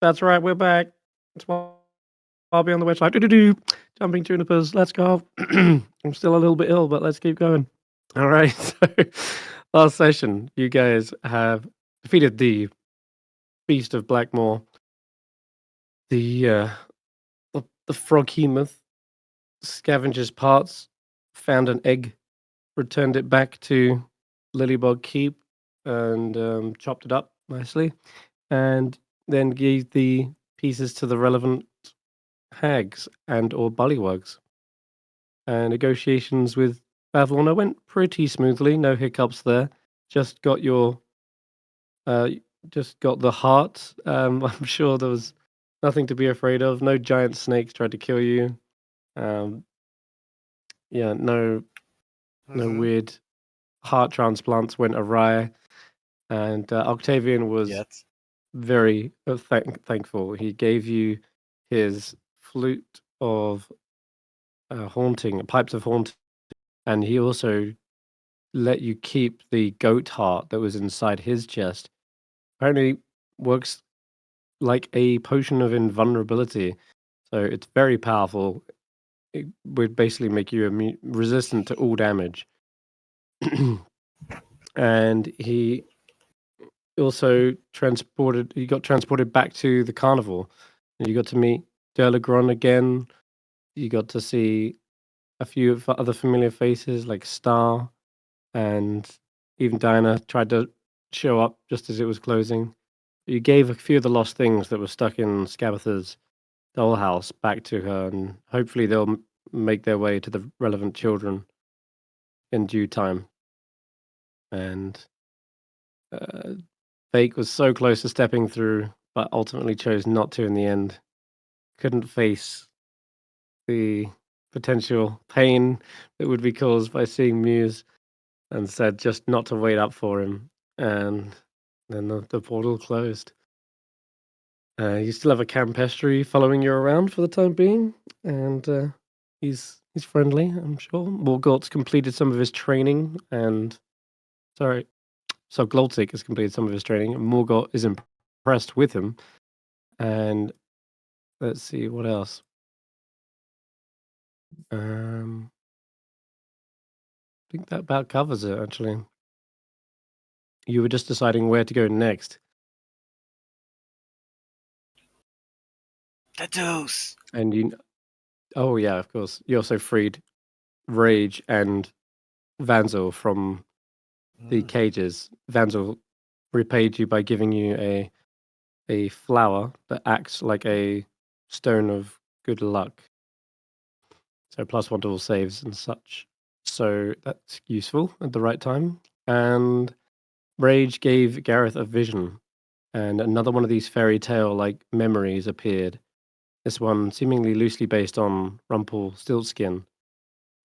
That's right, we're back. It's Wild Beyond the Witchlight. Do-do-do. Jumping Junipers, let's go. I'm still a little bit ill, but let's keep going. All right, so last session, you guys have defeated the Beast of Blackmoor, the froghemoth, scavengers parts, found an egg, returned it back to Lilybog Keep, and chopped it up nicely, and then gave the pieces to the relevant hags and or bullywugs. And negotiations with Bavlorna went pretty smoothly, no hiccups there. Just got your just got the heart. I'm sure there was nothing to be afraid of. No giant snakes tried to kill you. Yeah, no weird heart transplants went awry. And Octavian was very thankful. He gave you his flute of haunting, pipes of haunting, and he also let you keep the goat heart that was inside his chest. Apparently works like a potion of invulnerability, so it's very powerful. It would basically make you resistant to all damage. And he also got transported back to the carnival. You got to meet Delagron again. You got to see a few other familiar faces like Star, and even Diana tried to show up just as it was closing. You gave a few of the lost things that were stuck in Scabatha's dollhouse back to her, and hopefully they'll make their way to the relevant children in due time. And Vaike was so close to stepping through, but ultimately chose not to in the end. Couldn't face the potential pain that would be caused by seeing Muse, and said just not to wait up for him. And then the portal closed. You still have a Campestry following you around for the time being, and he's friendly, I'm sure. Morgort's completed some of his training, and so Gloltik has completed some of his training, and Morgort is impressed with him. And let's see what else. I think that about covers it, actually. You were just deciding where to go next. Tattoos! And oh yeah, of course. You also freed Rage and Vanzel from the cages. Vanzel repaid you by giving you a flower that acts like a stone of good luck. So +1 to all saves and such. So that's useful at the right time. And Rage gave Garreth a vision, and another one of these fairy tale like memories appeared. This one seemingly loosely based on Rumpelstiltskin.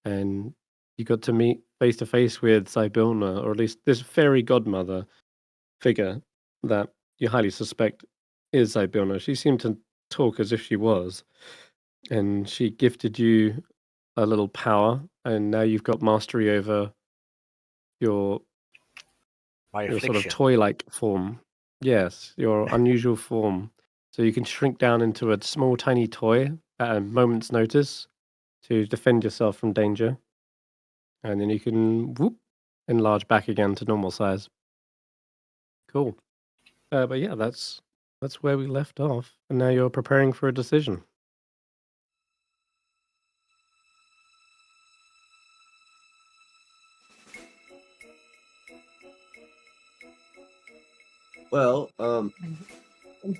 And you got to meet face to face with Sibilna, or at least this fairy godmother figure that you highly suspect is Sibilna. She seemed to talk as if she was, and she gifted you a little power, and now you've got mastery over your sort of toy-like form. Yes, your unusual form. So you can shrink down into a small, tiny toy at a moment's notice to defend yourself from danger, and then you can enlarge back again to normal size. Cool. But yeah, that's where we left off, and now you're preparing for a decision. Well,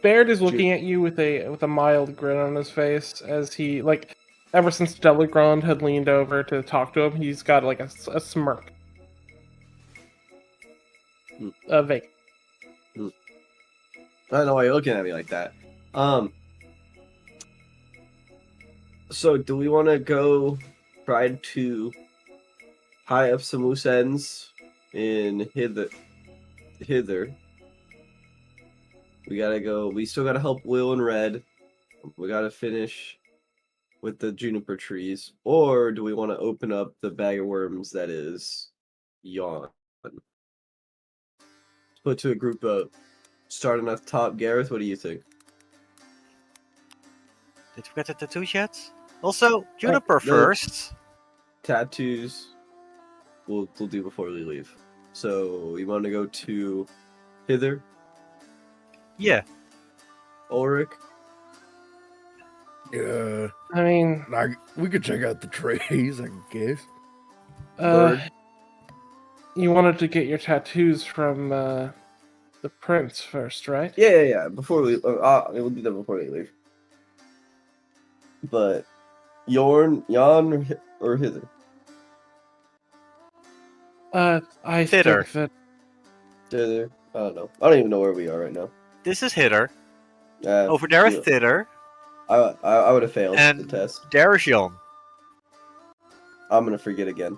Baird is looking at you with a mild grin on his face as he, like, ever since Delagrand had leaned over to talk to him, he's got like a smirk. Vaike. I don't know why you're looking at me like that. So do we want to go try to tie up some loose ends in hither? We gotta go. We still gotta help Will and Red. We gotta finish with the juniper trees. Or do we want to open up the bag of worms that is Yawn? Split to a group of starting at the top. Garreth, what do you think? Did we get the tattoos yet? Also, Juniper no. first. Tattoos we'll do before we leave. So you want to go to hither, Yeah. Ulric? Yeah, I mean, we could check out the trees, I guess. Bird? you wanted to get your tattoos from the prince first, right? Yeah. Before we we'll do that before we leave. But Jan or hither? I Thither. think that Hither? I don't know. I don't even know where we are right now. This is Hither. Over there is Thither. I would have failed the And test. there is Jan. I'm gonna forget again.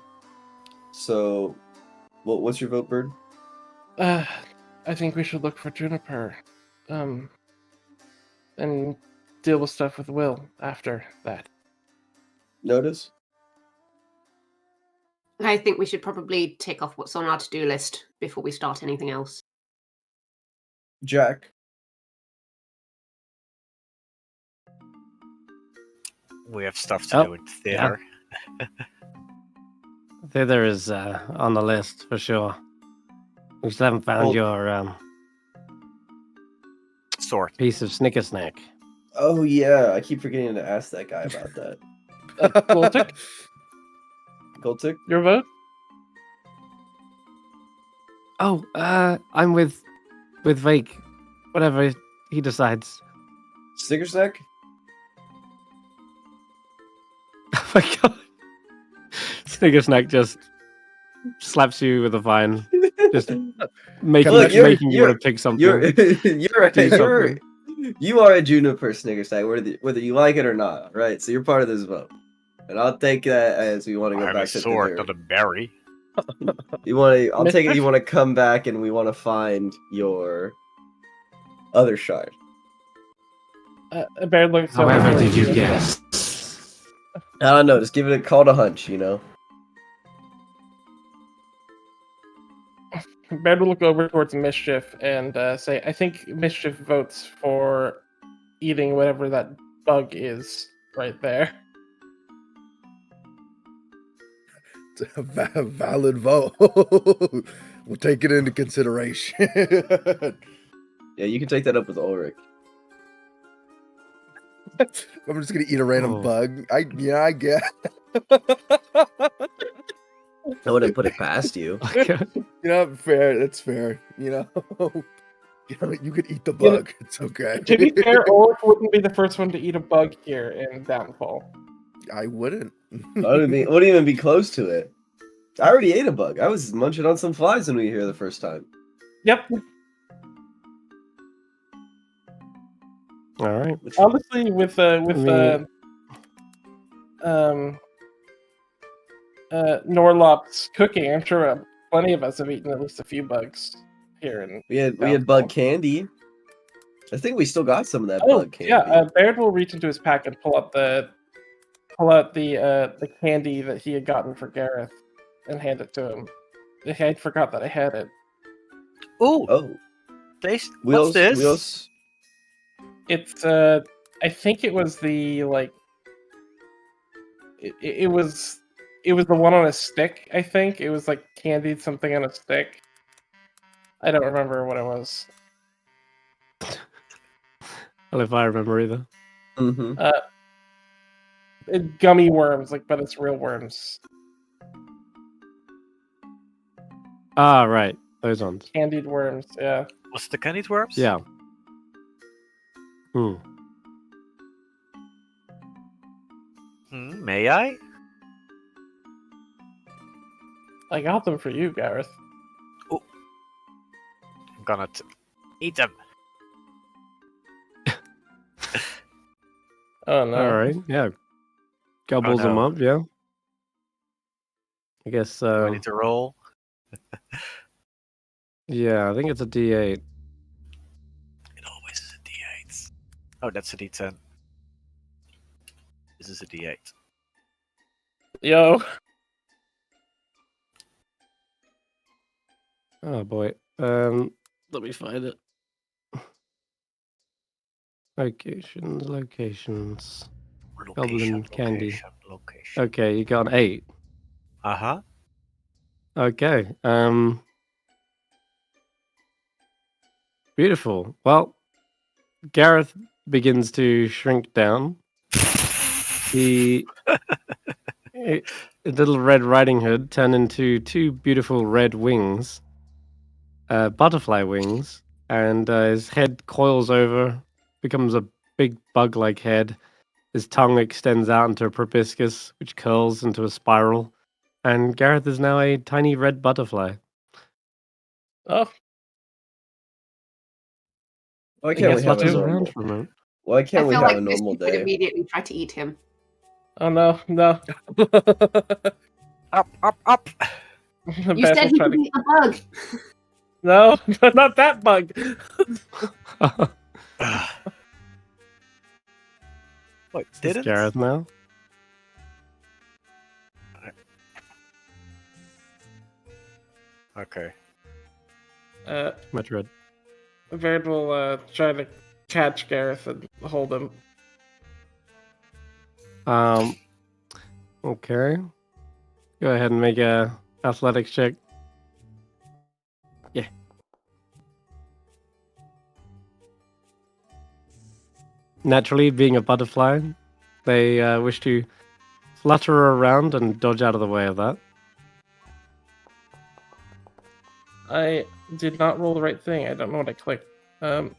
So, what's your vote, Bird? I think we should look for Juniper, and deal with stuff with Will after that. Notus? I think we should probably tick off what's on our to-do list before we start anything else. Jack? We have stuff to do in Thither. Thither is on the list for sure. We still haven't found Well- your Sword. piece of snicker snack. Oh yeah, I keep forgetting to ask that guy about that. Goltic, Goltic? your vote? Oh, I'm with Vaike. Whatever he decides. Sticker Snack? Oh my god. Snicker snack just slaps you with a vine. Just making Look, making you want to pick something. You something. are a Juniper Snicker Snack, whether you like it or not, right? So you're part of this vote. And I'll take that as we want to I go have a back to sword, Thither. not a berry. I'll take it Mistress? you want to come back and we want to find your other shard. Bear looks over However towards did you guess? I don't know, just give it a call to hunch, you know? Bear will look over towards Mischief and say, I think Mischief votes for eating whatever that bug is right there. It's a valid vote. We'll take it into consideration. Yeah, you can take that up with Ulric. I'm just gonna eat a random Oh. bug. I guess. I wouldn't put it past you. Fair. That's fair. You could eat the You know, bug. It's okay. To be fair, Ulrich wouldn't be the first one to eat a bug here in Downfall. I wouldn't. Wouldn't even be close to it. I already ate a bug. I was munching on some flies when we were here the first time. Yep. All right. Honestly, with Norlop's cooking, I'm sure plenty of us have eaten at least a few bugs here. We had bug candy. I think we still got some of that bug candy. Yeah, Baird will reach into his pack and pull out the candy that he had gotten for Garreth and hand it to him. I forgot that I had it. Ooh, Oh, taste. Wheels, What's this? Wheels. It's I think it was the it was the one on a stick. I think it was like candied something on a stick. I don't remember what it was. Well, if I remember either. Mm-hmm. Gummy worms, but it's real worms. Ah, right. Those ones. Candied worms, yeah. Was it the candied worms? Yeah. May I? I got them for you, Garreth. I'm gonna eat them. Oh no. All right. Yeah. Gobbles them no. up. Yeah. I guess. Do I need to roll? Yeah. I think it's a D8. It always is a D8. Oh, that's a D10. This is a D8. Yo. Oh boy. Let me find it. Locations. Goblin Location, candy. location. Okay, you got an 8. Uh-huh. Okay. Beautiful. Well, Garreth begins to shrink down. The little Red Riding Hood turn into 2 beautiful red wings, butterfly wings, and his head coils over, becomes a big bug-like head. His tongue extends out into a proboscis, which curls into a spiral, and Garreth is now a tiny red butterfly. Oh, Why I can't guess we have a Flutters we'll do. around normal? for a moment. Why I can't we feel have like a this normal could day? immediately try to eat him. Oh no, no. Up, up, up. The You best said will he try could to. eat a bug. No, not that bug. Wait, This is didn't? Garreth now. Okay. Much red. Baird will try to catch Garreth and hold him. Okay. Go ahead and make a athletics check. Yeah. Naturally, being a butterfly, they wish to flutter around and dodge out of the way of that. I did not roll the right thing. I don't know what I clicked. Oh,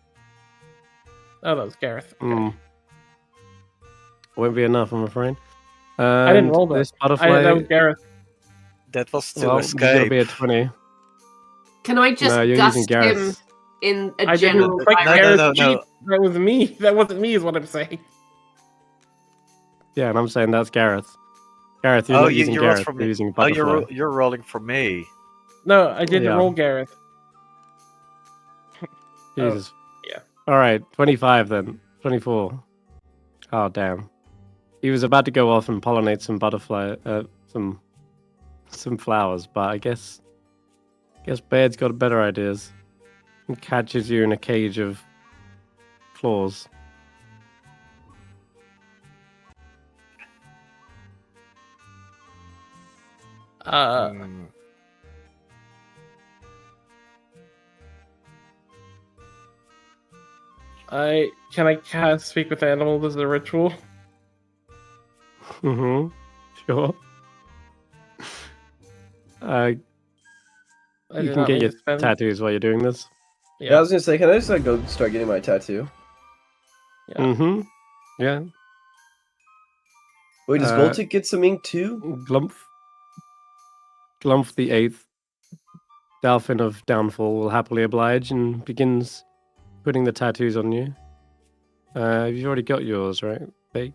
that was Garreth. Okay. Won't be enough, I'm afraid. I didn't And roll that. this butterfly, That was Garreth. That was to well, you gotta escape. be a 20. Can I just No, you're using gust him Garreth's. in a I didn't general click No, direction? Garreth's no. sheet. That was me. That wasn't me, is what I'm saying. Yeah, and I'm saying that's Garreth. Garreth, you're Oh, not you using rolled Garreth, for you're me. using Oh, butterfly. you're rolling for me. No, I didn't Yeah. roll Garreth. Jesus. yeah. Alright, 25 then. 24. Oh, damn. He was about to go off and pollinate some some flowers, but I guess Baird's got better ideas. He catches you in a cage of claws. Hmm. Can I cast Speak with Animals as a ritual? Mm-hmm. Sure. I You did can not get mean your to spend. tattoos while you're doing this. Yeah, I was gonna say, can I just like go start getting my tattoo? Yeah. Mm-hmm. Yeah. Wait, does Uh, Voltic get some ink too? Glumph the Eighth, Dolphin of Downfall, will happily oblige and begins putting the tattoos on you. You've already got yours, right? Vaike?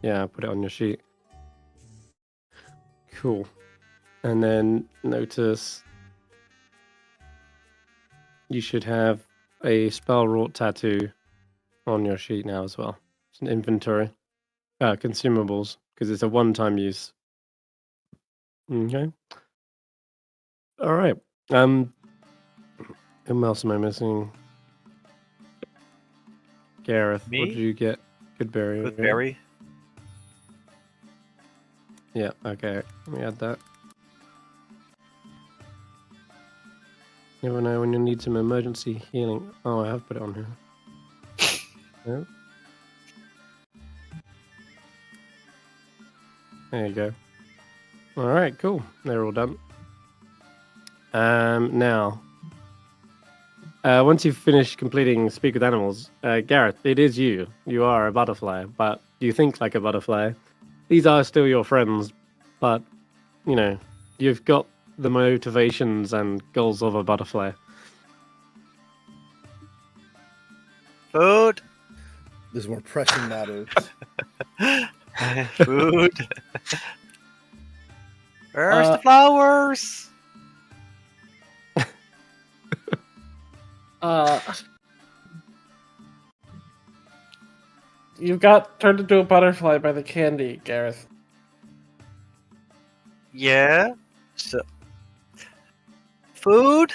Yeah, put it on your sheet. Cool. And then Notus, you should have a spell wrought tattoo on your sheet now as well. It's an inventory. Consumables, because it's a one-time use. Okay. All right. Who else am I missing? Garreth. Me? What did you get? Goodberry. Good right? berry. Yeah. Okay. Let me add that. Never know when you need some emergency healing. Oh, I have put it on here. Yeah. There you go. All right. Cool. They're all done. Now, once you've finished completing Speak with Animals, Garreth, it is you. You are a butterfly, but you think like a butterfly. These are still your friends, but, you know, you've got the motivations and goals of a butterfly. Food. There's more pressing matters. Food. Where's the Uh, flowers? You got turned into a butterfly by the candy, Garreth. Yeah. So, food.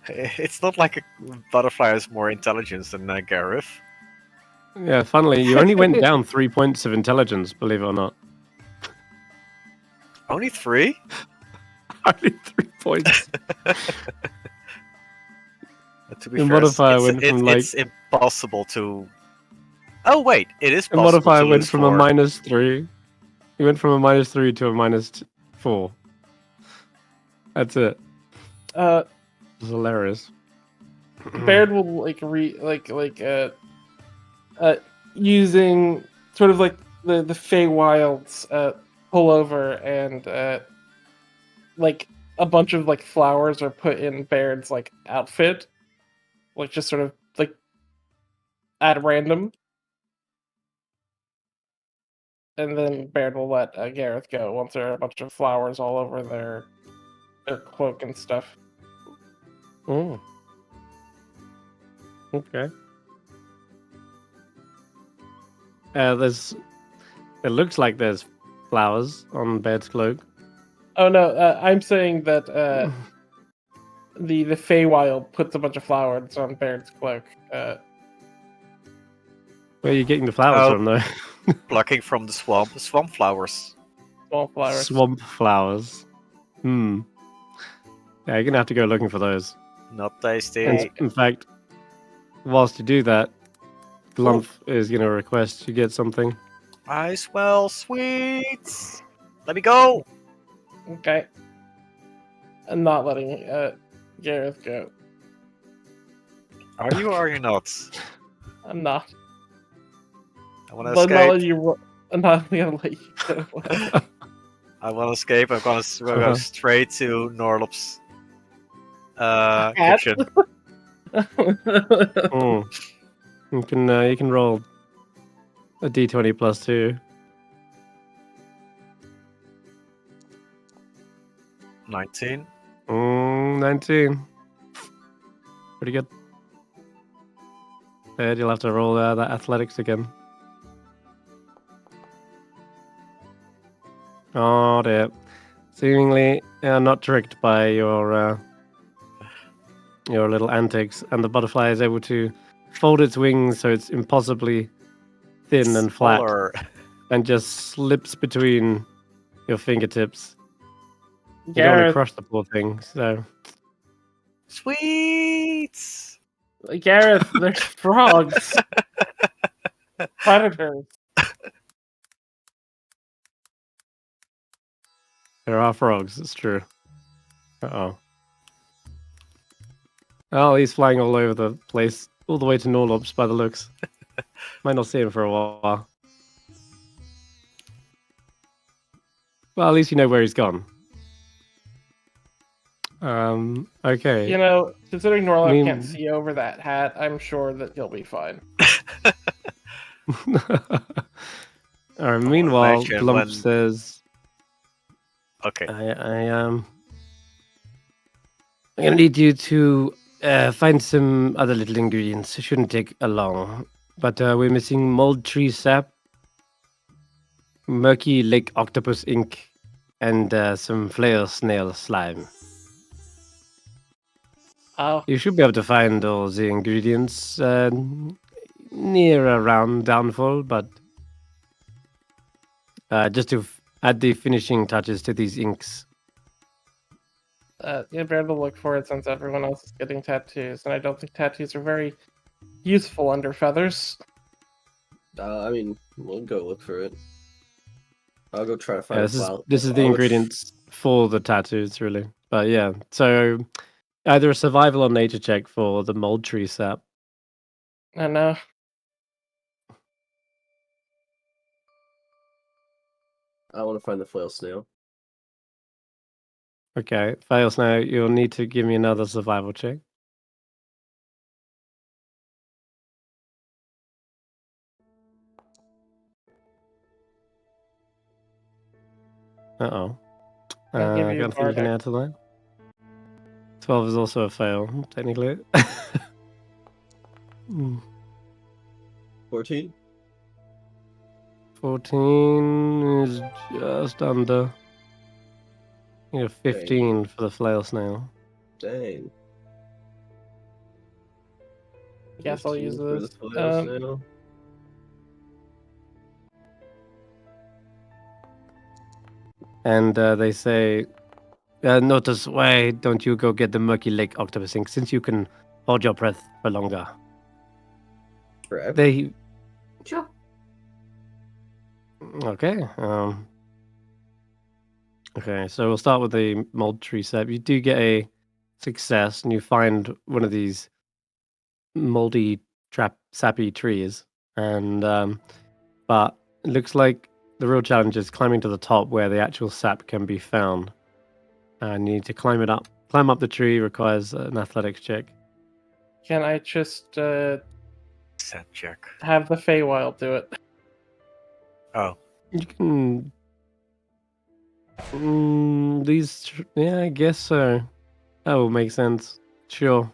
It's not like a butterfly has more intelligence than Garreth. Yeah, funnily, you only went down 3 points of intelligence, believe it or not. Only 3? Only 3 points. To be The fair, modifier went from it's impossible to. Oh wait, it is the possible modifier to went lose from 4. a -3. You went from a -3 to a -4. That's it. It's hilarious. Baird will using sort of like the Feywild's pull over and like a bunch of like flowers are put in Baird's like outfit, like just sort of like at random, and then Baird will let Garreth go once there are a bunch of flowers all over their cloak and stuff. Oh. Okay. It looks like there's flowers on Baird's cloak. Oh no, I'm saying that the Feywild puts a bunch of flowers on Baird's cloak. Where are you getting the flowers Oh. from, though? Plucking from the swamp flowers. Small flowers. Swamp flowers. Hmm. Yeah, you're gonna have to go looking for those. Not tasty. And in fact, whilst you do that, Glump is gonna request you get something. I smell sweets. Let me go. Okay. I'm not letting Garreth go. Are you or are you not? I'm not. I want to I'm not escape. letting you. I'm not gonna let you go. I want to escape. I'm gonna go straight to Norlop's kitchen. Oh. You can roll a d20 plus 2. 19. 19. Pretty good. Ed, you'll have to roll that athletics again. Oh dear. Seemingly not tricked by your little antics, and the butterfly is able to fold its wings so it's impossibly thin and flat, Smaller. and just slips between your fingertips. You don't want to Garreth, crush the poor thing, so... Sweets. Garreth, there's frogs. Predators. There are frogs, it's true. Uh-oh. Oh, he's flying all over the place, all the way to Norlops by the looks. Might not see him for a while. Well, at least you know where he's gone. Okay. You know, considering Norlop can't Mean- see over that hat, I'm sure that he'll be fine. Alright, meanwhile, imagine Glump when- says... Okay. I'm gonna need you to find some other little ingredients. It shouldn't take long. But we're missing mold tree sap, murky lake octopus ink, and some flail snail slime. Oh, You should be able to find all the ingredients near around Downfall, but just to add the finishing touches to these inks. yeah, better to look for it since everyone else is getting tattoos, and I don't think tattoos are very useful under feathers. I mean, we'll go look for it. I'll go try to Yeah, find this is the ingredients for the tattoos, really. But yeah, so either a survival or nature check for the mold tree sap. I know. I want to find the flail snail. Okay, fails now. You'll need to give me another survival check. Uh-oh. I'll give you Got anything you can bardic. add to that? 12 is also a fail, technically. 14? 14 is just under. You have 15 for the flail snail. Dang. Guess I'll use 15 for the this. flail snail. And they say, Notus, why don't you go get the Murky Lake octopus ink, since you can hold your breath for longer? Correct. They Sure. okay. Okay, so we'll start with the mold tree sap. You do get a success, and you find one of these moldy, sappy trees, and but it looks like the real challenge is climbing to the top where the actual sap can be found. And you need to climb it up. Climb up the tree requires an athletics check. Can I just Set check. have the Feywild do it? Oh, You can. Yeah, I guess so. That will make sense. Sure.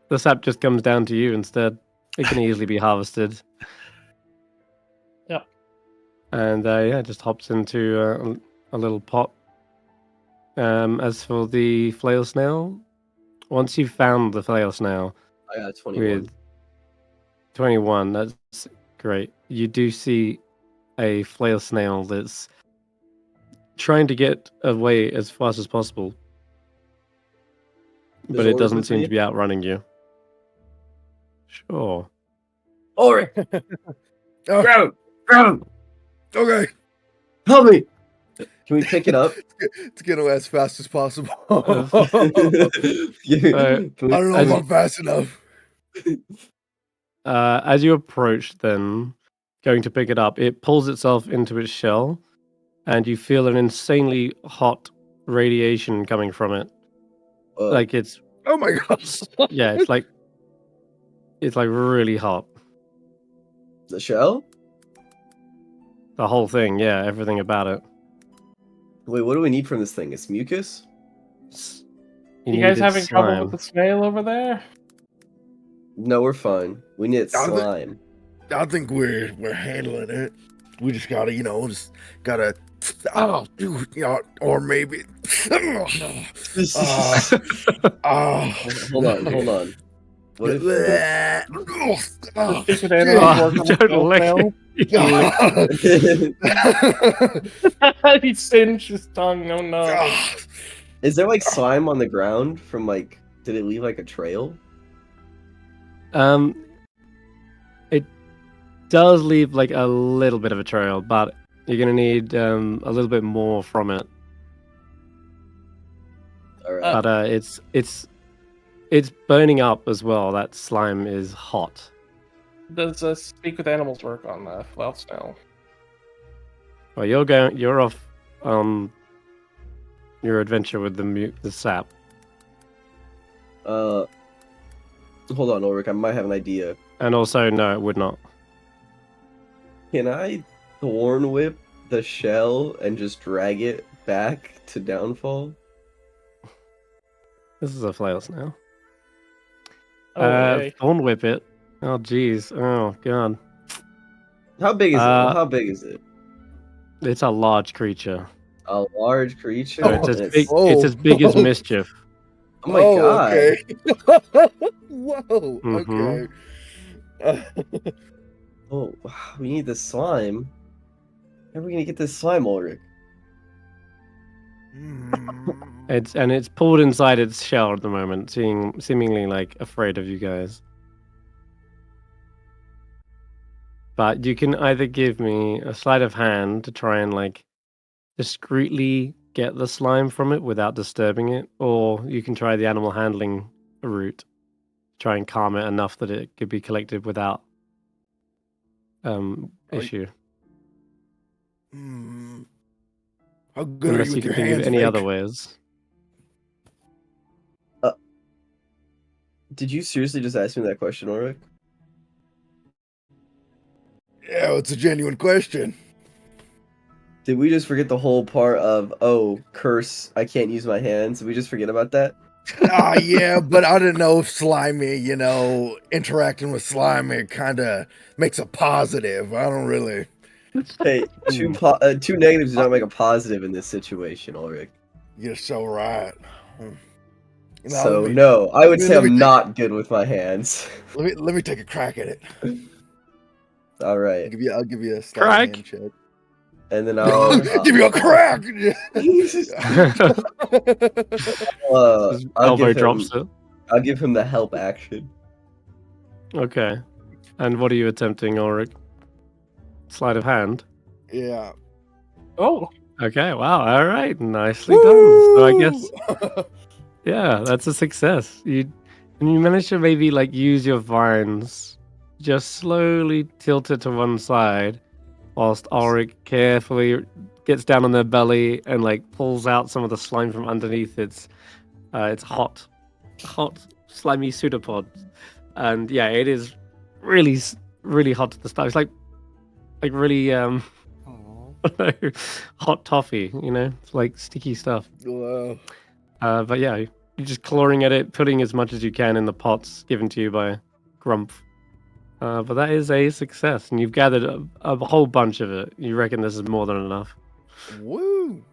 The sap just comes down to you instead. It can easily be harvested. Yep. And yeah, it just hops into a little pot. As for the flail snail, once you've found the flail snail I got 21. with 21, that's great. You do see a flail snail that's trying to get away as fast as possible, Does but it Ulric doesn't with seem me? to be outrunning you. Sure. Ulric! Oh, Grab him! Grab him! okay. Help me! Can we pick it up? Let's get away as fast as possible. Can we- I don't know As if you- I'm fast enough. As you approach, then going to pick it up, it pulls itself into its shell, and you feel an insanely hot radiation coming from it. Like it's Oh my gosh. yeah, it's like really hot. the shell? The whole thing, yeah, everything about it. Wait, what do we need from this thing? It's mucus? You guys need having its trouble slime. with the snail over there? No, we're fine. We need I think- slime. I think we're handling it. We just gotta, oh, dude, or maybe. Hold on. What if Think with animals Oh, work on the don't snail lick snail? He singed his tongue. Oh no. is there like slime on the ground from like did it leave like a trail? It does leave like a little bit of a trail, but you're gonna need a little bit more from it. Alright. But it's burning up as well. That slime is hot. Does speak with animals work on the flail snail? Well, you're off on your adventure with the sap. Hold on, Ulric, I might have an idea. And also, no, it would not. Can I thorn whip the shell and just drag it back to downfall? This is a flail snail. Oh, yay. Thorn whip it. Oh, jeez. Oh, god. How big is it? Uh, How big is it? It's a large creature. A large creature? So it's And as big. Oh. It's as big as mischief. Oh my god. Okay. Whoa. Mhm. Okay. Oh, we need the slime. How are we gonna get this slime, Ulric? It's pulled inside its shell at the moment, seemingly like afraid of you guys. But you can either give me a sleight of hand to try and like discreetly get the slime from it without disturbing it, or you can try the animal handling route, try and calm it enough that it could be collected without issue. How good are Unless you you with can your think hands, of any Vaike? other ways. Did you seriously just ask me that question, Ulric? Yeah, it's a genuine question. Did we just forget the whole part of, oh, curse, I can't use my hands? Did we just forget about that? Yeah, but I didn't know if slimy, interacting with slimy kind of makes a positive. I don't really. Hey, two negatives do not make a positive in this situation, Ulric. You're so right. Now, So let me, no, I would say let me I'm take- not good with my hands. let me take a crack at it. All I'll right, give you a sleight Crack? of hand check. and then I'll give you a crack. His I'll elbow give drops him it. I'll give him the help action. Okay. And what are you attempting, Ulric? Sleight of hand? Yeah. Oh, Okay, wow, all right, nicely done. So I guess, yeah, that's a success. You managed to maybe like use your vines, just slowly tilt it to one side, whilst Ulric carefully gets down on their belly and like pulls out some of the slime from underneath its hot, slimy pseudopods. And yeah, it is really, really hot to the start. It's like really hot toffee, it's like sticky stuff. Wow. But yeah, you're just clawing at it, putting as much as you can in the pots given to you by Grumph. But that is a success, and you've gathered a whole bunch of it. You reckon this is more than enough? Woo.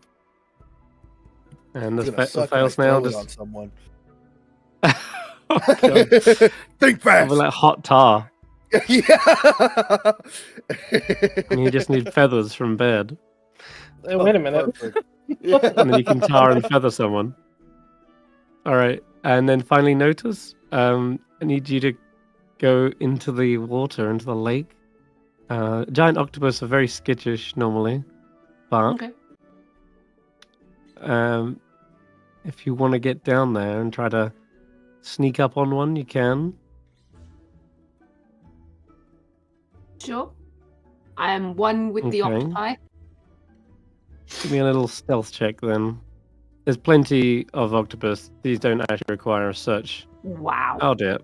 And It's the gonna suck when I fail snail throw it on just someone. God, Think probably fast. like hot tar. Yeah. And you just need feathers from bed, wait a minute. Perfect. and then you can tar and feather someone. All right, and then finally, Notus. I need you to go into the water, into the lake. Giant octopus are very skittish normally, but Okay. if you want to get down there and try to sneak up on one, you can. Sure. I am one with the Okay. octopi. Give me a little stealth check then. There's plenty of octopus. These don't actually require a search. Wow. I'll do it.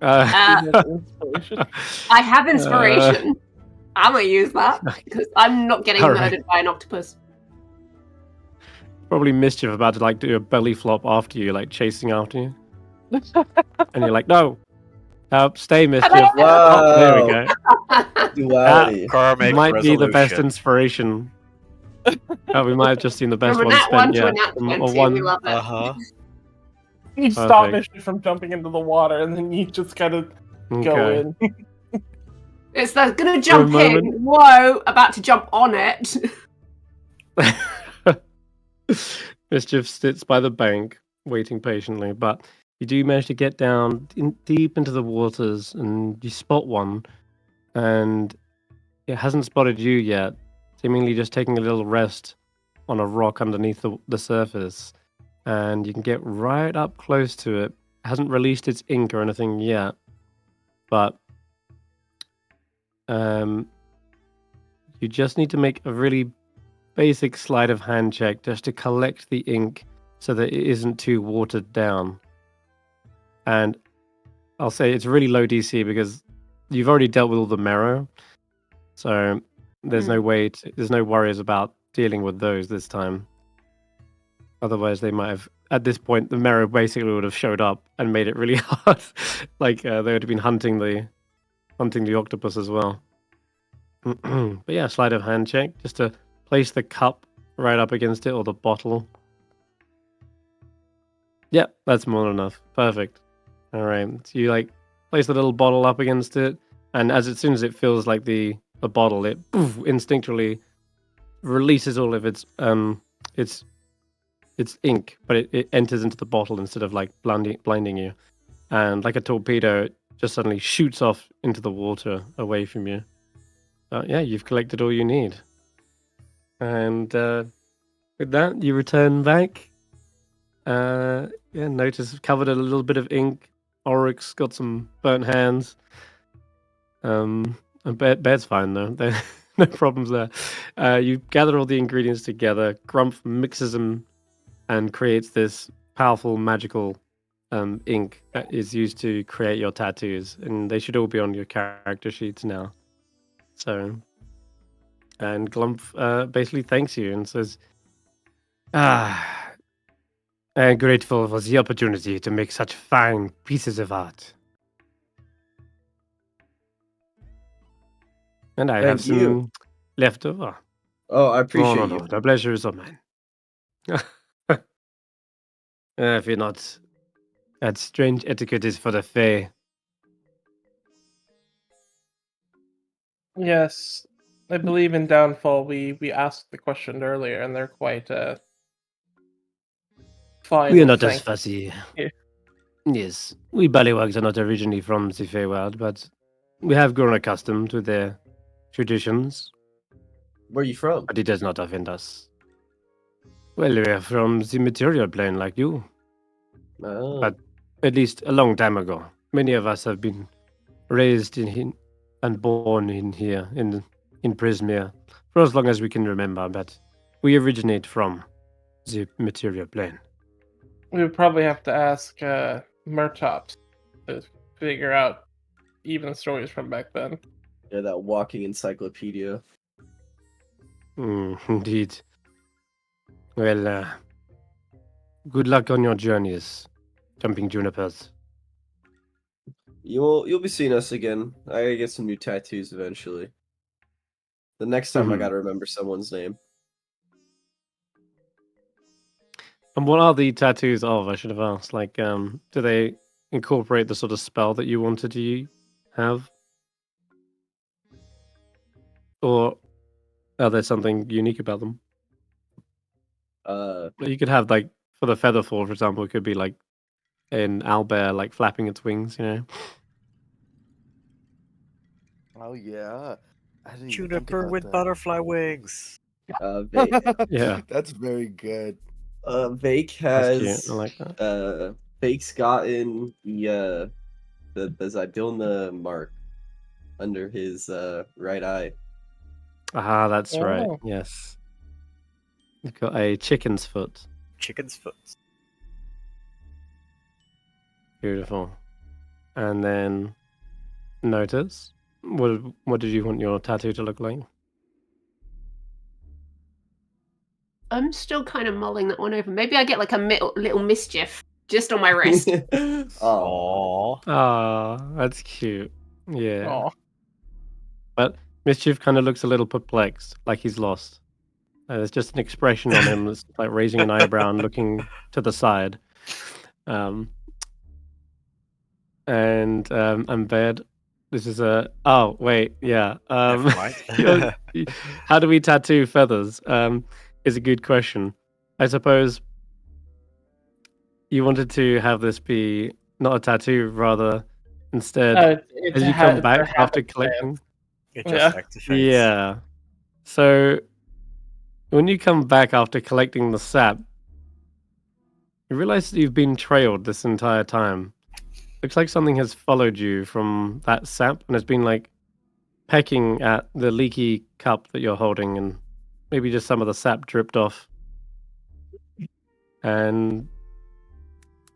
Inspiration. I have inspiration. I'm gonna use that because I'm not getting All right. murdered by an octopus. Probably mischief about to like do a belly flop after you, like chasing after you, and you're like, no, stay mischief. Wow. Oh, there we go. Duality. Karmic Might be the best resolution. inspiration. We might have just seen the best From a one nat 1 spent. to Yeah, a nat from 20, one. we love it. Uh-huh. You stop Perfect. Mischief from jumping into the water, and then you just kind of go Okay. in. It's like gonna jump For a in. moment. Whoa! About to jump on it. Mischief sits by the bank, waiting patiently, but you do manage to get down deep into the waters, and you spot one, and it hasn't spotted you yet, seemingly just taking a little rest on a rock underneath the surface, and you can get right up close to it. It hasn't released its ink or anything yet, but you just need to make a really basic sleight of hand check just to collect the ink so that it isn't too watered down. And I'll say it's really low DC because you've already dealt with all the marrow, so there's no worries about dealing with those this time. Otherwise, they might have, at this point, the marrow basically would have showed up and made it really hard. Like they would have been hunting the octopus as well. But yeah, sleight of hand check just to place the cup right up against it, or the bottle. Yep, that's more than enough. Perfect. All right, so you like place the little bottle up against it, and as soon as it feels like the bottle, it instinctually releases all of its ink, but it enters into the bottle instead of like blinding you, and like a torpedo, it just suddenly shoots off into the water away from you. Yeah, you've collected all you need, and with that, you return back. Notus covered a little bit of ink. Ulric's got some burnt hands. And Bear's fine though. No problems there. You gather all the ingredients together. Grumph mixes them and creates this powerful magical ink that is used to create your tattoos, and they should all be on your character sheets now. So, and Grumph basically thanks you and says, I'm grateful for the opportunity to make such fine pieces of art. And I have Thank you. some left over. Oh, I appreciate No. you. The pleasure is all mine. If you're not, that strange etiquette is for the Fae. Yes, I believe in Downfall. We asked the question earlier, and they're quite fine. We are with not as saying- fussy. Yeah. Yes, we Ballywags are not originally from the Feywild, but we have grown accustomed to their traditions. Where are you from? But it does not offend us. Well, we are from the material plane like you, Oh. but at least a long time ago. Many of us have been raised in and born in here, in Prismere, for as long as we can remember, but we originate from the material plane. We would probably have to ask Murtops to figure out even stories from back then. Yeah, that walking encyclopedia. Indeed. Well, good luck on your journeys, jumping junipers. You'll be seeing us again. I gotta get some new tattoos eventually. The next time I Mhm. gotta remember someone's name. And what are the tattoos of? I should have asked. Like, do they incorporate the sort of spell that you wanted to have? Or are there something unique about them? You could have, like, for the Featherfall, for example, it could be like an owlbear, like, flapping its wings, you know? Oh yeah. I didn't even think Juniper about with that. butterfly wings. Yeah. That's very good. Vaike That's cute. has I like that. Vaike's gotten the Zydilna mark under his right eye. Ah, that's right. Oh. Yes. You've got a chicken's foot. Chicken's foot. Beautiful. And then Notus. What did you want your tattoo to look like? I'm still kind of mulling that one over. Maybe I get like a little mischief just on my wrist. Oh, Aww. Ah, that's cute. Yeah. Aw. But Mischief kind of looks a little perplexed, like he's lost. There's just an expression on him that's like raising an eyebrow and looking to the side. And Bed. This is a. Oh wait, yeah. Never mind. How do we tattoo feathers? Is a good question. I suppose you wanted to have this be not a tattoo, rather instead It's as a you ha- come it's back their after habit collecting. It Yeah. just activates. Yeah. So when you come back after collecting the sap, you realize that you've been trailed this entire time. Looks like something has followed you from that sap and has been like pecking at the leaky cup that you're holding, and maybe just some of the sap dripped off. And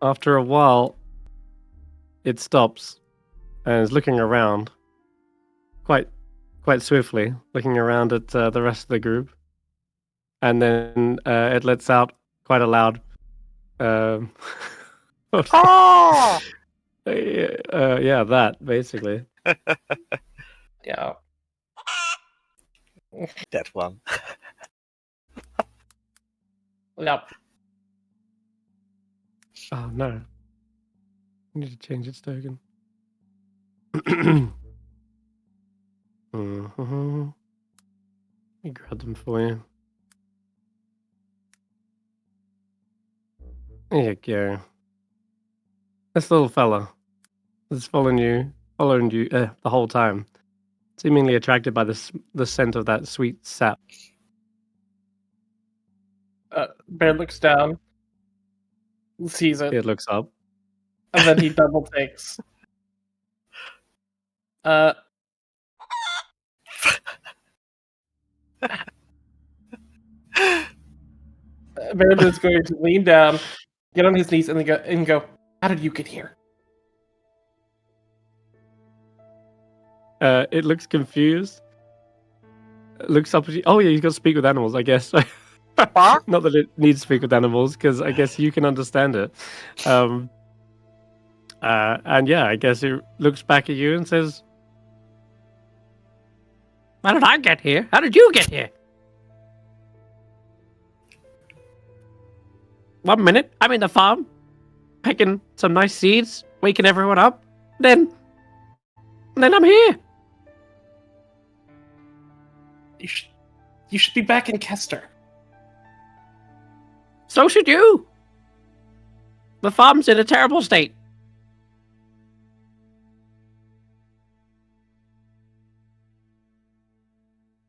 after a while, it stops and is looking around quite swiftly, looking around at the rest of the group. And then it lets out quite a loud Ah! yeah, that basically. Yeah. That one. Yep. Oh no, I need to change its token. Mhm. Let me grab them for you. There you go. This little fella is following you the whole time, seemingly attracted by the scent of that sweet sap. Bear looks down, sees it, It looks up. and then he double takes. Bear is going to lean down, get on his knees, and then go. How did you get here? It looks confused. It looks up at you. Oh yeah, he's got to speak with animals, I guess. Not that it needs to speak with animals, because I guess you can understand it. And yeah, I guess it looks back at you and says, "How did I get here? How did you get here?" 1 minute. I'm in the farm. pecking some nice seeds, waking everyone up. Then I'm here. You should be back in Kester. So should you. The farm's in a terrible state.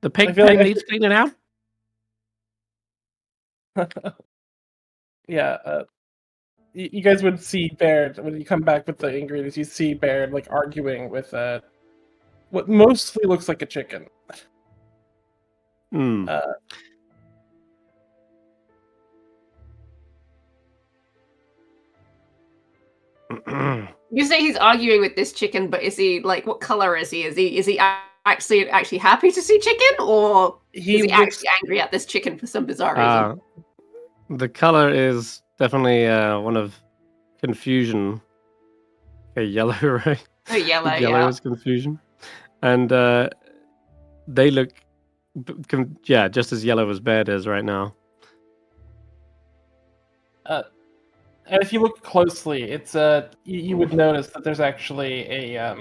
The pig I feel like pen needs cleaning out. Yeah, you guys would see Baird when you come back with the ingredients. You see Baird like arguing with what mostly looks like a chicken. Hmm. You say he's arguing with this chicken, but is he like, what color is he? Is he actually happy to see chicken, or is he actually angry at this chicken for some bizarre reason? The color is definitely one of confusion. Okay, yellow, right? Oh, yellow, Yellow yeah. is confusion, and they look, just as yellow as Baird is right now. And if you look closely, it's you would notice that there's actually a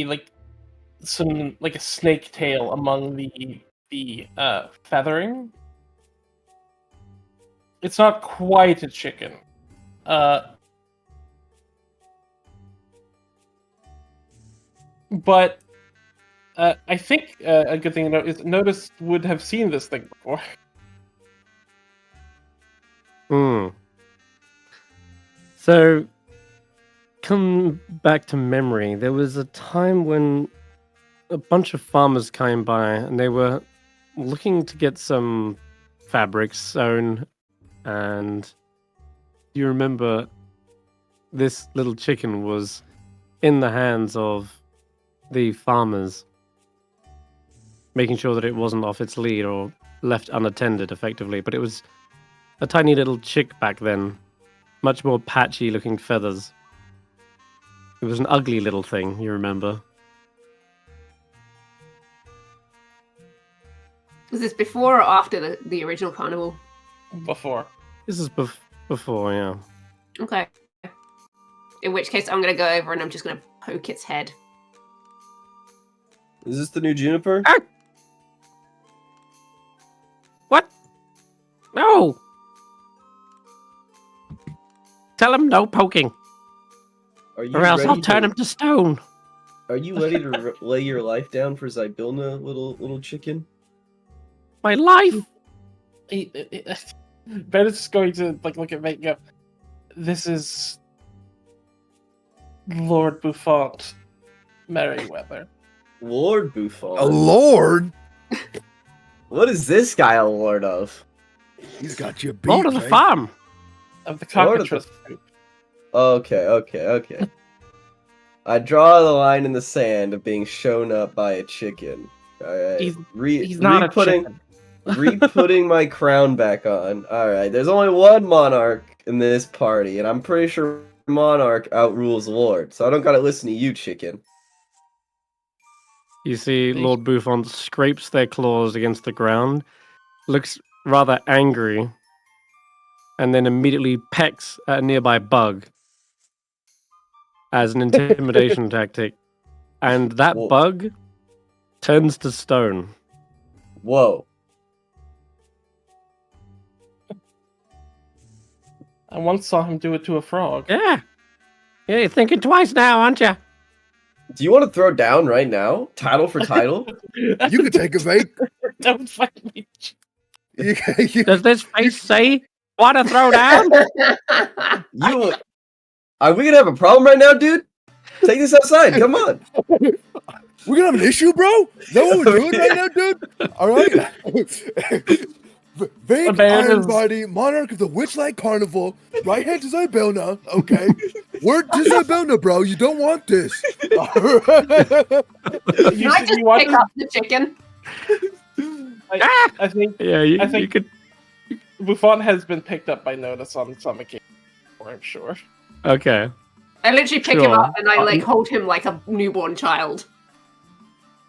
like some like a snake tail among the feathering. It's not quite a chicken. But I think a good thing to note is Notus would have seen this thing before. So, come back to memory. There was a time when a bunch of farmers came by and they were looking to get some fabrics sewn, and you remember this little chicken was in the hands of the farmers, making sure that it wasn't off its lead or left unattended effectively, but it was a tiny little chick back then, much more patchy looking feathers. It was an ugly little thing, you remember? Was this before or after the original carnival? Before. This is before, yeah. Okay. In which case, I'm going to go over and I'm just going to poke its head. Is this the new Juniper? Ah! What? No! Tell him no poking, Are you or else I'll ready turn to, him to stone. Are you ready to lay your life down for Zybilna, little chicken? My life? Ben is going to like look at Vaike and go, "This is Lord Buffont Merryweather." Lord Buffon. A lord? What is this guy a lord of? He's got you beat. Lord of the right? farm. Of the Lord of cockatrice the- group. Okay. I draw the line in the sand of being shown up by a chicken. Alright. He's not a chicken. Re-putting my crown back on. Alright, there's only one monarch in this party, and I'm pretty sure monarch outrules lord, so I don't gotta listen to you, chicken. You see Lord Buffon scrapes their claws against the ground, looks rather angry, and then immediately pecks at a nearby bug as an intimidation tactic. And that Whoa. bug turns to stone. Whoa. I once saw him do it to a frog. Yeah, you're thinking twice now, aren't you? Do you want to throw down right now? Title for title? You can take a Vaike. Don't fight me. Does this face say, want to throw down? You are we gonna have a problem right now, dude? Take this outside, come on. We're gonna have an issue, bro? Is that what we're doing right now, dude? Alright. Vaike, Iron Body, Monarch of the Witchlight Carnival, right hand to Zybilna, okay? Word to Zybilna, bro, you don't want this. Can I just pick up the chicken? I think you could. Buffon has been picked up by Notus on some occasion, I'm sure. Okay. I literally pick him up and I hold him like a newborn child.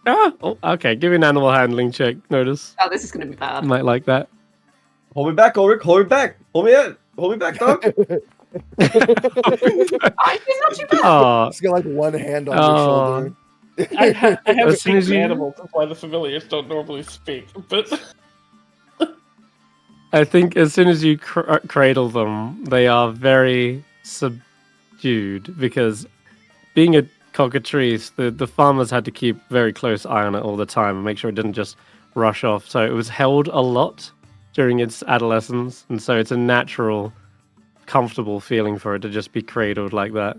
Oh, okay. Give me an animal handling check. Notice. Oh, this is going to be bad. Might like that. Hold me back, Ulric, hold me back. Hold me in. Hold me back, dog. He's not too bad. Oh, He's got like one hand on your shoulder. I have As soon as speaking you- animals. That's why the familiars don't normally speak. But I think as soon as you cradle them, they are very subdued because being a cockatrice, the farmers had to keep very close eye on it all the time and make sure it didn't just rush off. So it was held a lot during its adolescence, and so it's a natural, comfortable feeling for it to just be cradled like that.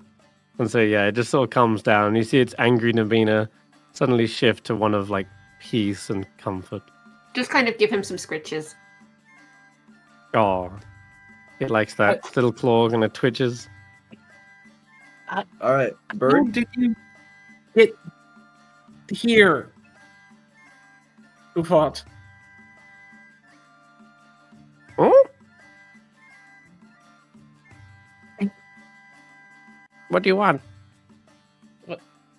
And so yeah, it just sort of calms down. You see its angry demeanor suddenly shift to one of like peace and comfort. Just kind of give him some scritches. Oh, it likes that little claw and it twitches. All right, how Bird. did you get here, Ufant? Oh? What do you want?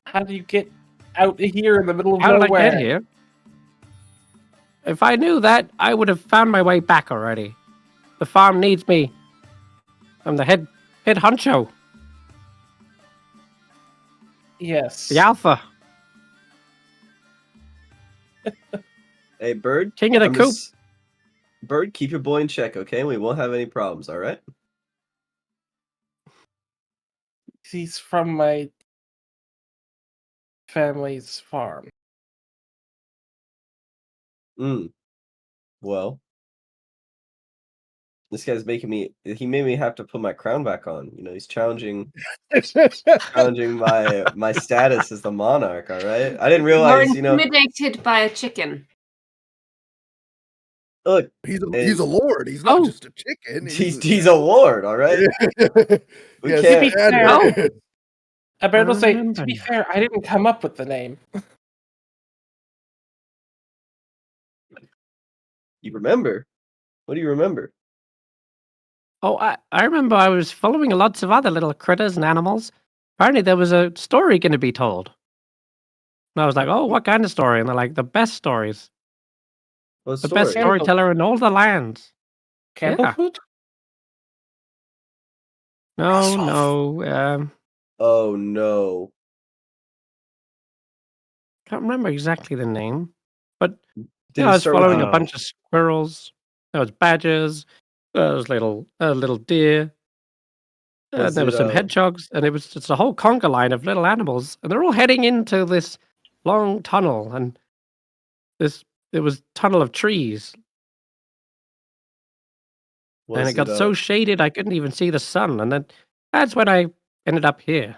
How do you get out here in the middle of How did nowhere? I get here? If I knew that, I would have found my way back already. The farm needs me. I'm the head honcho, Yes. the alpha, Hey, Bird. king of the I'm coop. just- Bird, keep your boy in check, okay? We won't have any problems. All right. He's from my family's farm. Well, this guy's making me. He made me have to put my crown back on. You know, he's challenging my status as the monarch. All right. I didn't You're realize. You know, intimidated by a chicken. look, He's a lord. He's not Oh. just a chicken. he's a lord. All right. We Yes, can't. To be add fair- it. I better say, to remember be now. fair, I didn't come up with the name. You remember? What do you remember? Oh, I remember I was following lots of other little critters and animals. Apparently there was a story going to be told. And I was like, oh, what kind of story? And they're like, the best stories. What The story? best storyteller in all the lands. Candlefoot? No. Oh no. Can't remember exactly the name. But Did I it was start with following a- a bunch of squirrels. There was badgers. There was little deer. Was There it, were some hedgehogs, and it was just a whole conga line of little animals, and they're all heading into this long tunnel, and it was tunnel of trees, and was it got so shaded I couldn't even see the sun, and then that's when I ended up here.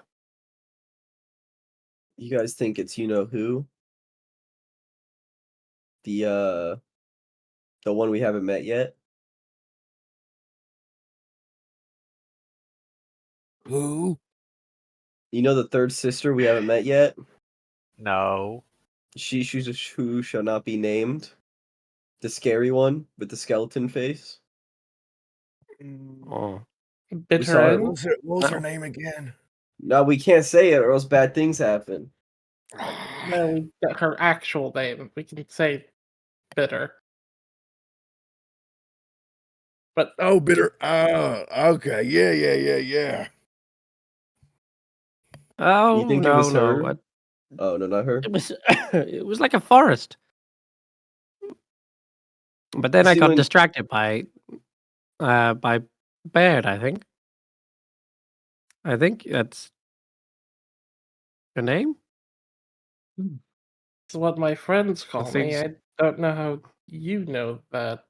You guys think it's you know who? The one we haven't met yet? Who? You know the third sister we haven't met yet? No. She's who shall not be named. The scary one with the skeleton face. Oh, Bitter saw it. end? What was her name again? No, we can't say it or else bad things happen. No, we got her actual name. We can say bitter. But Oh, bitter. Oh, okay. Yeah. oh You think it no, was no, her? Oh no, not her. it was it was like a forest. But then I See, got when- distracted by Baird, I think. I think that's her name. it's what my friends call me. seems- I don't know how you know that.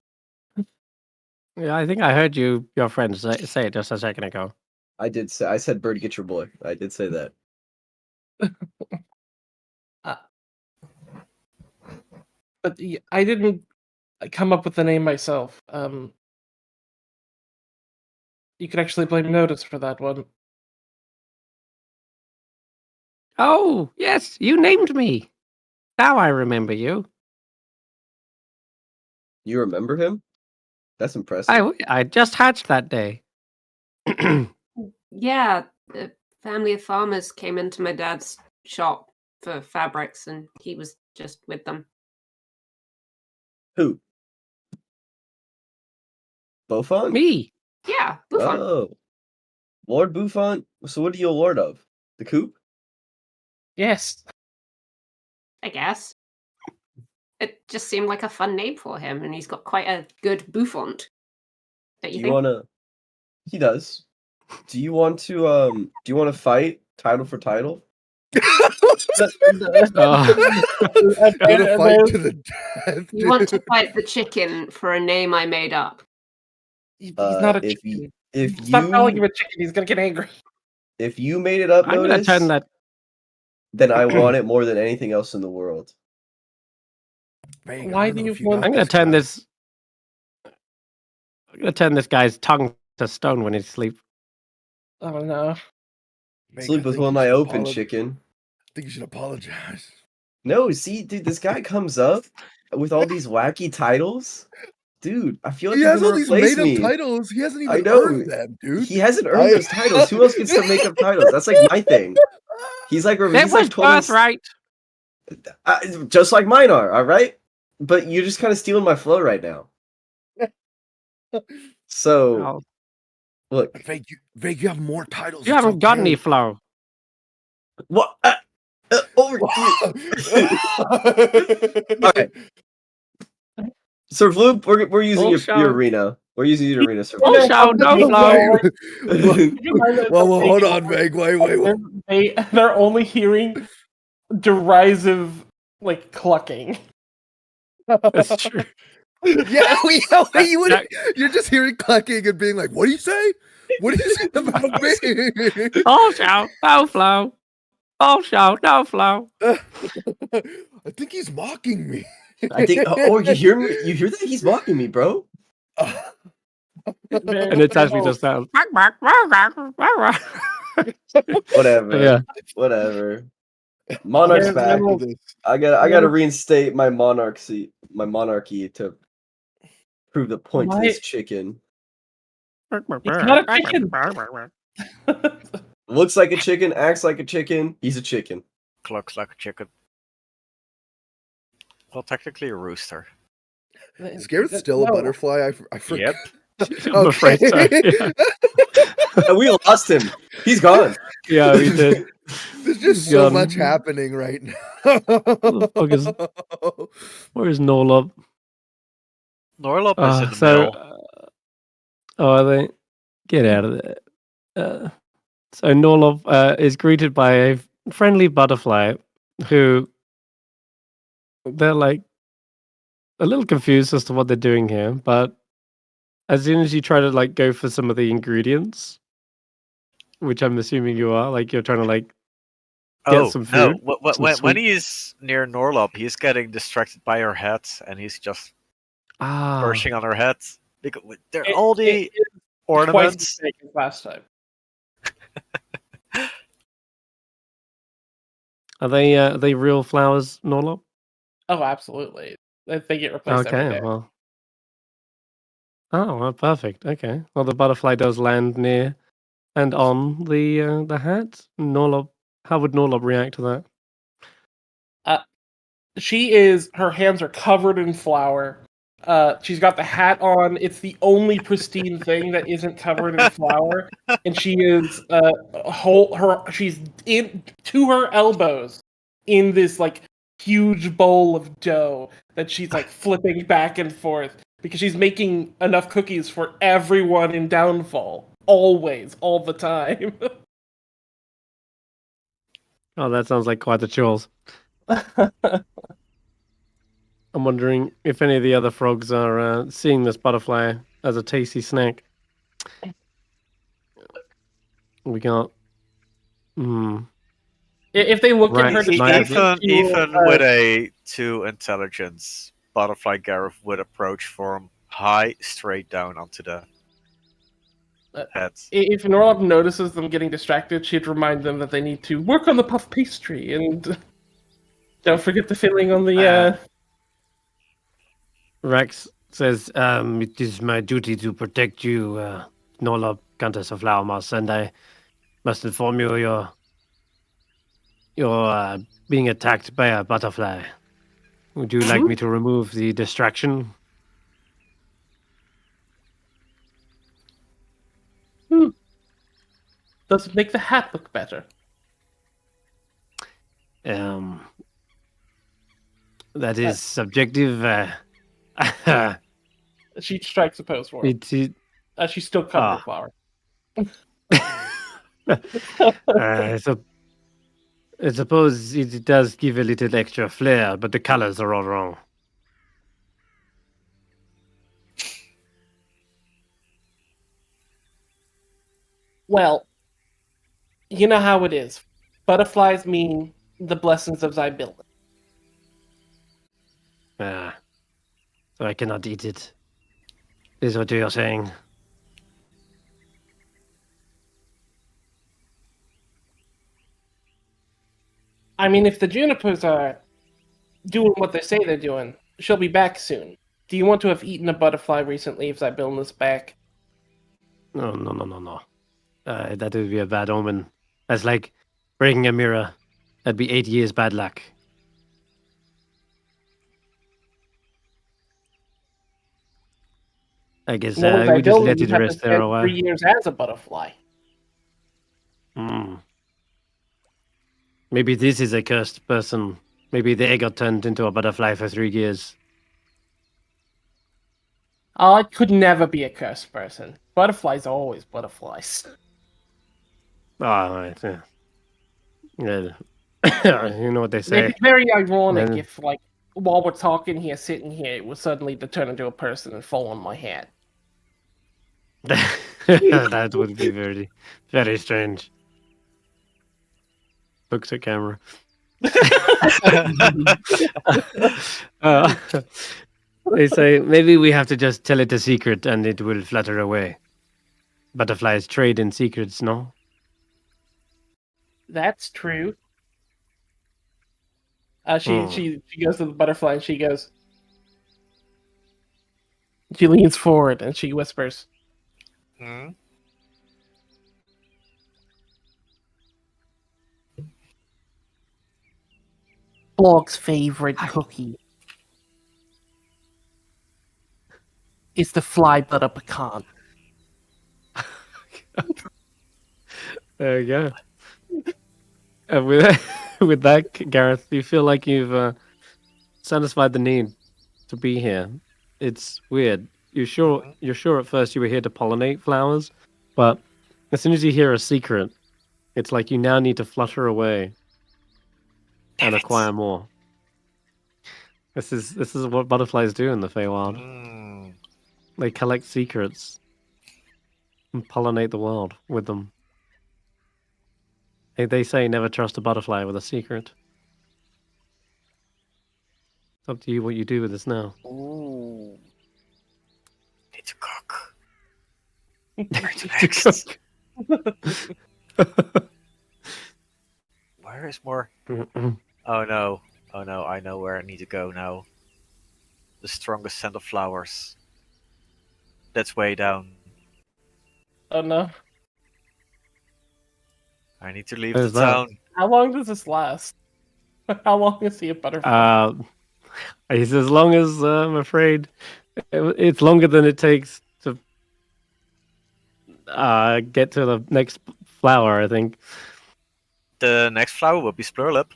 Yeah, I think I heard your friend say it just a second ago. I did say I said Bird get your boy. I did say that. But I didn't come up with the name myself. You could actually blame Notus for that one. Oh, yes, you named me. Now I remember you. You remember him? That's impressive. I just hatched that day. Yeah, the family of farmers came into my dad's shop for fabrics, and he was just with them. Who? Beaufort? Me. Yeah, Buffon. Oh, Lord Buffon. So what are you a lord of? The coop? Yes. I guess. It just seemed like a fun name for him, and he's got quite a good bouffant. Don't Do you you think? wanna? He does. Do you want to fight title for title? Oh, Gonna fight to the death. You want to dude. fight the chicken for a name I made up. He's not a If chicken. you Stop calling him a chicken. He's gonna get angry. if you made it up, I'm gonna turn Notus, that. then I want it more than anything else in the world. Vaike, I Why don't do know you if want- got I'm gonna this, turn guy. this. I'm gonna turn this guy's tongue to stone when he's asleep. Oh no. Vaike, Sleep I with think one you eye should open, apolo- chicken. I think you should apologize. No, see, dude, this guy comes up with all these wacky titles. Dude, I feel like He he's has gonna all these replace made-up me. titles. He hasn't I even know. earned them, dude. He hasn't earned those titles. Who else gets to make up titles? That's like my thing. He's like It he's like was totally birthright. just like mine are. All right, but you're just kind of stealing my flow right now. So Oh, look, Vaike, you have more titles. you it's haven't got any okay. flow. what? Over Okay. Sir Floop, we're using Oh, your shall- arena. We're using your arena, Sir Oh, Floop. shall no flow. Could you mind that- Well, hold on, Vaike. Wait. They're only hearing derisive, like, clucking. That's true. Yeah, you would. That- You're just hearing clucking and being like, "What do you say? What do you say about me?" Oh, shall no flow. Oh, shall no flow. I think he's mocking me. I think. Oh, you hear me? You hear that? He's mocking me, bro. And it's as we just sound. Whatever. Yeah. Whatever. Monarch's Yeah, back. well, I gotta reinstate my monarchy to prove the point to Why- this chicken. It's not a chicken. Looks like a chicken, acts like a chicken. He's a chicken. Looks like a chicken. Well, technically a rooster. Is Garreth still a No. butterfly? I forget. Yep. I'm afraid so. Yeah, And we lost him. He's gone. yeah we did. There's just He's so gone. much happening right now. the fuck is- Where is Norlob? Norlop is in the So, middle. are they? Get out of there. So Norlob is greeted by a friendly butterfly who they're like a little confused as to what they're doing here, but as soon as you try to like go for some of the ingredients, which I'm assuming you are, like you're trying to like get some no! food, some When sweet- he is near Norlop, he's getting distracted by her head, and he's just perching on her head. Because they're all the It- Twice as ornaments. big as last time. Are they real flowers, Norlob? Oh, absolutely. They get replaced every Okay, day. well. Oh, well, perfect. Okay. Well, the butterfly does land near and on the hat. Norlob, how would Norlob react to that? Her hands are covered in flour. She's got the hat on. It's the only pristine thing that isn't covered in flour, and she is she's in to her elbows in this like huge bowl of dough that she's like flipping back and forth because she's making enough cookies for everyone in Downfall, always, all the time. Oh, that sounds like quite the chores. I'm wondering if any of the other frogs are seeing this butterfly as a tasty snack. We got. If they look Right, at her, might have- Even with a 2 intelligence, Butterfly Garreth would approach from high straight down onto the head. if Norlob notices them getting distracted, she'd remind them that they need to work on the puff pastry and don't forget the filling on the. Rex says, "It is my duty to protect you, Norlob, Countess of Flowermoss, and I must inform you you're being attacked by a butterfly. Would you like me to remove the distraction?" Does it make the hat look better? That is subjective. She strikes a pose for him. She's still covered in flour. I suppose it does give a little extra flair, but the colors are all wrong. Well, you know how it is. Butterflies mean the blessings of Zaelong. So I cannot eat it. Is what you're saying. I mean, if the Junipers are doing what they say they're doing, she'll be back soon. Do you want to have eaten a butterfly recently if Zaelong is back? No. That would be a bad omen. That's like breaking a mirror. That'd be 8 years bad luck. I guess we just let it rest there a while. 3 years as a butterfly. Maybe this is a cursed person. Maybe they got turned into a butterfly for 3 years. I could never be a cursed person. Butterflies are always butterflies. Right. Yeah. You know what they say. It'd be very ironic if, like, while we're talking here, sitting here, it was suddenly to turn into a person and fall on my head. That would be very, very strange. Looks at camera. They say maybe we have to just tell it a secret and it will flutter away. Butterflies trade in secrets, no? That's true. She goes to the butterfly and she goes. She leans forward and she whispers. Blog's favorite cookie is the fly butter pecan. There you go. With that, Garreth, do you feel like you've satisfied the need to be here? It's weird. You're sure at first you were here to pollinate flowers, but as soon as you hear a secret, it's like you now need to flutter away and acquire more. This is what butterflies do in the Feywild. They collect secrets and pollinate the world with them. They say never trust a butterfly with a secret. It's up to you what you do with this now. Ooh. Need to cook. Where is more? Oh no, I know where I need to go now. The strongest scent of flowers. That's way down. Oh no. I need to leave the town. How long does this last? How long is he a butterfly? It's as long as I'm afraid it's longer than it takes to get to the next flower, I think. The next flower will be Splurlip.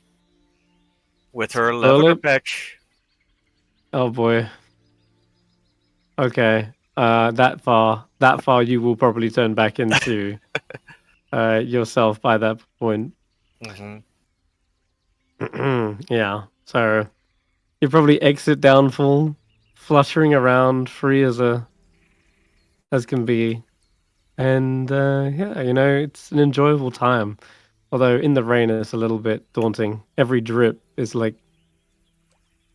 With her lavender patch. Oh boy. Okay. That far you will probably turn back into yourself by that point. Yeah. So you probably exit Downfall, fluttering around, free as can be. And it's an enjoyable time. Although in the rain it's a little bit daunting. Every drip is like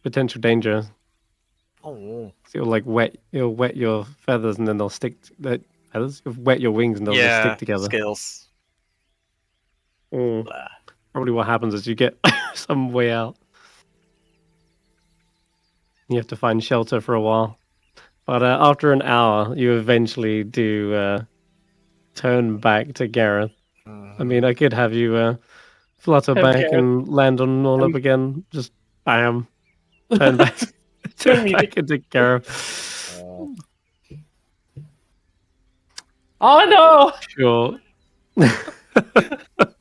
potential danger. Oh. It'll wet your feathers and then they'll stick feathers? You'll wet your wings and they'll just stick together. Scales. Probably what happens is you get some way out. You have to find shelter for a while. But after an hour, you eventually do turn back to Garreth. I mean, I could have you flutter back and land on Norlip again. Just bam. Turn back. Turn back into Garreth. Oh Sure.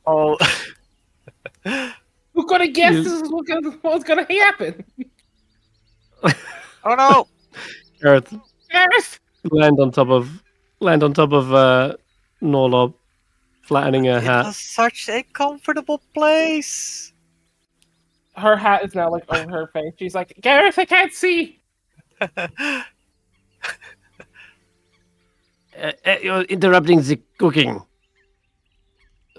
Oh, no! Who could have guessed You- this is what was gonna happen? oh no! Garreth, Garreth! land on top of Norlob, flattening her It hat. was such a comfortable place. Her hat is now like over her face. She's like, Garreth, I can't see. You're interrupting the cooking.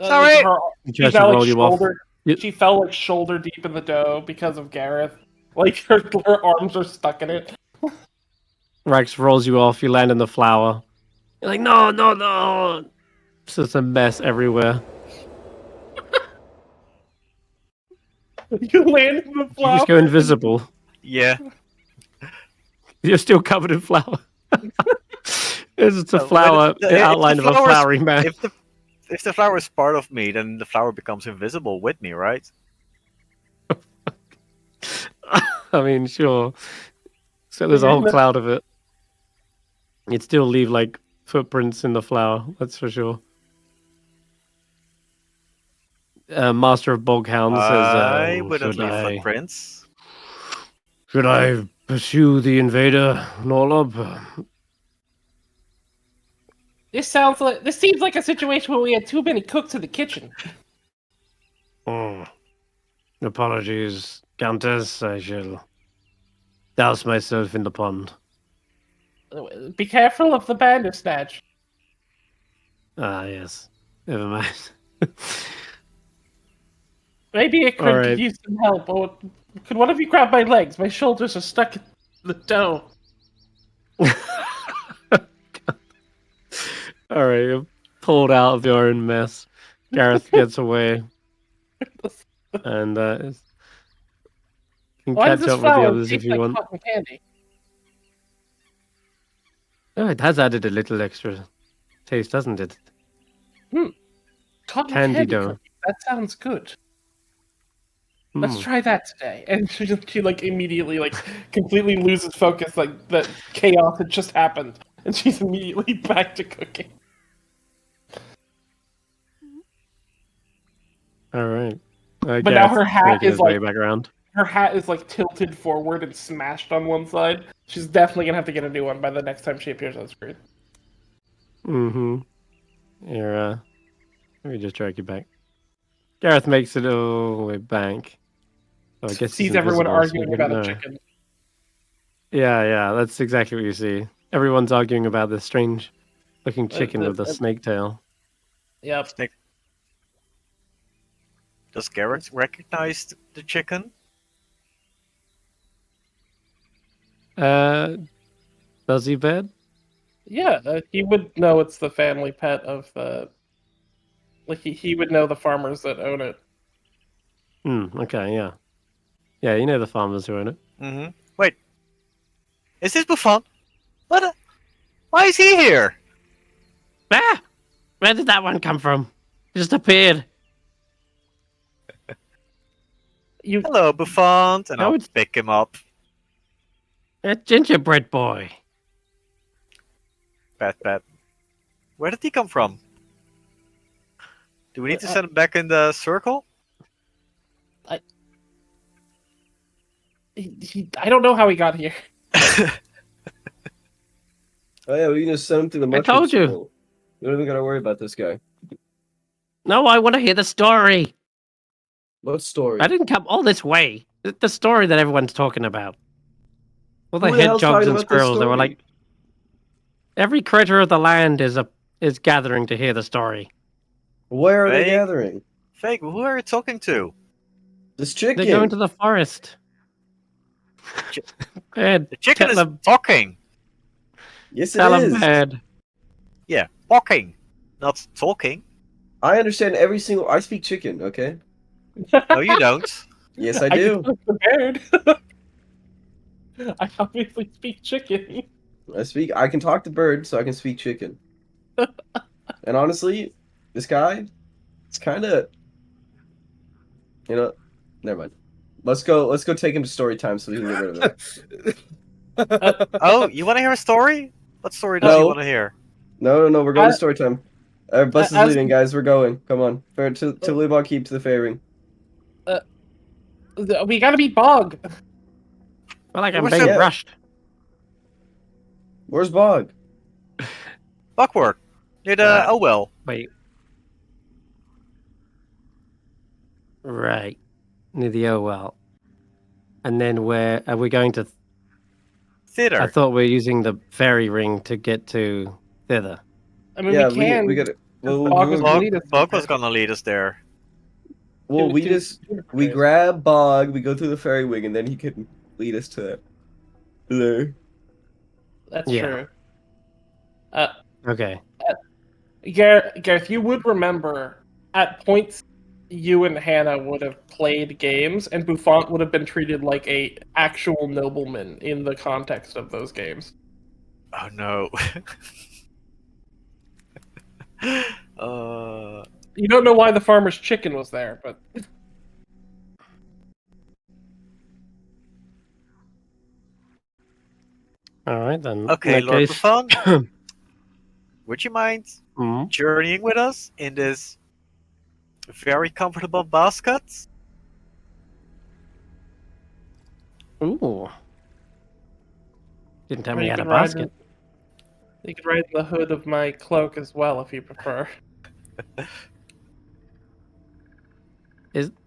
Sorry. She She's tries to now roll like you off. shoulder. She fell like shoulder deep in the dough because of Garreth. Like her arms are stuck in it. Rex rolls you off. You land in the flour. You're like, no, no, no. It's just a mess everywhere. You land in the You flower. just go invisible. Yeah. You're still covered in flour. It's just a Well, flower, if an outline the of a flowers- flowery man. If the flower is part of me, then the flower becomes invisible with me, right? I mean, sure. So there's a whole cloud of it. You'd still leave like footprints in the flower, that's for sure. Master of Boghound I says, wouldn't should leave I footprints. pursue the invader, Norlob? This seems like a situation where we had too many cooks in the kitchen. Apologies, Countess. I shall douse myself in the pond. Be careful of the bandersnatch. Ah, yes. Never mind. Maybe it could Alright. use some help. Or could one of you grab my legs? My shoulders are stuck in the dough. Alright, you're pulled out of your own mess. Garreth gets away. And can Why does catch this up with the flower others if taste you like want. cotton candy? Oh, it has added a little extra taste, hasn't it? Cotton Candy candy dough. cookie. That sounds good. Let's Mm. try that today. And she like immediately like completely loses focus, like that chaos had just happened, and she's immediately back to cooking. Alright. But now her hat making is his way like back around. her hat is like tilted forward and smashed on one side. She's definitely gonna have to get a new one by the next time she appears on screen. Mm-hmm. You're let me just drag you back. Garreth makes it all the way back. Oh, I guess he's Sees everyone invisible, so arguing you about wouldn't a know. chicken. Yeah, that's exactly what you see. Everyone's arguing about this strange looking chicken with a snake tail. Yep. Snake. Does Garrett recognize the chicken? Does he, Bed? Yeah, he would know it's the family pet of like he would know the farmers that own it. Okay, yeah. Yeah, you know the farmers who own it. Mm-hmm. Wait. Is this Buffon? What? Why is he here? Ah! Where did that one come from? He just appeared. Hello, Buffon. And No, I'll it's- pick him up. A gingerbread boy. Pat. Where did he come from? Do we need to send him back in the circle? I don't know how he got here. Oh yeah, we can just send him to the mushroom told you. school. We don't even gotta worry about this guy. No, I want to hear the story. What story? I didn't come all this way. The story that everyone's talking about. All the Who the hell's hedgehogs talking and about this squirrels, they were story? like, every critter of the land is gathering to hear the story. Where are they Vaike? gathering? Fake, who are you talking to? This chicken. They're going to the forest. Chi- Ed, The chicken tell is them, talking. Yes, it tell is. them, Ed. Yeah, walking, not talking. I understand every single. I speak chicken. Okay. No, you don't. Yes, I do. can prepared. I obviously speak chicken. I can talk to birds, so I can speak chicken. And honestly, this guy, it's kind of, never mind. Let's go take him to story time so we can get rid of him. Oh, you want to hear a story? What story does No. you want to hear? No, we're going to story time. Our bus is as- leaving, guys. We're going. Come on. To Libon Keep to the Fey Ring. We gotta beat Bog. Well, like I'm What's being that? rushed. Where's Bog? Buckwork. Near the Uh, well. Wait. Right. Near the well. And then where are we going to? Theater. I thought we were using the fairy ring to get to thither. I mean, Yeah, we can. we got it. Well, Bog was gonna lead us. Bug was gonna lead us there. we to just we Junipers. grab Bog, we go through the fairy wing, and then he can lead us to there. That's Yeah. true. Okay. Gareth, you would remember at points you and Hannah would have played games, and Buffon would have been treated like a actual nobleman in the context of those games. Oh no. You don't know why the farmer's chicken was there, but All right then. Okay, In that Lord case- Buffon, would you mind Mhm. journeying with us in this very comfortable basket? Ooh. Didn't tell Or me you you had a could ride basket. you could ride in the hood of my cloak as well if you prefer.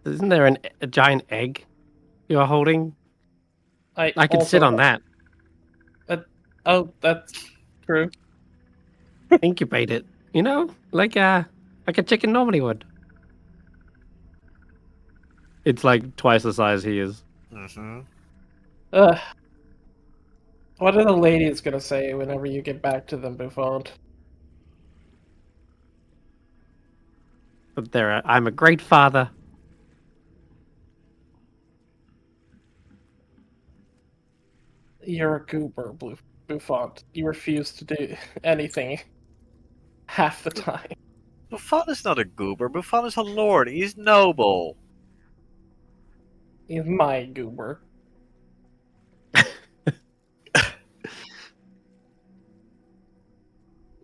Isn't there a giant egg you're holding? I can also sit on that. Oh, that's true. Incubate it. You know, like a chicken normally would. It's like twice the size he is. Mm-hmm. What are the ladies gonna say whenever you get back to them, Buffon? But I'm a great father. You're a goober, Buffon. You refuse to do anything half the time. Buffon is not a goober. Buffon is a lord. He's noble. He's my goober.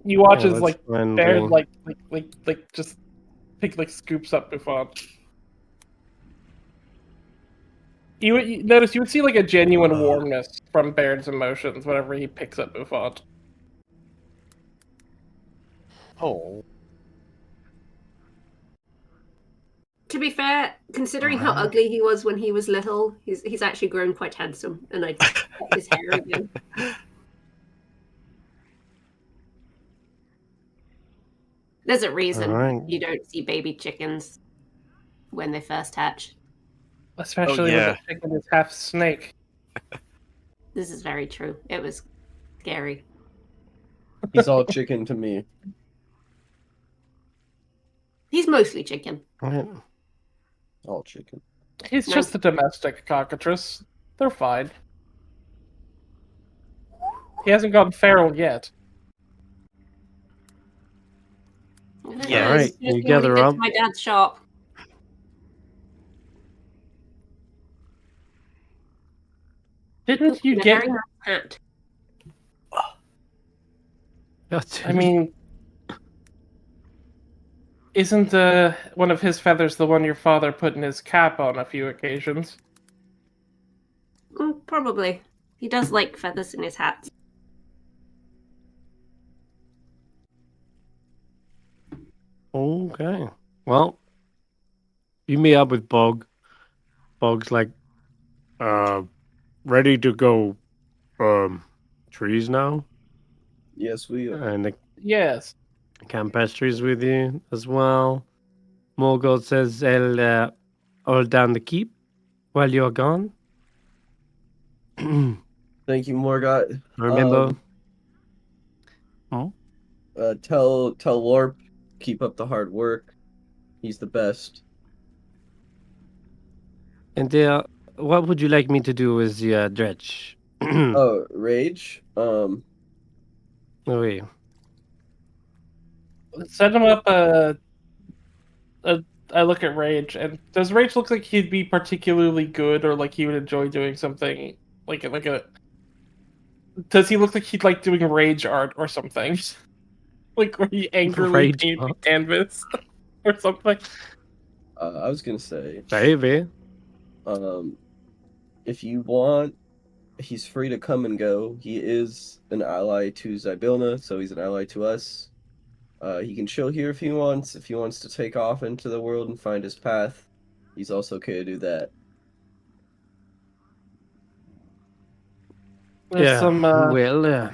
You watch as like Baird like just scoops up Buffon. You notice you would see like a genuine warmness from Baird's emotions whenever he picks up Buffon. Oh. To be fair, considering how ugly he was when he was little, he's actually grown quite handsome, and I cut his hair again. There's a reason you don't see baby chickens when they first hatch. Especially when the chicken is half snake. This is very true. It was scary. He's all chicken to me. He's mostly chicken. All chicken. He's just a domestic cockatrice. They're fine. He hasn't gone feral yet. Yeah, right. You gather up. My dad's shop. Didn't you get? Very nice hat. I mean, isn't one of his feathers the one your father put in his cap on a few occasions? Probably. He does like feathers in his hats. Okay. Well, you meet up with Bog. Bog's like, ready to go, trees now? Yes, we are. And the Yes. Campestry's with you as well. Morgoth says they'll hold down the keep while you're gone. Thank you, Morgoth. Remember? Tell Lorp, keep up the hard work. He's the best. And what would you like me to do with the dredge? Rage. Oh, yeah. Set him up I look at Rage, and does Rage look like he'd be particularly good, or like he would enjoy doing something like a? Does he look like he'd like doing Rage art or something? Like where you angrily Rage paint the bot. canvas or something. I was gonna say, Baby. if you want, he's free to come and go. He is an ally to Zybilna, so he's an ally to us. He can chill here if he wants. If he wants to take off into the world and find his path, he's also okay to do that. There's some well,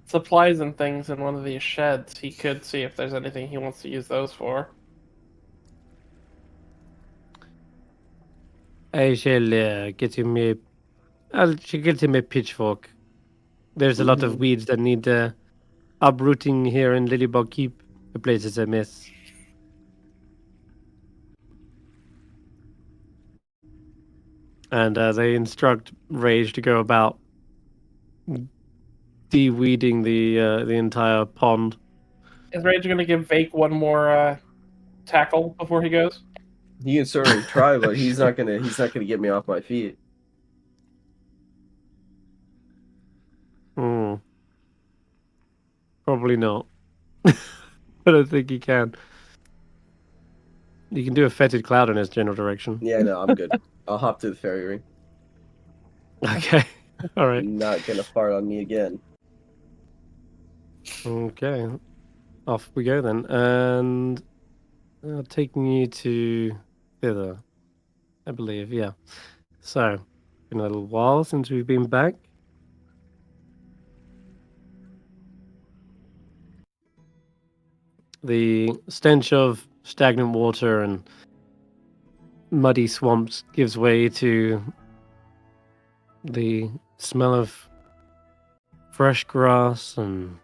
supplies and things in one of these sheds. He could see if there's anything he wants to use those for. I shall get him a. I'll get him a pitchfork. There's a lot of weeds that need uprooting here in Lilybog Keep. The place is a mess. And they instruct Rage to go about de-weeding the entire pond. Is Rage going to give Vaike one more tackle before he goes? He can certainly try, but he's not gonna get me off my feet. Probably not. I don't think he can. You can do a fetid cloud in his general direction. Yeah, no, I'm good. I'll hop to the fairy ring. Okay. All right. Not gonna fart on me again. Okay. Off we go then. And taking you to thither, I believe. Yeah. So, been a little while since we've been back. The stench of stagnant water and muddy swamps gives way to the smell of fresh grass and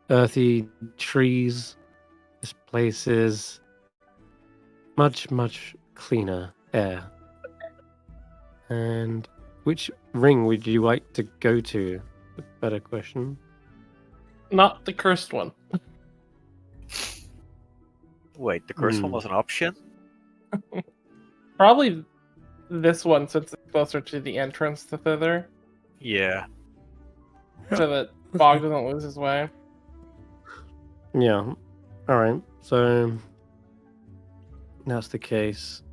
earthy trees. This place is much, much cleaner air. And which ring would you like to go to? A better question. Not the cursed one. Wait, the cursed one was an option? Probably this one, since it's closer to the entrance to thither, Yeah. so that Bog doesn't lose his way. Yeah. Alright. So that's the case.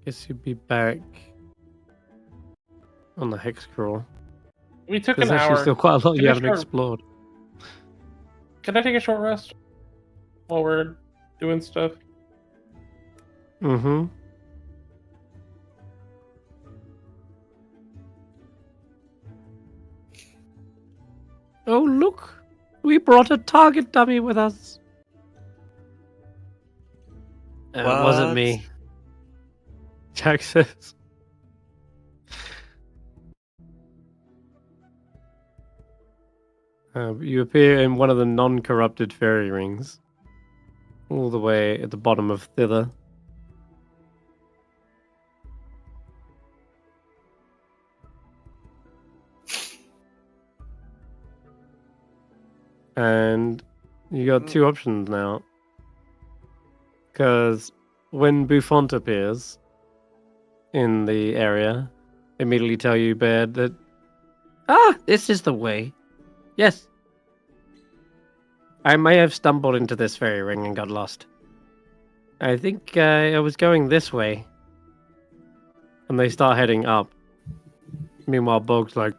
Guess you'd be back on the hex crawl. We took There's an actually hour. still quite a lot you Finish haven't our- explored. Can I take a short rest while we're doing stuff? Mm-hmm. Oh, look! We brought a target dummy with us. It wasn't What? me. Jack says. You appear in one of the non-corrupted fairy rings. All the way at the bottom of thither. And you got two options now. Because when Buffont appears in the area, immediately tell you, Baird, that this is the way. Yes. I may have stumbled into this fairy ring and got lost. I think I was going this way. And they start heading up. Meanwhile, Bog's like,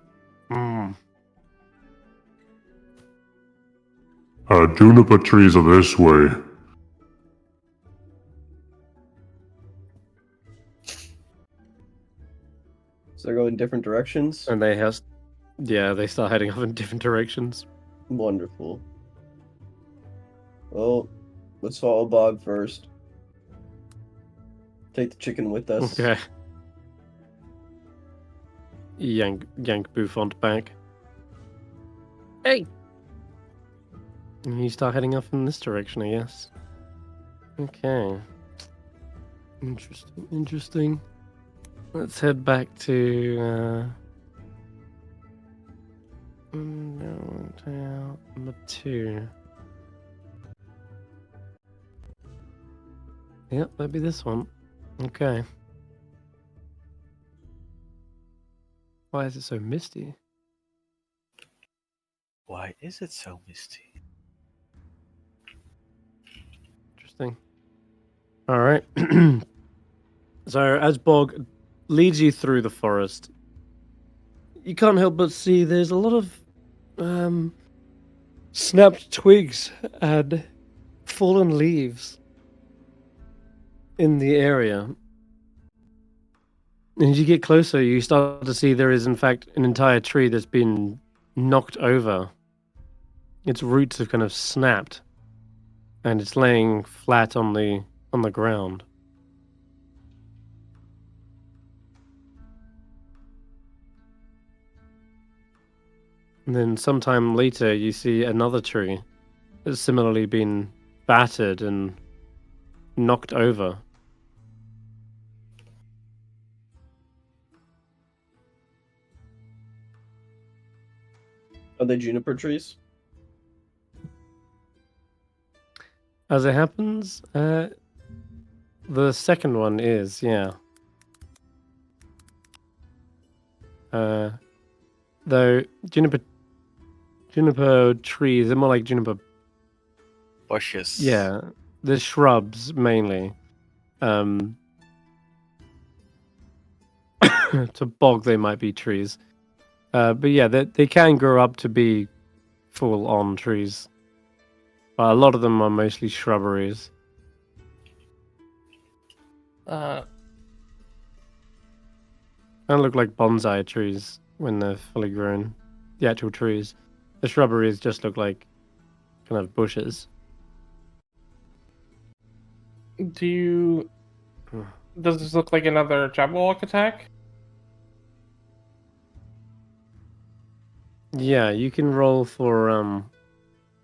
Juniper trees are this way. So they're going different directions? And they start heading off in different directions. Wonderful. Well, let's follow Bog first. Take the chicken with us. Okay. Yank Buffont back. Hey! And you start heading off in this direction, I guess. Okay. Interesting. Let's head back to number 2. Yep, that'd be this one. Okay. Why is it so misty? Why is it so misty? Interesting. All right. So as Bog leads you through the forest, you can't help but see there's a lot of snapped twigs and fallen leaves in the area. And as you get closer, you start to see there is, in fact, an entire tree that's been knocked over. Its roots have kind of snapped, and it's laying flat on the ground. And then sometime later, you see another tree that's similarly been battered and knocked over. Are they juniper trees? As it happens, the second one is, yeah. Though juniper trees, they're more like juniper Bushes. Yeah, the shrubs mainly. To Bog, they might be trees. But yeah, they can grow up to be full-on trees. But a lot of them are mostly shrubberies. Kind of look like bonsai trees when they're fully grown. The actual trees. The shrubberies just look like kind of bushes. Does this look like another Jabberwock attack? Yeah, you can roll for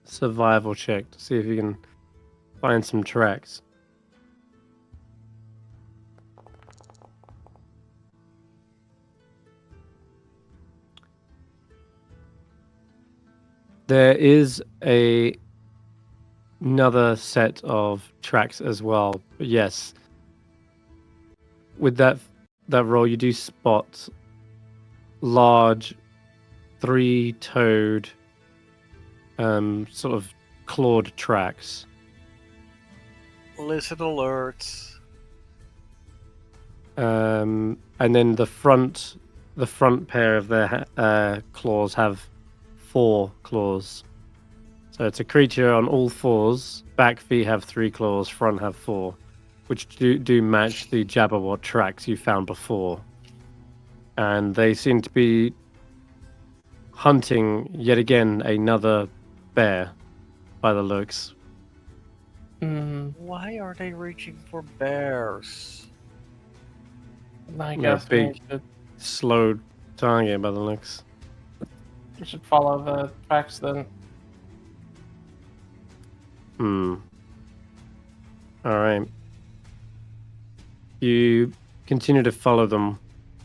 survival check to see if you can find some tracks. There is another set of tracks as well. But yes, with that roll, you do spot large, three-toed, sort of clawed tracks. Listen alerts. And then the front pair of their claws have 4 claws. So it's a creature on all 4s. Back feet have 3 claws, front have 4, which do match the Jabberwock tracks you found before. And they seem to be hunting yet again another bear, by the looks. Why are they reaching for bears? I They're a guess we big, slow target by the looks. should follow the tracks then. Alright. You continue to follow them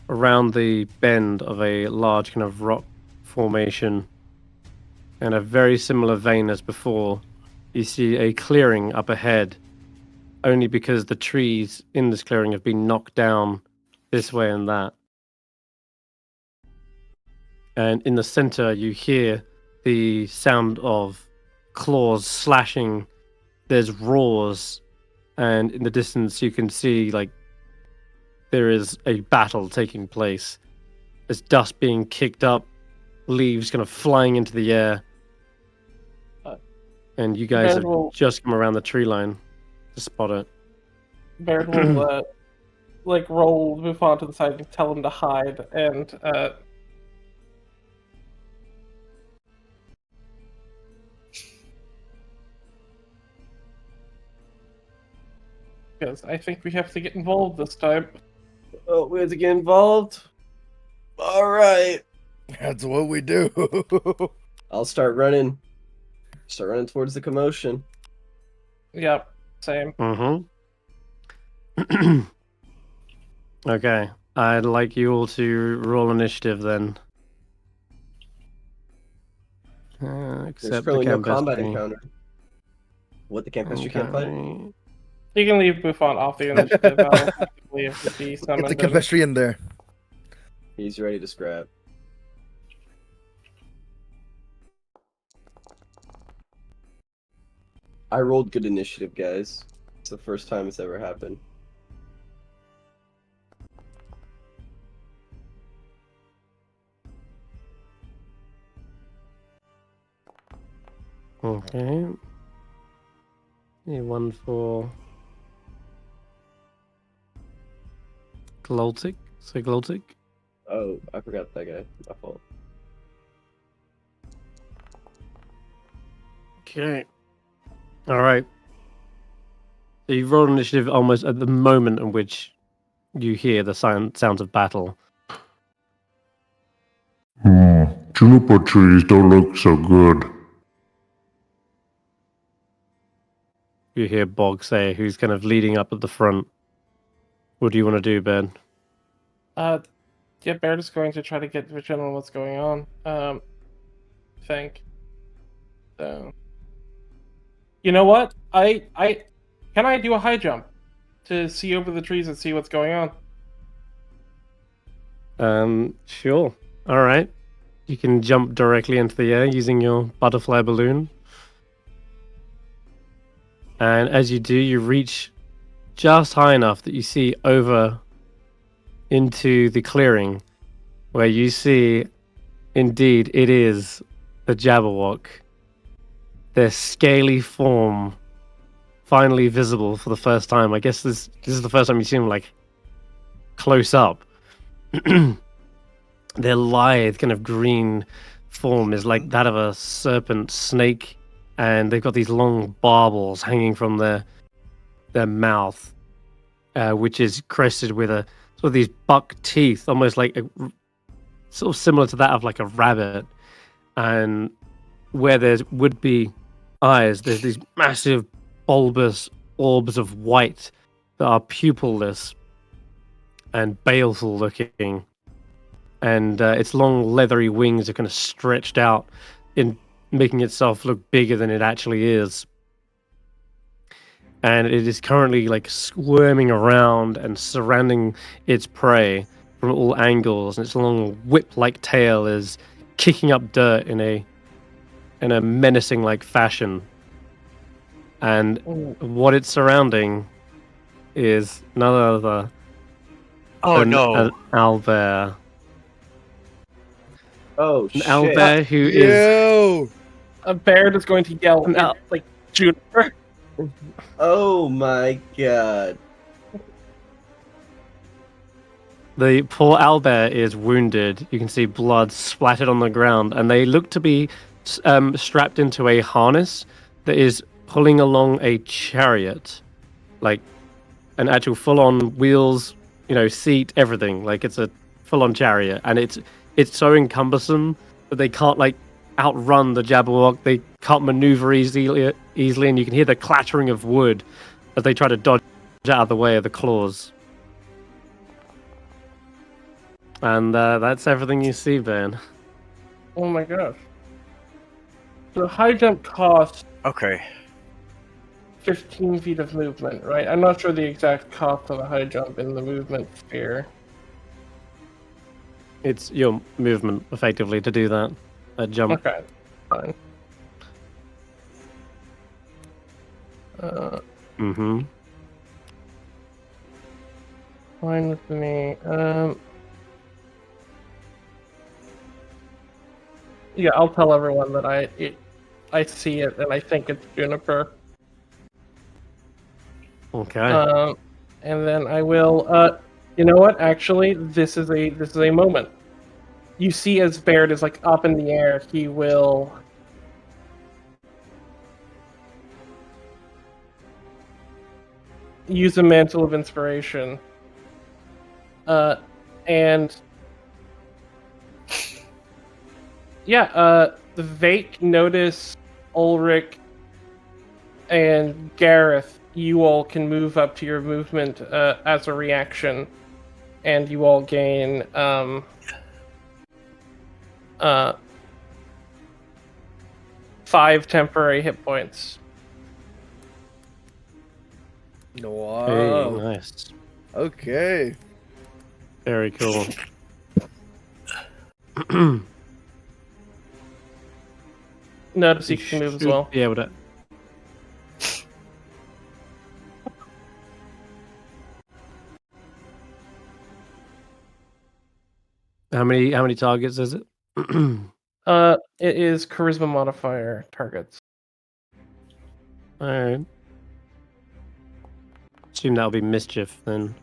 around the bend of a large kind of rock formation. In a very similar vein as before, you see a clearing up ahead, only because the trees in this clearing have been knocked down this way and that. And in the center, you hear the sound of claws slashing. There's roars, and in the distance, you can see like there is a battle taking place. There's dust being kicked up, leaves kind of flying into the air. And you guys have just come around the tree line to spot it. Baird will move on to the side and tell him to hide, and because I think we have to get involved this time. Oh, we have to get involved? Alright. That's what we do. I'll start running. Start running towards the commotion. Yep, same. Okay, I'd like you all to roll initiative then. There's Except currently the no combat Campestry. encounter. What, the Campestry can't fight? You can leave Buffon off the initiative. I'll effectively have to be Get summoned. the Campestry in there. He's ready to scrap. I rolled good initiative, guys. It's the first time it's ever happened. Okay. One for Gloltic. So Gloltic. Oh, I forgot that guy. My fault. Okay. All right. So you rolled initiative almost at the moment in which you hear the sounds of battle. Juniper trees don't look so good. You hear Bog say, who's kind of leading up at the front. What do you want to do, Ben? Yeah, Baird is going to try to get vision on what's going on. I think. So, you know what? I can I do a high jump to see over the trees and see what's going on? Sure. All right. You can jump directly into the air using your butterfly balloon. And as you do, you reach just high enough that you see over into the clearing, where you see, indeed, it is the Jabberwock. Their scaly form finally visible for the first time. I guess this is the first time you see them like close up. Their lithe kind of green form is like that of a serpent snake, and they've got these long barbels hanging from their mouth, which is crested with a sort of these buck teeth, almost like sort of similar to that of like a rabbit. And where there would be eyes, there's these massive bulbous orbs of white that are pupilless and baleful looking. And its long leathery wings are kind of stretched out in making itself look bigger than it actually is. And it is currently like squirming around and surrounding its prey from all angles, and its long whip-like tail is kicking up dirt in a menacing like fashion. And what it's surrounding is none other than an owlbear. Oh, An shit. owlbear who is Yo! A Baird is going to yell like Juniper. Oh my god. the poor owlbear is wounded. You can see blood splattered on the ground, and they look to be strapped into a harness that is pulling along a chariot, like an actual full-on wheels, seat, everything. Like it's a full-on chariot, and it's so cumbersome that they can't outrun the Jabberwock. They can't maneuver easily, and you can hear the clattering of wood as they try to dodge out of the way of the claws. And that's everything you see, Ben. Oh my gosh. So high jump costs 15 feet of movement, right? I'm not sure the exact cost of a high jump in the movement sphere. It's your movement, effectively, to do that. A jump. Okay, fine. Fine with me. Yeah, I'll tell everyone that I see it and I think it's Juniper. Okay. And then I will. You know what? Actually, this is a moment. You see, as Baird is up in the air, he will. Use a mantle of inspiration. And. Yeah, the Vaike, Notus, Ulric, and Garreth, you all can move up to your movement as a reaction, and you all gain 5 temporary hit points. Wow. Hey, nice. Okay. Very cool. Notice you can move as well. Be able to. How many targets is it? It is charisma modifier targets. Alright. Assume that'll be mischief then.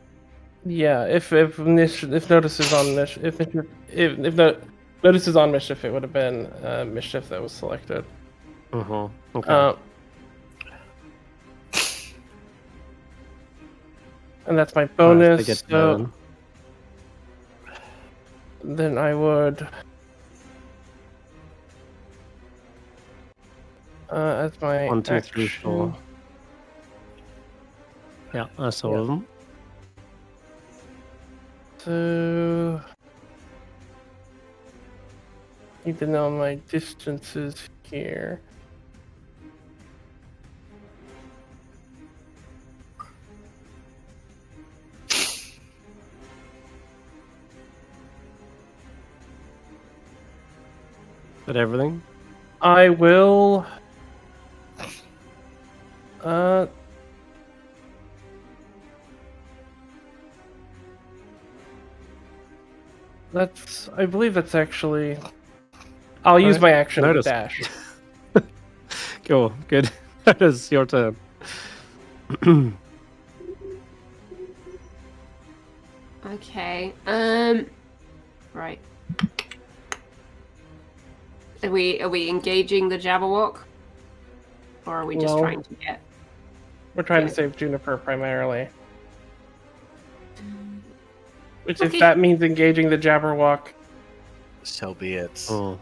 Yeah, if Notus is on mischief, Notus is on mischief, it would have been mischief that was selected. Okay. And that's my Alright, bonus. I get So then I would, as my 1, 2, 3, action, 4. Yeah, that's all of them. So need to know my distances here. But everything? I will. I believe that's actually. I'll use my action to Notice. dash. Cool, good. That is your turn. Okay. Right. Are we engaging the Jabberwock? Or are we just No. trying to get... We're trying to save Juniper primarily. Which, Okay. if that means engaging the Jabberwock, So be it. Oh.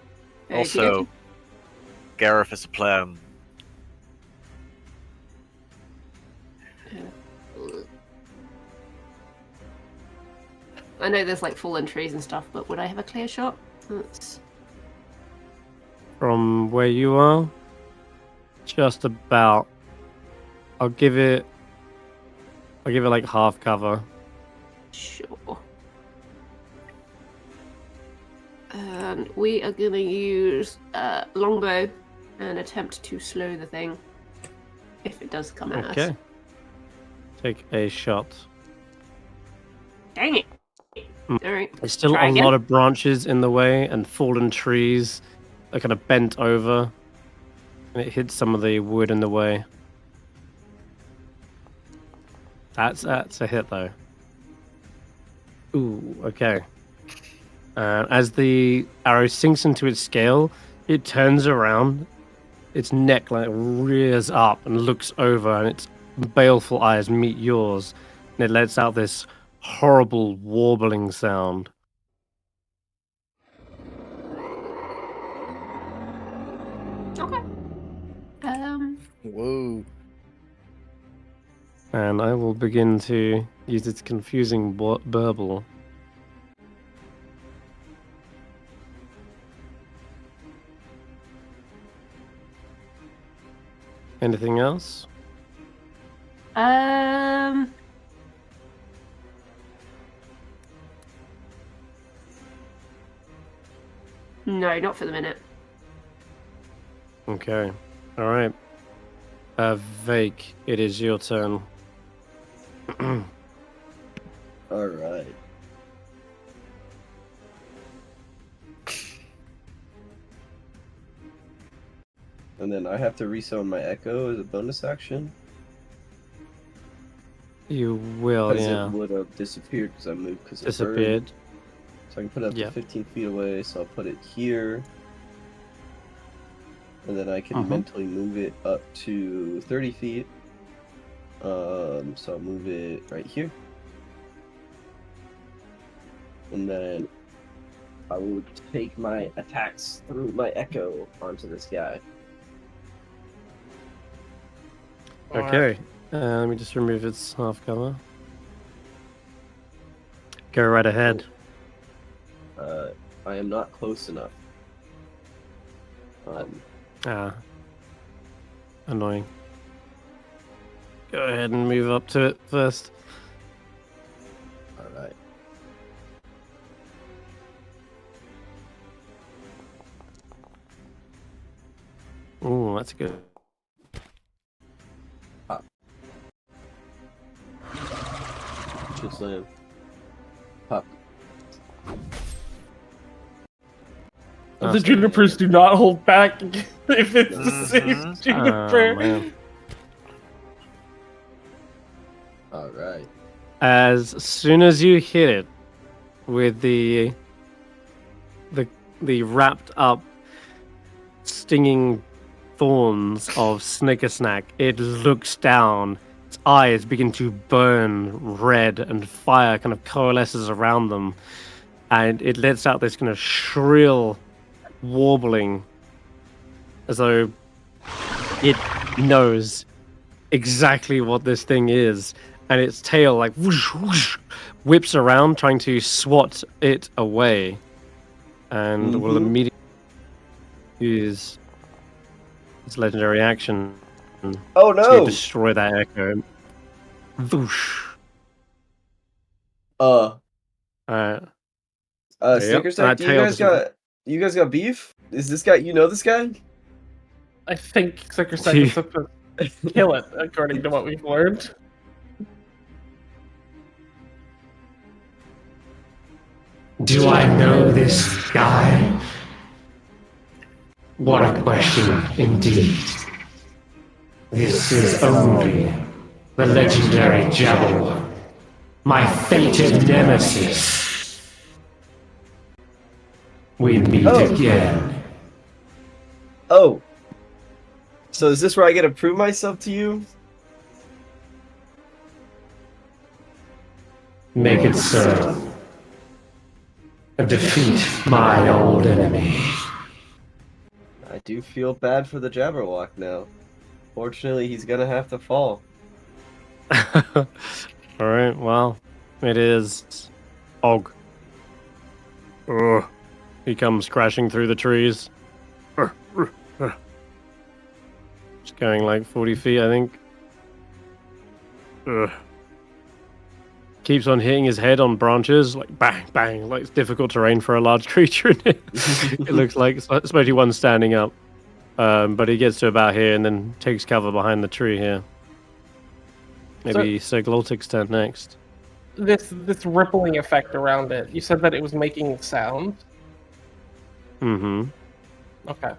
Also, Garreth has a plan. I know there's like fallen trees and stuff, but would I have a clear shot? That's... From where you are? Just about. I'll give it like half cover. Sure. And we are gonna use longbow and attempt to slow the thing if it does come at us. Okay. Take a shot. Dang it! Alright. There's still Try a again. lot of branches in the way and fallen trees are kind of bent over. And it hits some of the wood in the way. That's a hit though. Ooh, okay. As the arrow sinks into its scale, it turns around. Its neck like rears up and looks over, and its baleful eyes meet yours. And it lets out this horrible warbling sound. Okay. Whoa. And I will begin to use its confusing burble. Anything else? No, not for the minute. Okay. All right. Vaike, it is your turn. All right. And then I have to resummon my echo as a bonus action. You will, Because yeah. it would have disappeared because I moved because it burned. Disappeared. So I can put it up to 15 feet away, so I'll put it here. And then I can mentally move it up to 30 feet. So I'll move it right here. And then I will take my attacks through my echo onto this guy. Okay. Let me just remove its half cover. Go right ahead. I am not close enough. Annoying. Go ahead and move up to it first. Alright. Ooh, that's good. Should slam. Pop. The Junipers do not hold back if it's the same Oh, Juniper. man. All right. As soon as you hit it with the wrapped up stinging thorns of Snickersnack, it looks down. Its eyes begin to burn red, and fire kind of coalesces around them, and it lets out this kind of shrill warbling, as though it knows exactly what this thing is, and its tail like whoosh, whoosh, whips around, trying to swat it away, and will immediately use its legendary action Oh no! to destroy that echo. Whoosh. Alright. Snickersnack, you guys got beef? Is this guy? You know this guy? I think Snickersnack is supposed to kill it, according to what we've learned. Do I know this guy? What a question, indeed. This is only the legendary Jabberwock, my fated nemesis. We meet again. Oh. So is this where I get to prove myself to you? Make it so. And defeat my old enemy. I do feel bad for the Jabberwock now. Fortunately, he's gonna have to fall. Alright, well, it is Og. Ugh. He comes crashing through the trees. Just going like 40 feet, I think. Ugh. Keeps on hitting his head on branches, like bang, bang, like it's difficult terrain for a large creature in it. It looks like, especially one standing up. But he gets to about here and then takes cover behind the tree here. Maybe Seglotic's turn next. This rippling effect around it, you said that it was making sound? Mm-hmm. Okay.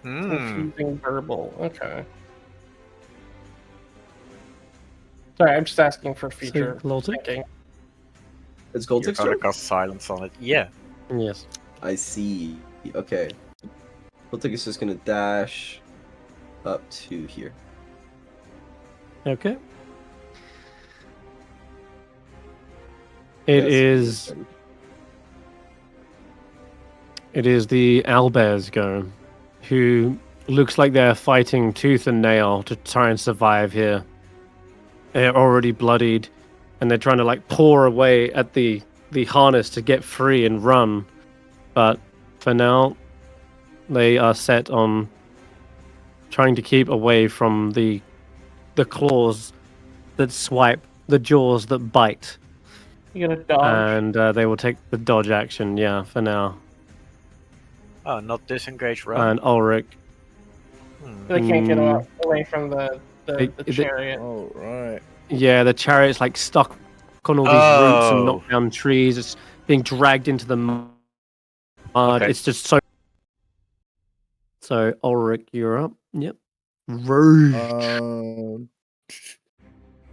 Confusing verbal. Okay. Sorry, I'm just asking for future thinking. Is Goldtick's You're gonna turn? cast silence on it. Yeah. Yes. I see. Okay. Goldtick is just gonna dash up to here. Okay. It is the owlbears go, who looks like they're fighting tooth and nail to try and survive here. They're already bloodied, and they're trying to like paw away at the harness to get free and run. But for now, they are set on trying to keep away from the claws that swipe, the jaws that bite. You gonna dodge? And they will take the dodge action, yeah, for now. Oh, not disengage run. And Ulric. They can't get away from the chariot. All right. Yeah, the chariot's like stuck on all these roots and knocked down trees. It's being dragged into the mud. Okay. It's just so. So Ulric, you're up. Yep. Rage.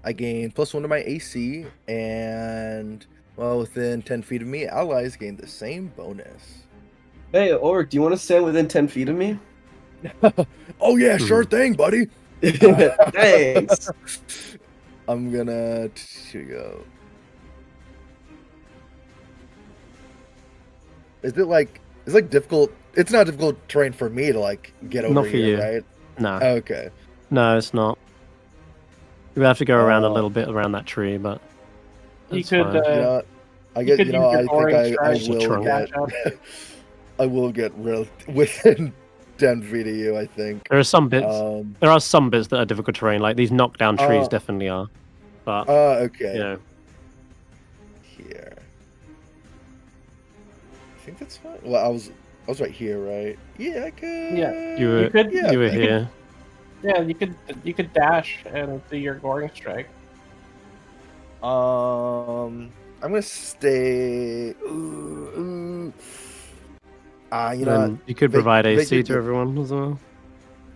I gain +1 to my AC, and well, within 10 feet of me, allies gain the same bonus. Hey, Ulric, do you want to stand within 10 feet of me? Oh yeah, sure thing, buddy. Thanks. I'm gonna go. Is it like difficult? It's not difficult terrain for me to like get over Not for here, you. right? No. Okay. No, it's not. You have to go around a little bit around that tree, but You that's could. fine. I get. could You know, use your I boring think I strategy will to get. catch up. I will get real within 10 feet of you. I think. There are some bits. There are some bits that are difficult terrain, like these knockdown trees definitely are. But okay. you know, Here. I think that's fine. Well, I was right here, right? Yeah, I could. Yeah. you were could- you were here. Yeah, you could dash and do your goring strike. I'm gonna stay. You know, Then you could Vaike- provide Vaike AC would to get- everyone as well.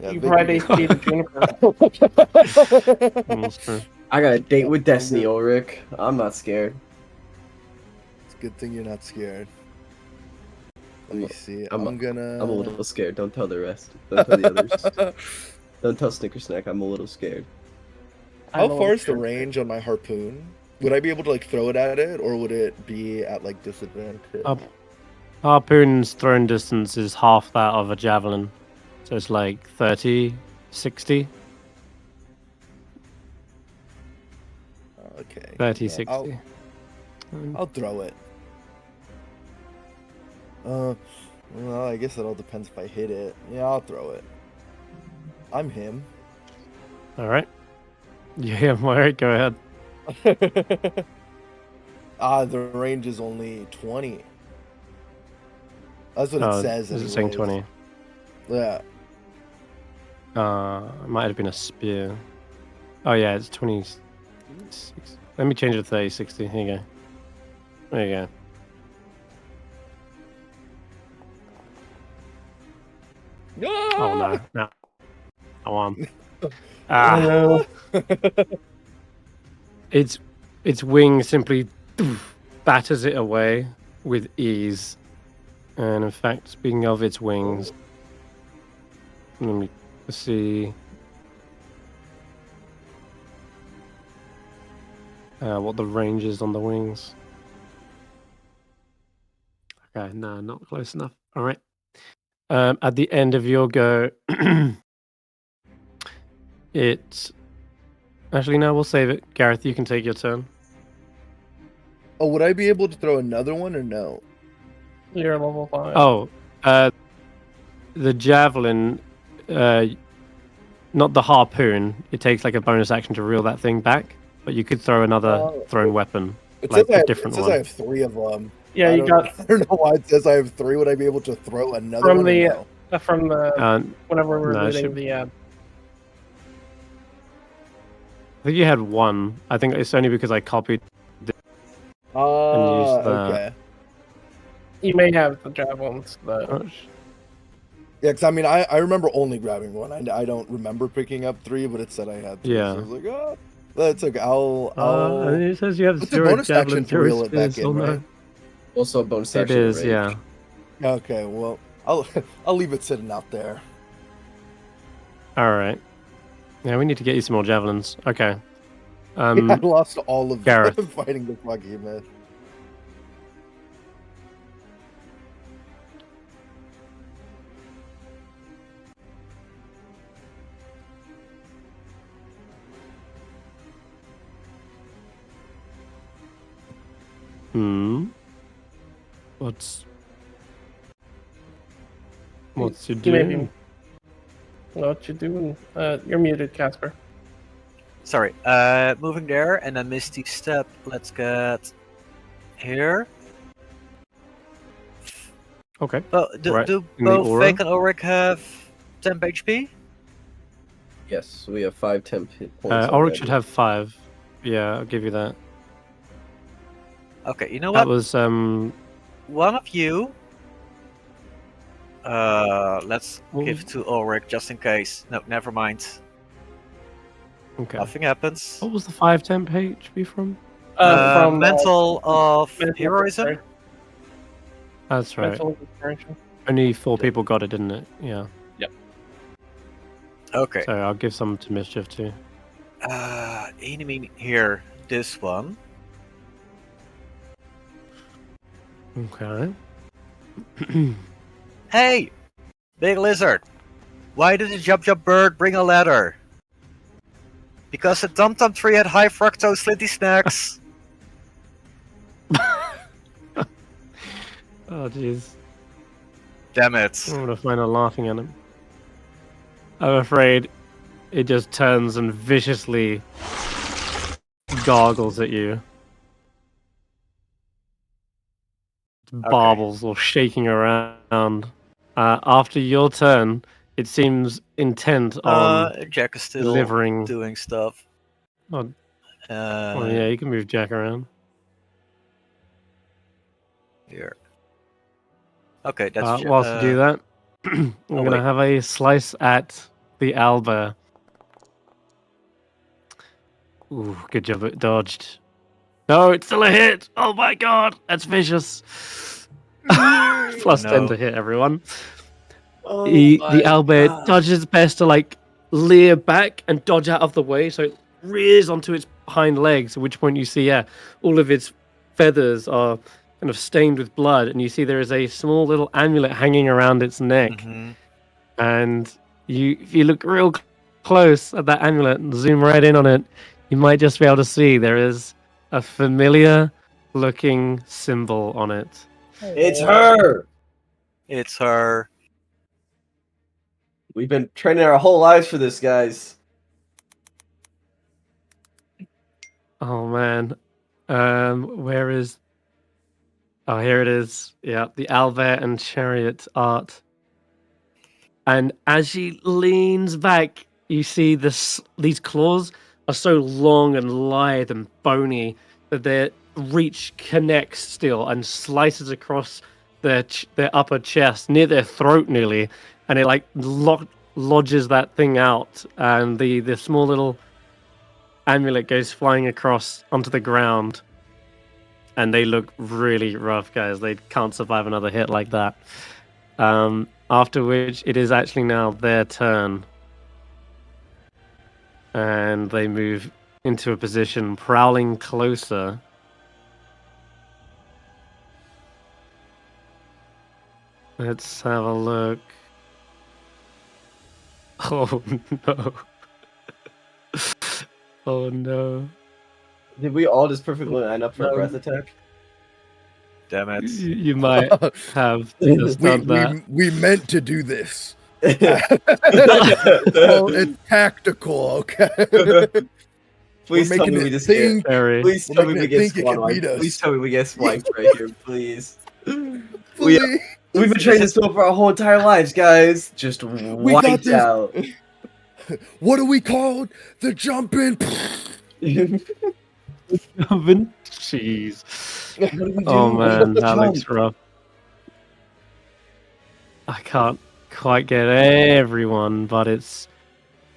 yeah, You Vaike provide would AC to Juniper. That's true. I got a date with I'm Destiny, good. Ulric. I'm not scared. It's a good thing you're not scared. Let me see. I'm I'm gonna. a little scared. Don't tell the rest. Don't tell the others. Don't tell Snickersnack. I'm a little scared. How far is the range on my harpoon? Would I be able to like throw it at it, or would it be at like disadvantage? Harpoon's thrown distance is half that of a javelin. So it's like 30, 60. Okay. 30, yeah, 60. I'll throw it. Well, I guess it all depends if I hit it. Yeah, I'll throw it. I'm him. Alright. Yeah, alright, go ahead. The range is only 20. That's what it says. Is it saying anyways. 20? Yeah. It might have been a spear. Oh yeah, it's 26. Let me change it to 30, 60. Here you go. There you go. Oh no, no. Come on. Its wing simply batters it away with ease. And in fact, speaking of its wings, let me see what the range is on the wings. Okay, no, not close enough. All right. At the end of your go, it's actually no. We'll save it. Garreth, you can take your turn. Oh, would I be able to throw another one or no? You're level 5. Oh, the javelin, not the harpoon. It takes like a bonus action to reel that thing back, but you could throw another thrown weapon, It like says, a different it says one. I have 3 of them. Yeah, you got I don't know why it says I have 3. Would I be able to throw another from one? the No? from the whenever we're no, it looting should- the I think you had 1. I think it's only because I copied. Oh, use that. okay. you may have the javelins, but Yeah, because I mean, I remember only grabbing 1. I don't remember picking up 3, but it said I had 3. Yeah. So I was like, oh, that's okay. And it says you have It's a 0 bonus action javelins, to 0 reel it back spears. in, Oh, no. right? Also, a bonus It action. is, rage. yeah. Okay, well, I'll leave it sitting out there. All right. Yeah, we need to get you some more javelins. Okay. I lost all of Garreth. them fighting the fucking man. What's you you may be- doing? what you doing? You're muted, Casper. Sorry. Moving there and then Misty Step. Let's get here. Okay. Oh, do Right, do in the both aura? Vaike and Ulric have temp HP? Yes, we have 5 temp hit points. Ulric already. should have 5. Yeah, I'll give you that. Okay, you know That what? was One of you. Let's Well- give to Ulric just in case. No, never mind. okay. Nothing happens. What was the 5 temp HP from? From mental of mental heroism. inspiration. That's right. Mental inspiration. Only 4 people got it, didn't it? Yeah. Okay. So I'll give some to mischief too. Enemy here. This one. Okay. Hey, big lizard. Why did the Jub Jub bird bring a ladder? Because the Dum Dum tree had high fructose slitty snacks. Oh jeez. Damn it. I'm gonna find her laughing at him. I'm afraid it just turns and viciously gargles at you. Barbles or shaking around. After your turn, it seems intent on Jack is still delivering. doing stuff. Oh, Oh yeah, you can move Jack around. Here. Okay, that's whilst you do that, I'm gonna wait. have a slice at the Alba. Ooh, good job, it dodged. No, it's still a hit! Oh my god, that's vicious. Plus 10 to hit, everyone. Oh The Alba God. does its best to like leer back and dodge out of the way, so it rears onto its hind legs, at which point you see, all of its feathers are kind of stained with blood, and you see there is a small little amulet hanging around its neck. Mhm. And if you look real close at that amulet and zoom right in on it, you might just be able to see there is a familiar looking symbol on it. It's her. It's her. We've been training our whole lives for this, guys. Oh man. Where is... Oh, here it is. Yeah, the Alvet and Chariot art. And as she leans back, you see these claws are so long and lithe and bony that their reach connects still and slices across their upper chest, near their throat nearly, and it like lodges that thing out, and the small little amulet goes flying across onto the ground. And they look really rough, guys. They can't survive another hit like that. After which, it is actually now their turn. And they move into a position, prowling closer. Let's have a look. Oh, no. Oh, no. Did we all just perfectly line up for a breath attack? Damn it. You might have just done that. We meant to do this. Oh, it's tactical, okay? Please tell me we just get. Please tell me we get swine. Please tell me we get swine right here, please. We've been training this for our whole entire lives, guys. Just wiped out. What are we called? The jumping. Jeez. Oh man, that looks rough. I can't quite get everyone, but it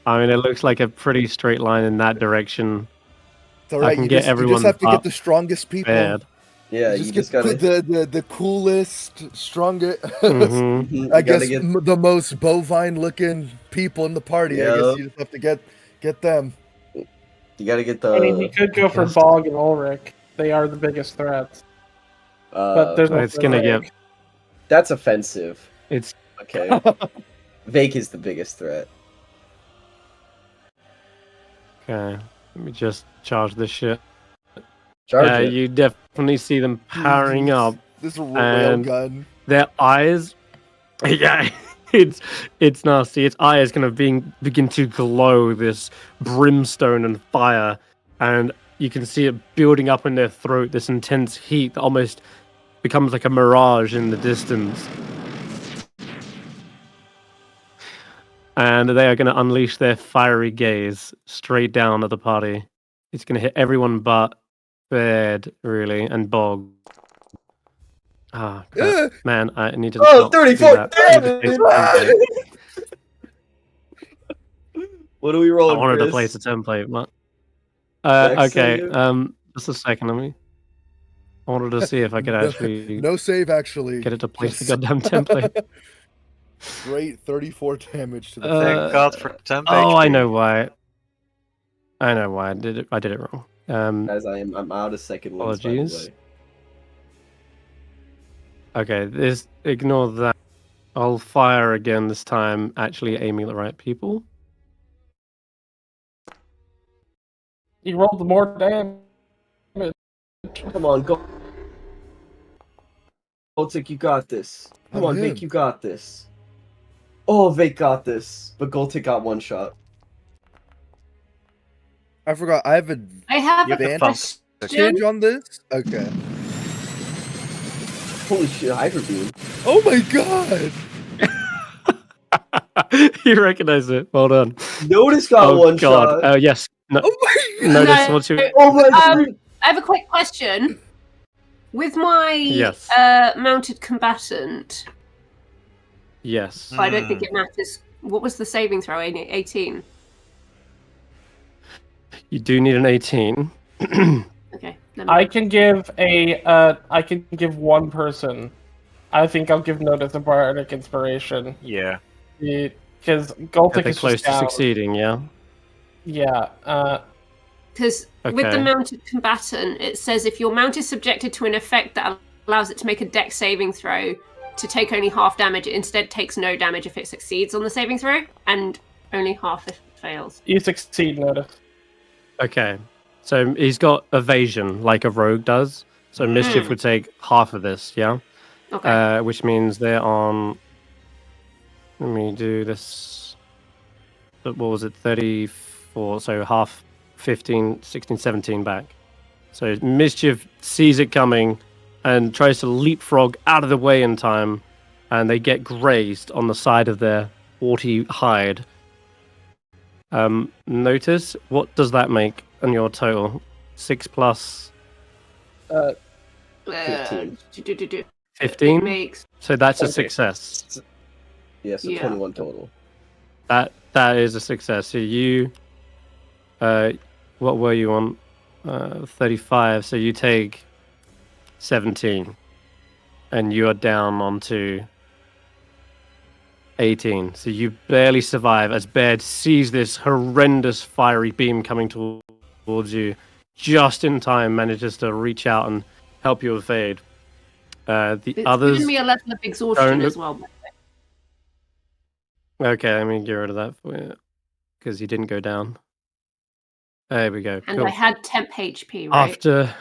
looks like a pretty straight line in that direction. It's all right. I can get everyone. You just have to get the strongest people. Bad. Yeah, you just gotta the coolest, strongest. Mm-hmm. I guess the most bovine looking people in the party. Yep. I guess you just have to get them. You gotta get the. I mean, you could go for Bog and Ulric. They are the biggest threats. But there's no. It's gonna get. That's offensive. It's okay. Vaike is the biggest threat. Okay, let me just charge this shit. Charge it. You definitely see them powering up. This is a rail gun. Their eyes, yeah, it's nasty. Its eyes kind of begin to glow this brimstone and fire, and you can see it building up in their throat. This intense heat that almost becomes like a mirage in the distance. And they are going to unleash their fiery gaze straight down at the party. It's going to hit everyone but Baird, really, and Bog. Ah, man, I need to. Oh, 34 damage! What are we rolling? I wanted Chris? to place a template, but okay. Just a second, let me. I wanted to see if I could actually. No save, actually. Get it to place the goddamn template. Great 34 damage to the. Thank God for temp Oh, HP. I know why. I know why I did it. I did it wrong. As I'm out of second ones, apologies. by the way. Okay, ignore that. I'll fire again this time, actually aiming at the right people. You rolled more damage. Come on, go. Goltik, you got this. Come on, Vaike, you got this. Oh, Vaike got this, but Goltik got one shot. I forgot. I have a advantage on this. Okay. Holy shit, Hydra Beam. Oh my god! You recognize it. Well done. Notus got one shot. Oh, yes. No. Oh my Notice what's your... Oh my I have a quick question. With my Yes. mounted combatant, Yes. I don't think it matters. What was the saving throw? 18. You do need an 18. Okay. I can give one person. I think I'll give Notus a bardic inspiration. Yeah. Because Are Gultic they is close just to down. succeeding, yeah? Yeah. Because with the Okay. mounted combatant, it says if your mount is subjected to an effect that allows it to make a dex saving throw to take only half damage, it instead takes no damage if it succeeds on the saving throw, and only half if it fails. You succeed, Notus. Okay. So he's got evasion like a rogue does. So mischief would take half of this, yeah? Okay. Which means they're on... Let me do this... What was it? 34, so half 15, 16, 17 back. So mischief sees it coming and tries to leapfrog out of the way in time, and they get grazed on the side of their warty hide. Notice, what does that make on your total? 6 plus 15. 15? It makes... So that's a Okay. success. Yeah, so Yeah. 21 total. That is a success. So you, what were you on? 35. So you take 17, and you are down onto 18. So you barely survive as Baird sees this horrendous fiery beam coming towards you. Just in time, manages to reach out and help you evade. The It's others. given me a level of exhaustion don't as well. Okay, let me get rid of that for you because you didn't go down. There we go. And Cool. I had temp HP, right? After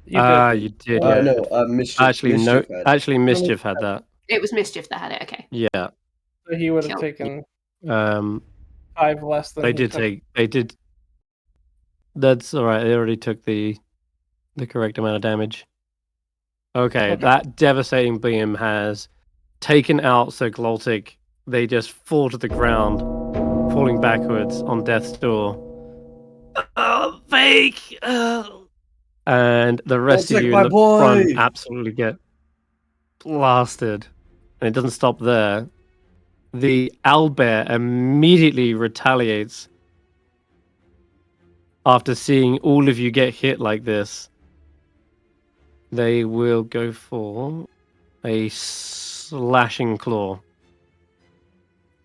You did. you did. Yeah. No, Mischief. Actually, Mischief no. had. Actually, mischief had that. It was Mischief that had it. Okay. Yeah. So he would have Kill. taken 5 less than They he did took. take. They did. That's all right. They already took the correct amount of damage. Okay, that devastating beam has taken out Sir Gloltic. They just fall to the ground, falling backwards on death's door. Oh, Vaike! And the rest of Gloltic, you my in the boy! front absolutely get blasted. And it doesn't stop there. The owlbear immediately retaliates after seeing all of you get hit like this. They will go for a slashing claw.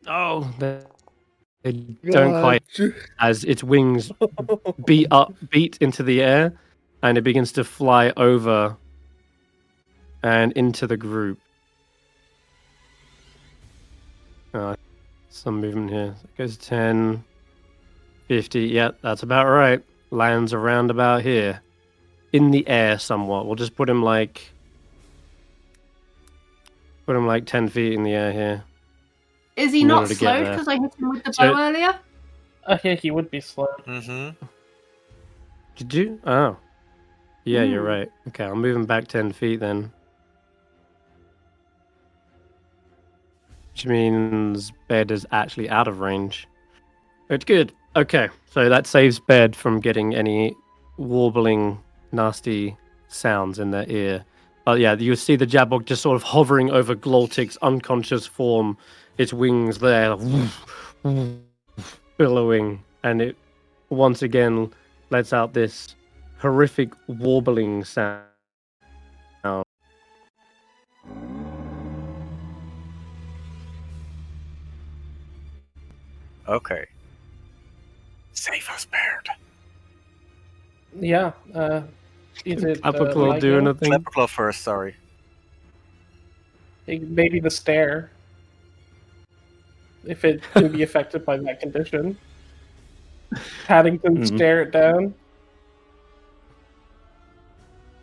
Oh, they don't quite, as its wings beat into the air, and it begins to fly over and into the group. Some movement here. It goes 10, 50. Yeah, that's about right. Lands around about here. In the air somewhat. We'll just put him like 10 feet in the air here. Is he In not order to get slowed there. because I hit him with the So- bow earlier? Yeah, he would be slow. Mm-hmm. Did you? Oh. Yeah, you're Hmm. right. Okay, I'll move him back 10 feet then. Which means Bed is actually out of range. It's good. Okay, so that saves Bed from getting any warbling, nasty sounds in their ear. Yeah, you see the Jabog just sort of hovering over Gloltic's unconscious form, its wings there, billowing, and it once again lets out this horrific warbling sound. Okay. Save us, Baird. Yeah. Is it Clapperclaw do lightning? anything? Clapperclaw first, sorry. Maybe the stare. If it can be affected by that condition. Paddington stare it down.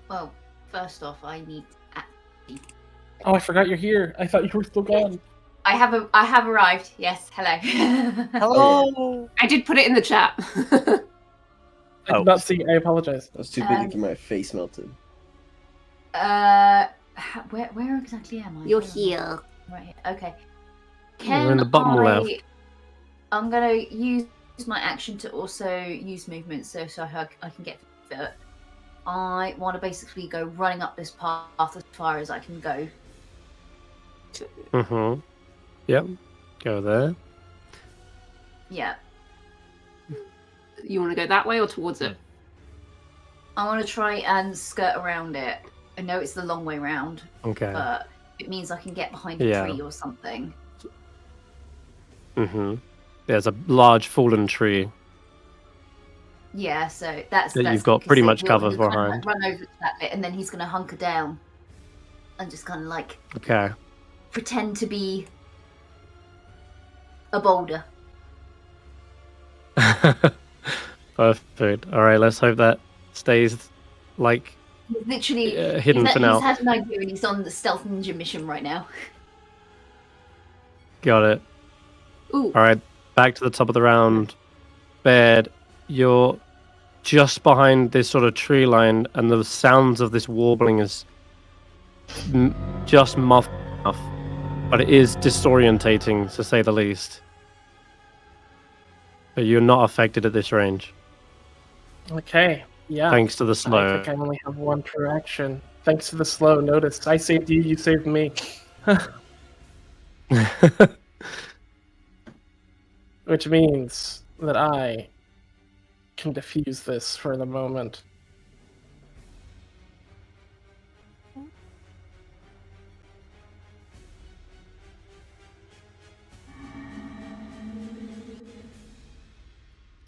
Well, first off, I need. Oh, I forgot you're here. I thought you were still gone. I have arrived. Yes, hello. Hello. I did put it in the chat. I did not see. I apologize. I was too busy getting my face melted. Where exactly am I? You're here. Right here. Okay. You're in the bottom left. I'm gonna use my action to also use movement so I can get fit. I want to basically go running up this path as far as I can go. Mm-hmm. Yep. Go there. Yeah. You want to go that way or towards it? I want to try and skirt around it. I know it's the long way round, Okay. but it means I can get behind a tree or something. Mm-hmm. There's a large fallen tree. Yeah, so that's You've got pretty much cover he'll behind. Run over to that bit, and then he's going to hunker down and just kind of like Okay. pretend to be a boulder. Perfect. All right, let's hope that stays like He's literally hidden for now. He's had an idea, and he's on the stealth ninja mission right now. Got it. Ooh. All right, back to the top of the round. Baird, you're just behind this sort of tree line, and the sounds of this warbling is just muffled enough, but it is disorientating, to say the least. But you're not affected at this range. Okay. Yeah. Thanks to the I slow. think I only have one true action. Thanks to the slow notice. I saved you, you saved me. Which means that I can defuse this for the moment.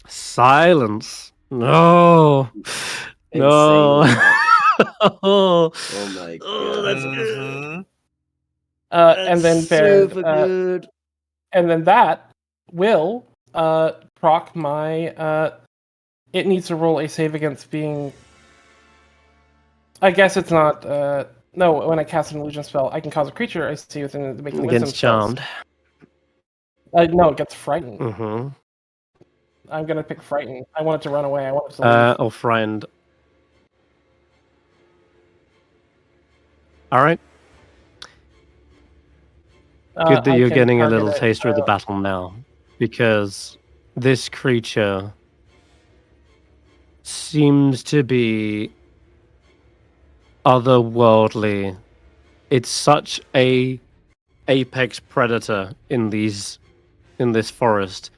Silence. No. No. Oh my god. That's good. And then super good. And then that will proc my it needs to roll a save against being, I guess it's not no, when I cast an illusion spell, I can cause a creature I see within the making Against wisdom charmed. No, it gets frightened. Mm-hmm. I'm gonna pick frightened. I want it to run away. I want it to leave. Or friend. All right. Good that you're getting a little taster of the battle now, because this creature seems to be otherworldly. It's such a apex predator in this forest,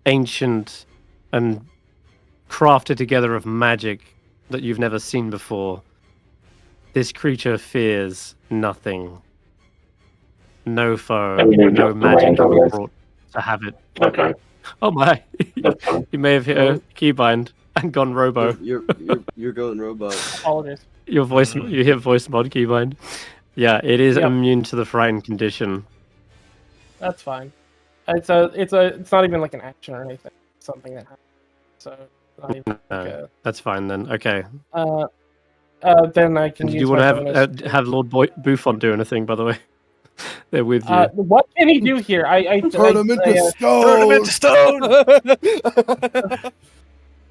ancient and crafted together of magic that you've never seen before. This creature fears nothing. No foe, no magic can be brought to have it. Okay. Oh my! You may have hit a keybind and gone robo. You're going robo. Apologies. You hit voice mod keybind. Yeah, it is immune to the frightened condition. That's fine. It's not even like an action or anything. It's something that happens. So not even No, that's fine then. Okay. Then I can. Do use you want my to have Lord Buffon do anything? By the way, they're with you. What can he do here? Turn him into stone. Turn him into stone.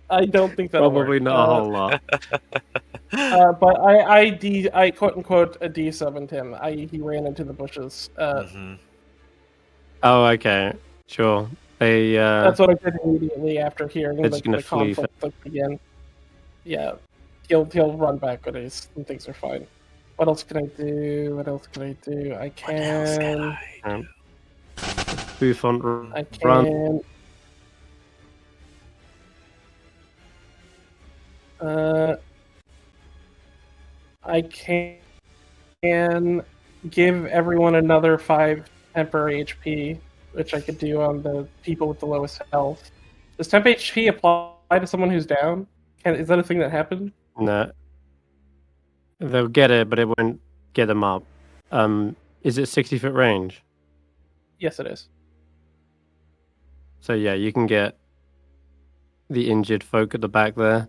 I don't think that'll Probably work. not a whole lot. But I quote unquote a D-summoned him. He ran into the bushes. Oh, okay, sure. That's what I did immediately after hearing It's gonna the flee. conflict begin. Yeah, he'll run back when things are fine. What else can I do? I can. Buffon, I can. run. I can give everyone another 5 temporary HP, which I could do on the people with the lowest health. Does temp HP apply to someone who's down? Is that a thing that happened? No. They'll get it, but it won't get them up. Is it 60-foot range? Yes, it is. So yeah, you can get the injured folk at the back there.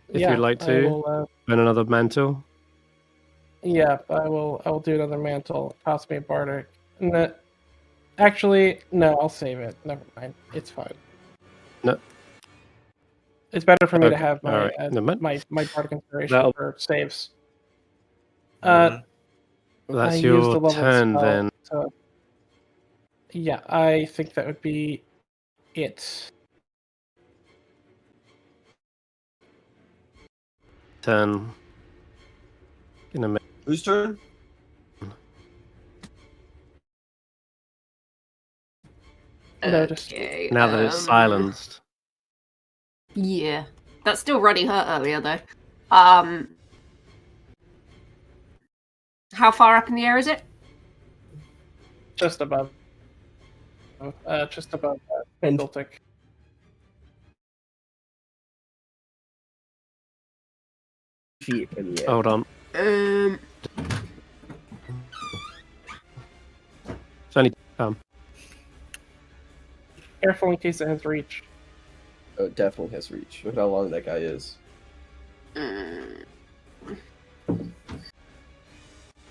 If you'd like to. Burn another mantle. Yeah, I will do another mantle. Cost me a bardic. Actually, no, I'll save it. Never mind. It's fine. No. It's better for me to have my right. my bardic inspiration for saves. That's your used a level turn spell, then. So, yeah, I think that would be it. turn. Gonna make Whose turn? Notus. Okay, now that it's silenced. Yeah. That's still running her earlier, though. How far up in the air is it? Just above. Pendletic. Feet in the air. Hold on. Um, It's only Careful in case it has reach. Oh, it definitely has reach. Look how long that guy is.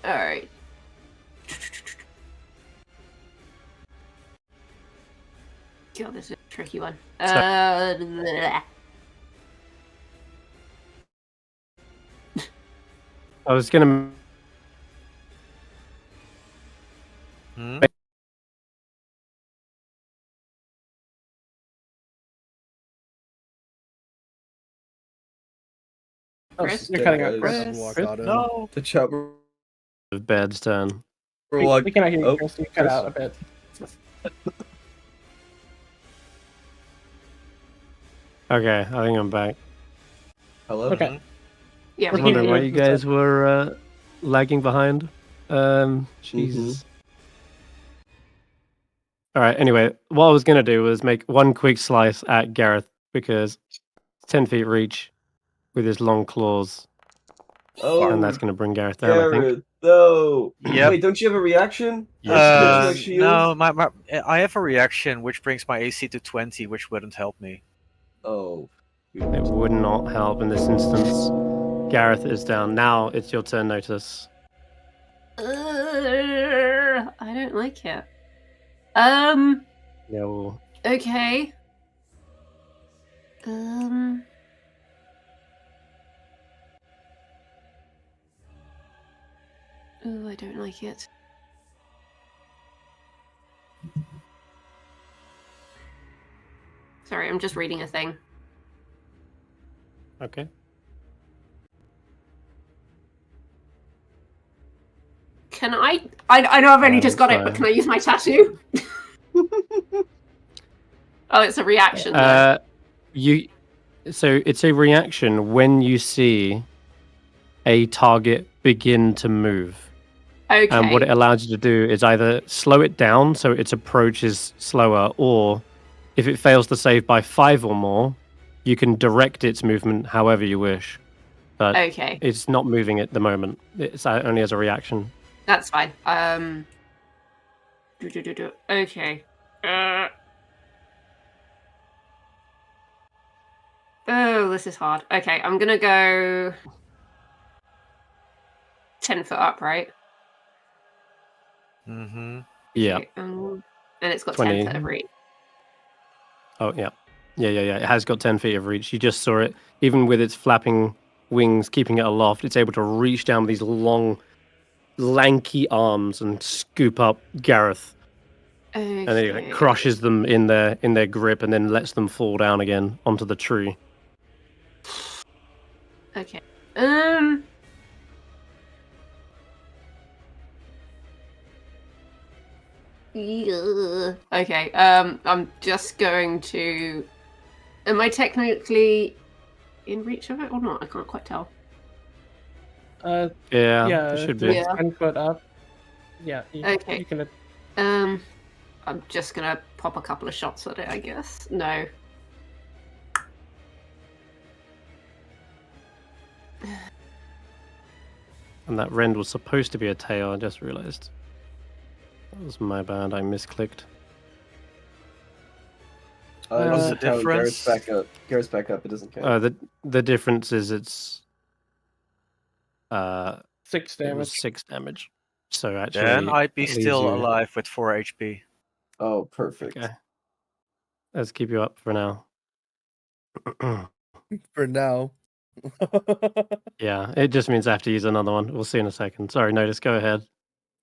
Alright. God, this is a tricky one. Bleh. I was gonna. Hmm? Chris? You're cutting out, Chris? Chris. Walk Chris, out in. no. The chat Of Bed's turn. We cannot hear you, Oh, Chris. You cut Chris? out a bit. Okay, I think I'm back. Hello? Okay. Yeah, I was we wondering can why hear you you. guys were lagging behind. Jesus. All right. Anyway, what I was gonna do was make one quick slice at Garreth because it's 10 feet reach with his long claws, Oh, and that's gonna bring Garreth down. I think. Garrett, no. Yep. Wait, don't you have a reaction? Yes, Don't you yes. have shield? No, I have a reaction which brings my AC to 20, which wouldn't help me. Oh. It would not help in this instance. Garreth is down. Now it's your turn, Notus. I don't like it. No. Okay. Oh, I don't like it. Sorry, I'm just reading a thing. Okay. Can I know I've only just got it, sorry. but can I use my tattoo? Oh, it's a reaction, though. So it's a reaction when you see a target begin to move. Okay. And what it allows you to do is either slow it down so its approach is slower, or if it fails to save by 5 or more, you can direct its movement however you wish. But Okay. it's not moving at the moment. It's only as a reaction. That's fine. Okay. Oh, this is hard. Okay, I'm gonna go 10 foot up, right? Mm-hmm. Yeah. Okay, and it's got 20. 10 foot of reach. Oh, yeah. Yeah. It has got 10 feet of reach. You just saw it. Even with its flapping wings, keeping it aloft, it's able to reach down with these long, lanky arms and scoop up Garreth. Okay. And then it crushes them in their grip and then lets them fall down again onto the tree. Okay. Yeah. Okay. I'm just going to. Am I technically in reach of it or not? I can't quite tell. Yeah, Yeah, it should be. Yeah. 10 foot up. Yeah. Okay. You can. I'm just gonna pop a couple of shots at it, I guess. No. And that rend was supposed to be a tail, I just realized. That was my bad, I misclicked. What's the Doesn't count. difference? Garrett's back up. It doesn't count. The difference is it's 6 it was damage. 6 damage. So actually Then I'd be it leaves still you- alive with 4 HP. Oh, perfect. Okay. Let's keep you up for now. For now. Yeah, it just means I have to use another one. We'll see in a second. Sorry, Notus, go ahead.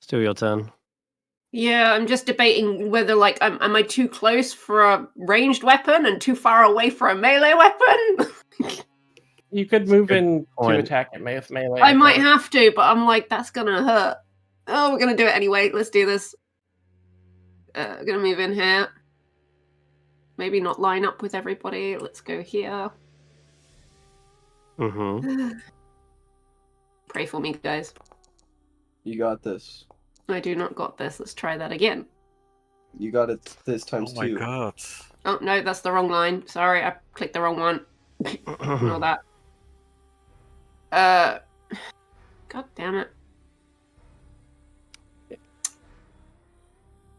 Still your turn. Yeah, I'm just debating whether, like, am I too close for a ranged weapon and too far away for a melee weapon? You could move in to point. attack it with melee. I might have to, but I'm like, that's gonna hurt. Oh, we're gonna do it anyway. Let's do this. We're gonna move in here. Maybe not line up with everybody. Let's go here. Mm-hmm. Pray for me, guys. You got this. I do not got this. Let's try that again. You got it this times Oh my 2. god. Oh, no, that's the wrong line. Sorry, I clicked the wrong one. Ignore that. God damn it.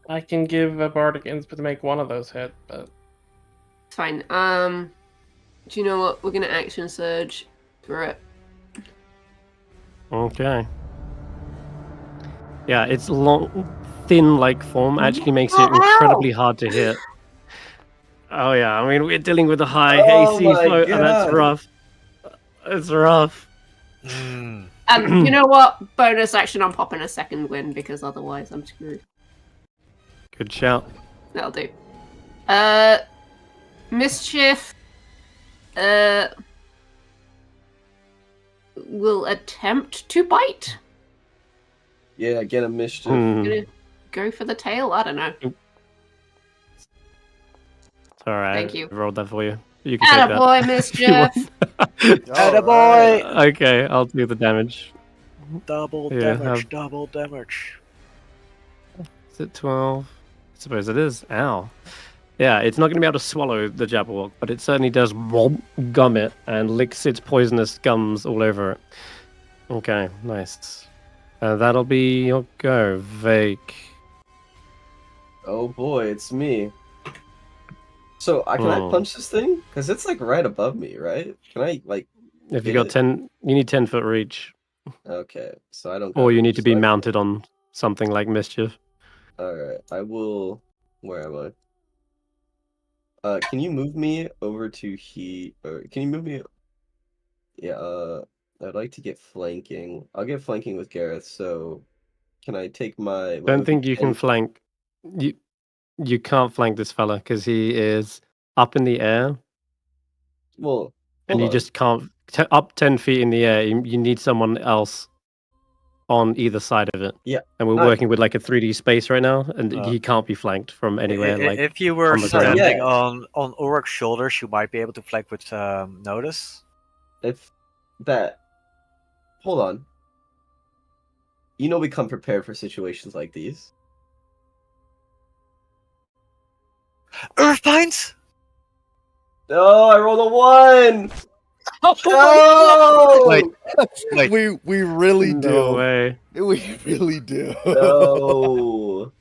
I can give a bardic insp to make one of those hit, but It's fine. Do you know what? We're gonna action surge through it. Okay. Yeah, its long, thin-like form actually makes it incredibly hard to hit. Oh yeah, I mean we're dealing with a high AC my foe, and that's God. rough. It's rough. Mm. And you know what? Bonus action, I'm popping a second win because otherwise I'm screwed. Good shout. That'll do. Mischief. Will attempt to bite. Yeah, get a mischief. Gonna go for the tail. I don't know. It's alright. Thank you. I rolled that for you. You can take that. Attaboy, Mischief. Attaboy! Okay, I'll do the damage. Double Yeah, damage, double damage. Is it 12? I suppose it is. Ow. Yeah, it's not going to be able to swallow the Jabberwock, but it certainly does gum it and licks its poisonous gums all over it. Okay, nice. That'll be your go, Vaike. Oh boy, it's me. So can I punch this thing? Because it's like right above me, right? Can I like? If you get got it? 10, you need 10-foot reach, Okay, so I don't. or got you need reach, to be so I- mounted on something like Mischief. All right, I will. Where am I? Can you move me over to he? Or can you move me? Yeah. I'd like to get flanking. I'll get flanking with Garreth. So, can I take my? what Don't would be think you can 10 flank. You can't flank this fella because he is up in the air, Well, and hold you on. just can't up 10 feet in the air. You need someone else on either side of it. Yeah. And we're Not- working with like a 3D space right now, and Oh. he can't be flanked from anywhere. Like If you were on the ground. standing Yeah. on Ulric's shoulders, you might be able to flank with Notus. If that. Hold on. You know we come prepared for situations like these. Earthpines! No, I rolled a 1. Oh, No! Wait. We really No do. way. We really do. No.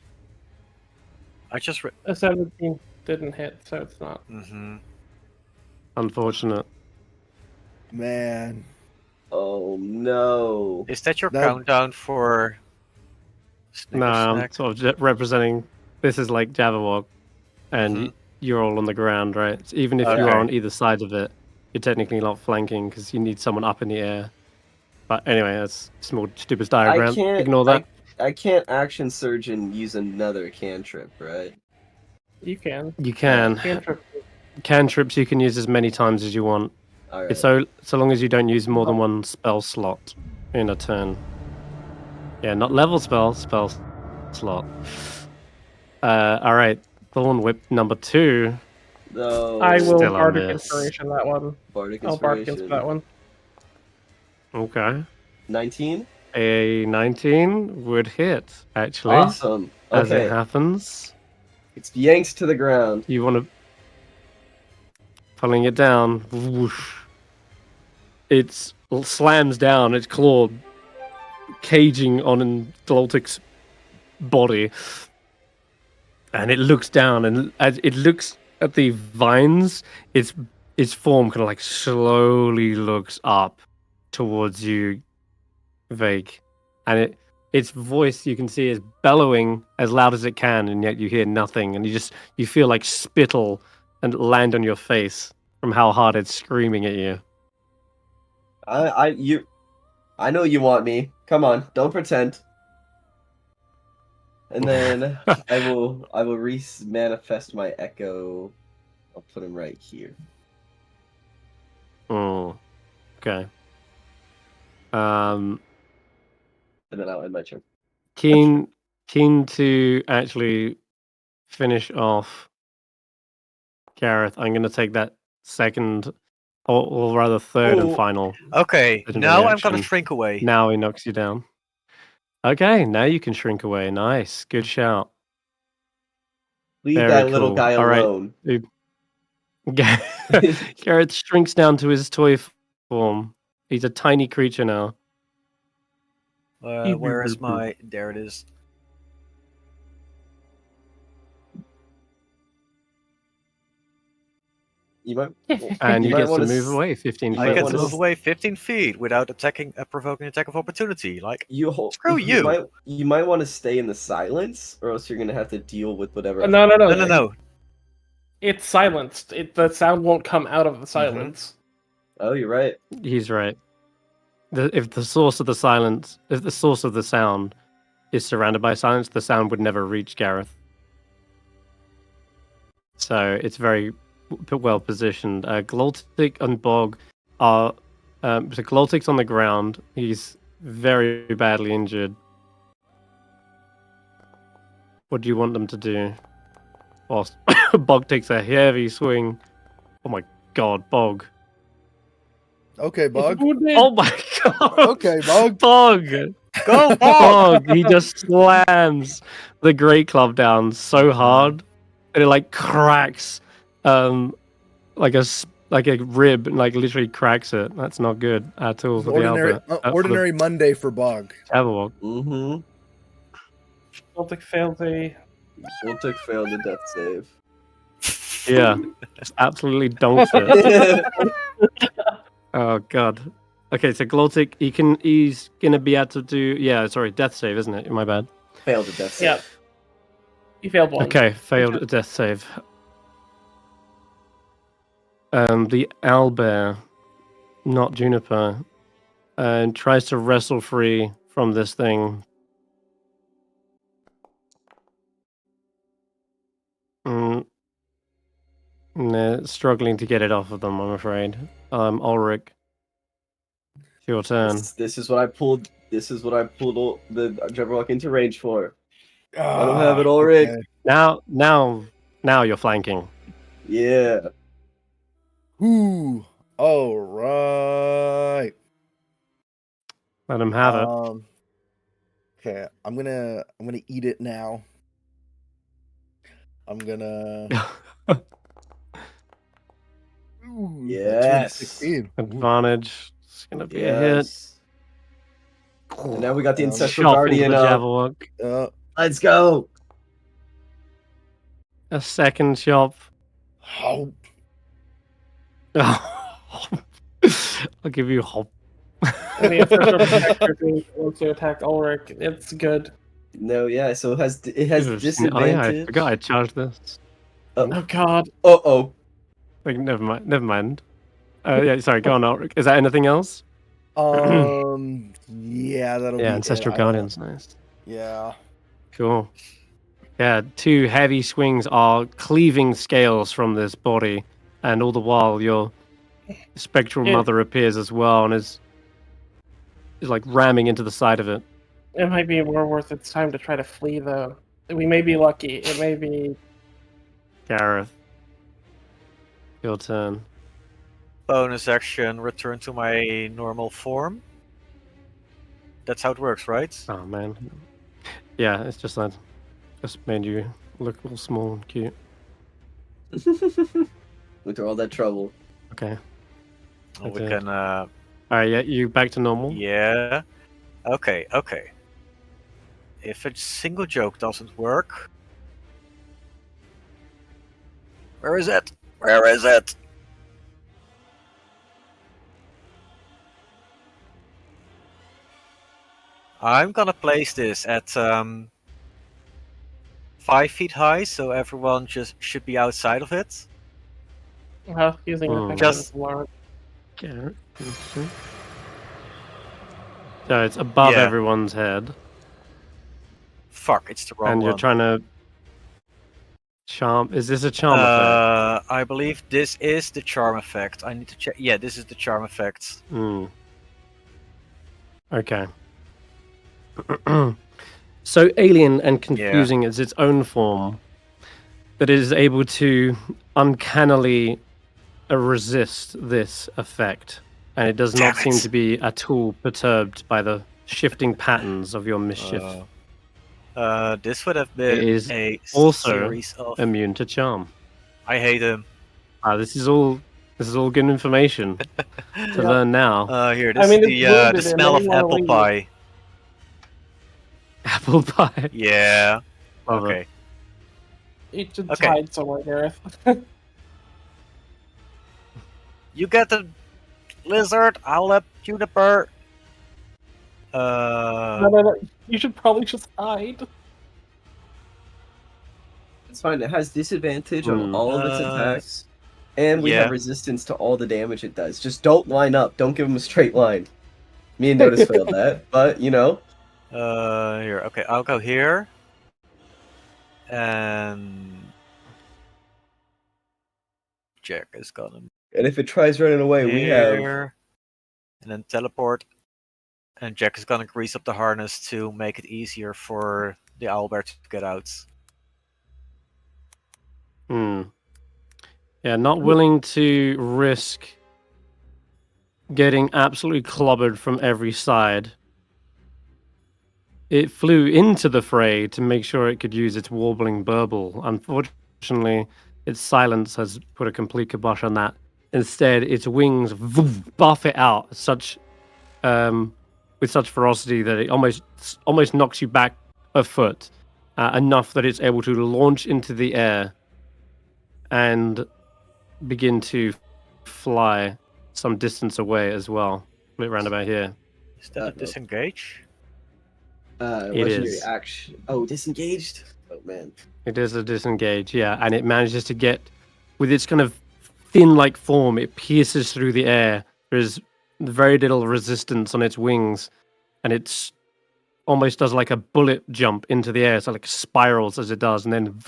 I just. a 17 didn't hit, so it's not. Mm-hmm. Unfortunate. Man. Oh no. Is that your That- countdown for? No, I'm Snack? sort of representing. This is like Jabberwock, and Mhm. you're all on the ground, right? So even if you Okay. are on either side of it, you're technically not flanking because you need someone up in the air. But anyway, that's a small stupid diagram. can't- Ignore that. I can't action surge and use another cantrip, right? You can. You can. Cantrip. Cantrips you can use as many times as you want. Alright. It's so long as you don't use more than one spell slot in a turn. Yeah, not level spell slot. All right, Thorn Whip number 2. No. I will Still on bardic this. inspiration that one. Bardic I'll bardic inspiration. that one. Okay, 19? a 19 would hit actually. Awesome. As Okay. it happens, It's yanked to the ground. you want to pulling it down. Whoosh. It slams down. Its claw caging on Gloltic's body, and it looks down, and as it looks at the vines, its form kind of like slowly looks up towards you, Vaike, and its voice you can see is bellowing as loud as it can, and yet you hear nothing, and you feel like spittle and land on your face from how hard it's screaming at you. I know you want me. Come on, don't pretend. And then I will manifest my echo. I'll put him right here. Mm. Okay. And then I'll end my turn. Keen to actually finish off Garreth. I'm going to take that second, or rather third and Oh. final. Okay, Legendary now I'm gonna action. shrink away. Now he knocks you down. Okay, now you can shrink away. Nice. Good shout. Leave Very that little cool. guy All right. alone. Garrett shrinks down to his toy form. He's a tiny creature now. Where is my... There it is. You might, And you you might get to wanna move s- away 15 you I might get feet. to wanna move away 15 feet without attacking a provoking attack of opportunity. Like, screw you. You might want to stay in the silence, or else you're gonna have to deal with whatever. No. No. It's silenced. The sound won't come out of the silence. Oh, you're right. He's right. If the source of the sound is surrounded by silence, the sound would never reach Garreth. So it's very well positioned. Gloltic and Bog are... so Gloltic's on the ground. He's very badly injured. What do you want them to do? Whilst Bog takes a heavy swing. Oh my god, Bog. Okay, Bug. Oh my god. Okay, Bug. Bog. Go, Bog! Bog. He just slams the great club down so hard, and it like cracks, like a rib, and like literally cracks it. That's not good at all for Ordinary, the Albert. ordinary Monday for Bug. Jabberwock. Mm-hmm. Celtic failed a... Ulric failed the death save. Yeah, just absolutely donks it. Oh god. Okay, so Gloltic, he's gonna be able to do death save, isn't it? My bad. Failed the death save. Yeah. He failed one. Okay, failed a death save. The owlbear, not Juniper, tries to wrestle free from this thing. Struggling to get it off of them, I'm afraid. Ulric, it's your turn. This is what I pulled. This is what I pulled the Jabberwock into range for. I don't have it, Ulric. Okay. Now you're flanking. Yeah. Ooh. All right. Let him have it. Okay, I'm gonna eat it now. I'm gonna. Ooh, Yes. 16. Advantage. It's gonna be a hit. And now we got the Ancestral Chop Guardian into the up. Jabberwock. Let's go. A second chop. Hope. I'll give you hope. And the Ancestral Protector wants to attack Ulric. It's good. No, yeah. So it has disadvantage. Oh yeah, I forgot I charged this. Oh god. Oh. Like, never mind. Yeah, sorry. Go on, Ulric. Is that anything else? Yeah, that'll be Ancestral it. Guardian's nice. Yeah. Cool. Yeah, two heavy swings are cleaving scales from this body, and all the while your spectral mother appears as well and is like ramming into the side of it. It might be more worth its time to try to flee, though. We may be lucky. It may be... Garreth, your turn. Bonus action, return to my normal form. That's how it works, right? Oh man. Yeah, it's just that. Just made you look all small and cute. Went through all that trouble. Okay. We can... Alright, yeah, you back to normal? Yeah. Okay. If a single joke doesn't work... Where is it? I'm gonna place this at 5 feet high, so everyone just should be outside of it. Well, using the Just- Garrett. So it's above Yeah. everyone's head. Fuck, it's the wrong And you're one. trying to Charm. Is this a charm effect? I believe this is the charm effect. I need to check. Yeah, this is the charm effect. Okay. So alien and confusing is its own form, but it is able to uncannily resist this effect, and it does not seem to be at all perturbed by the shifting patterns of your mischief. This would have been It is a also series of. immune to charm. I hate him. This is all good information to learn now. Here, this is the smell of apple pie. Apple pie. Yeah. Love Okay. It should hide somewhere, Garreth. You get the lizard. I'll let Juniper. No. You should probably just hide. It's fine. It has disadvantage on all of its attacks, and we have resistance to all the damage it does. Just don't line up. Don't give him a straight line. Me and Notus failed that, but you know. Here. Okay, I'll go here. And Jack is gonna. And if it tries running away, we have. And then teleport. And Jack is gonna grease up the harness to make it easier for the owlbear to get out. Yeah, not willing to risk getting absolutely clobbered from every side. It flew into the fray to make sure it could use its warbling burble. Unfortunately, its silence has put a complete kibosh on that. Instead, its wings buff it out with such ferocity that it almost knocks you back a foot, enough that it's able to launch into the air and begin to fly some distance away as well. Right around about here. Is that a disengage? It is. Action. Oh, disengaged? Oh, man. It is a disengage, yeah. And it manages to get, with its kind of fin-like form, it pierces through the air. There's very little resistance on its wings. And it's almost does like a bullet jump into the air. So like spirals as it does. And then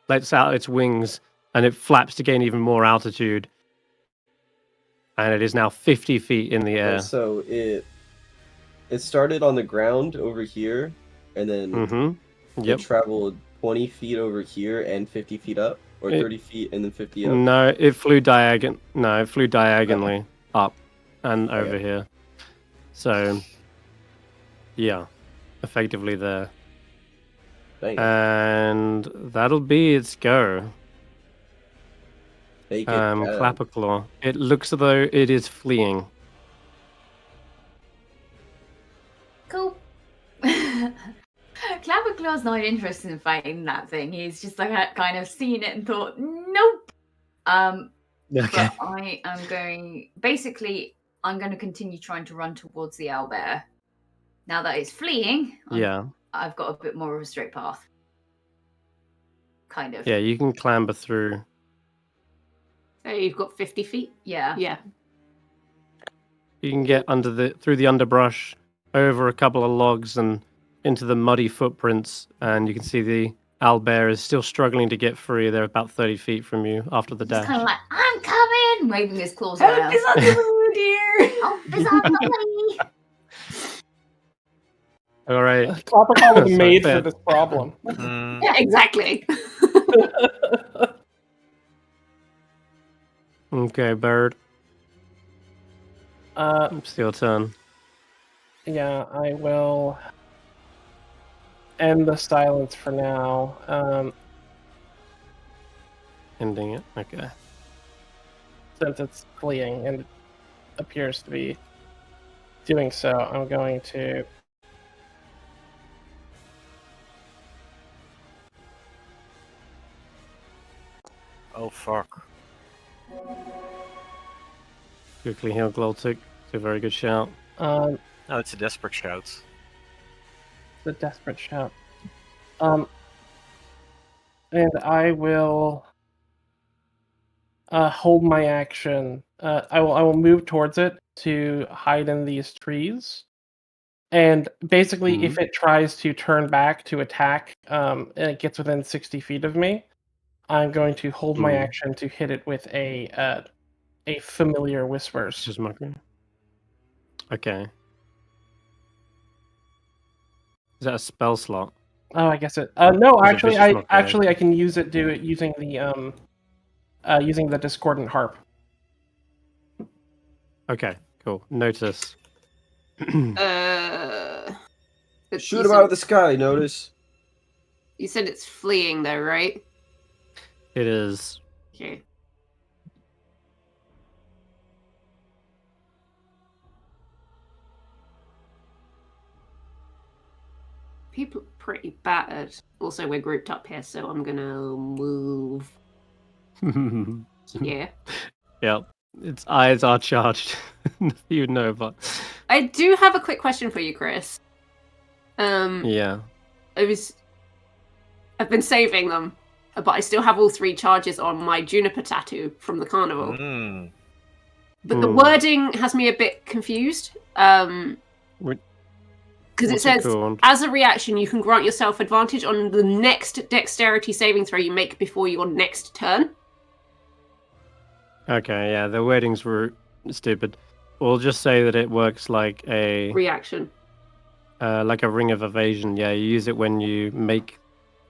lets out its wings. And it flaps to gain even more altitude. And it is now 50 feet in the air. So it started on the ground over here, and then it traveled 20 feet over here and 50 feet up, or 30 feet and then 50 up. No, it flew diagonally up and over here. So, yeah, effectively there. And that'll be its go. Clapperclaw. It looks as though it is fleeing. Cool. Clapperclaw's not interested in fighting that thing. He's just like kind of seen it and thought, nope. Okay. But I am going. Basically, I'm going to continue trying to run towards the owlbear. Now that it's fleeing, I've got a bit more of a straight path. Kind of. Yeah, you can clamber through. So you've got 50 feet? Yeah. Yeah. You can get through the underbrush, over a couple of logs, and into the muddy footprints, and you can see the owlbear is still struggling to get free. They're about 30 feet from you after the dash. He's kind of like, I'm coming, waving his claws around. Help is on the way, dear. Help is on the way. All right. Clapperclaw was made for this problem. Yeah, exactly. Okay, bird. It's your turn. Yeah, I will end the silence for now. Ending it. Okay. Since it's fleeing and it appears to be doing so, I'm going to Oh fuck. Quickly heal Gloltic. It's a very good shout. No, it's a desperate shout. The desperate shout. And I will hold my action. I will move towards it to hide in these trees. And basically, if it tries to turn back to attack, and it gets within 60 feet of me, I'm going to hold my Mm. action to hit it with a familiar whispers. Just mockery. Okay. Is that a spell slot? Oh, I guess it. No, Is it actually, vicious mockery? I can use it using the discordant harp. Okay, cool. Notice. Shoot him out of the sky, Notus. You said it's fleeing, though, right? It is. Okay. People are pretty battered. Also, we're grouped up here, so I'm gonna move. Yeah. Yep. Its eyes are charged. You know, but I do have a quick question for you, Chris. yeah. I've been saving them, but I still have all 3 charges on my Juniper tattoo from the carnival. Mm. But the wording has me a bit confused. Because it says, as a reaction, you can grant yourself advantage on the next dexterity saving throw you make before your next turn. Okay, yeah, the wordings were stupid. We'll just say that it works like a reaction. Like a ring of evasion. Yeah, you use it when you make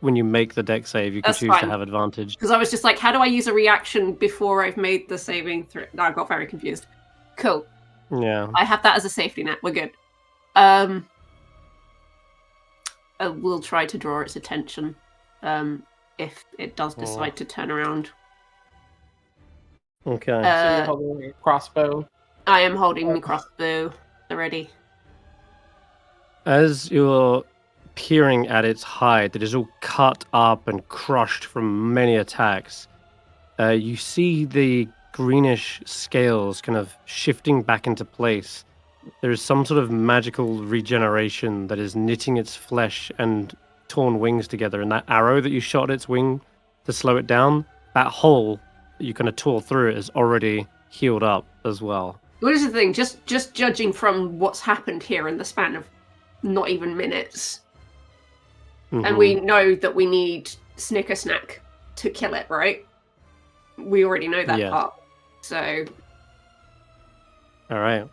the dex save. You can That's choose fine. to have advantage. Because I was just like, how do I use a reaction before I've made the saving throw? I got very confused. Cool. Yeah. I have that as a safety net. We're good. I will try to draw its attention if it does decide to turn around. Okay. So you're holding a crossbow? I am holding my crossbow already. As you're peering at its hide that is all cut up and crushed from many attacks, you see the greenish scales kind of shifting back into place. There is some sort of magical regeneration that is knitting its flesh and torn wings together, and that arrow that you shot at its wing to slow it down, that hole that you kind of tore through it is already healed up as well. What is the thing? Just judging from what's happened here in the span of not even minutes, and we know that we need Snicker Snack to kill it, right? We already know that part. So, all right.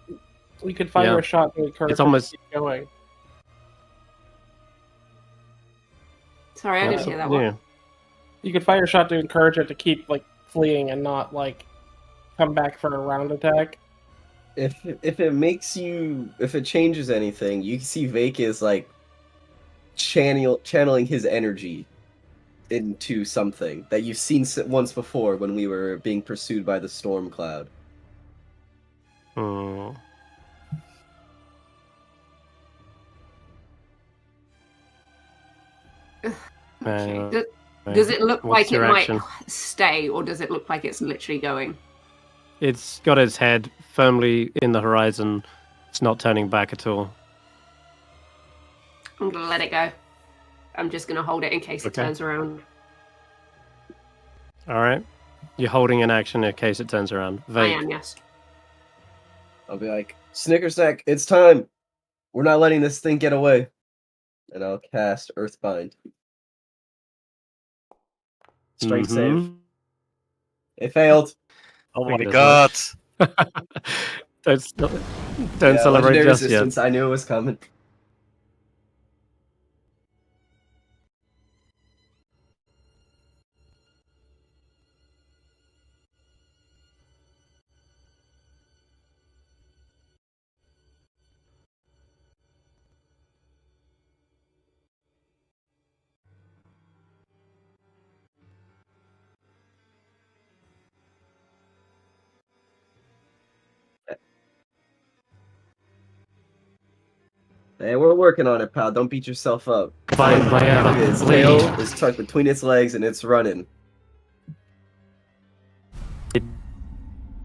We could fire a shot to encourage it to keep going. Sorry, I didn't hear that one. You could fire a shot to encourage it to keep fleeing and not come back for a round attack. If it changes anything, you can see Vaike is channeling his energy into something that you've seen once before when we were being pursued by the storm cloud. Oh. Okay. Does it look like it might stay, or does it look like it's literally going? It's got its head firmly in the horizon. It's not turning back at all. I'm gonna let it go. I'm just gonna hold it in case it turns around. All right. You're holding an action in case it turns around. Vaike. I am, yes. I'll be like, Snickersack, it's time. We're not letting this thing get away. And I'll cast Earthbind. Strength save. It failed. Oh my god. Don't celebrate just resistance. Yet. I knew it was coming. Hey, we're working on it, pal. Don't beat yourself up. Its tail is tucked between its legs and it's running. It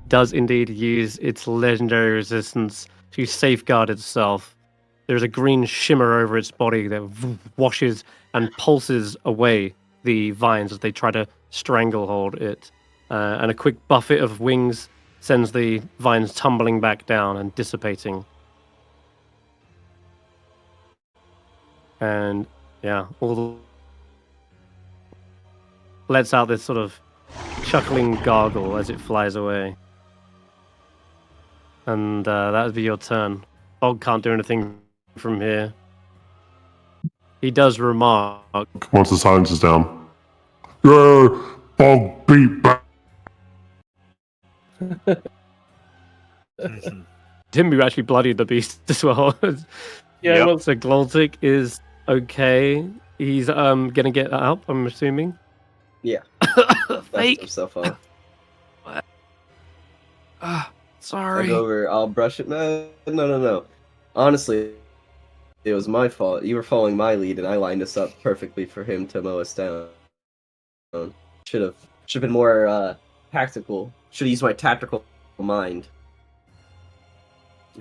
does indeed use its legendary resistance to safeguard itself. There's a green shimmer over its body that washes and pulses away the vines as they try to stranglehold it. And a quick buffet of wings sends the vines tumbling back down and dissipating. And yeah, all lets out this sort of chuckling gargle as it flies away. And that would be your turn. Bog can't do anything from here. He does remark. Once the silence is down. Yeah, Bog beat back. Timbu actually bloodied the beast as well. Yeah, Yep. well, So Gloltic is okay. He's gonna get up, I'm assuming. Yeah. Dust Fake. himself off. I'll Sorry. go over. I'll brush it. No. Honestly, it was my fault. You were following my lead, and I lined us up perfectly for him to mow us down. Should have been more tactical. Should have used my tactical mind.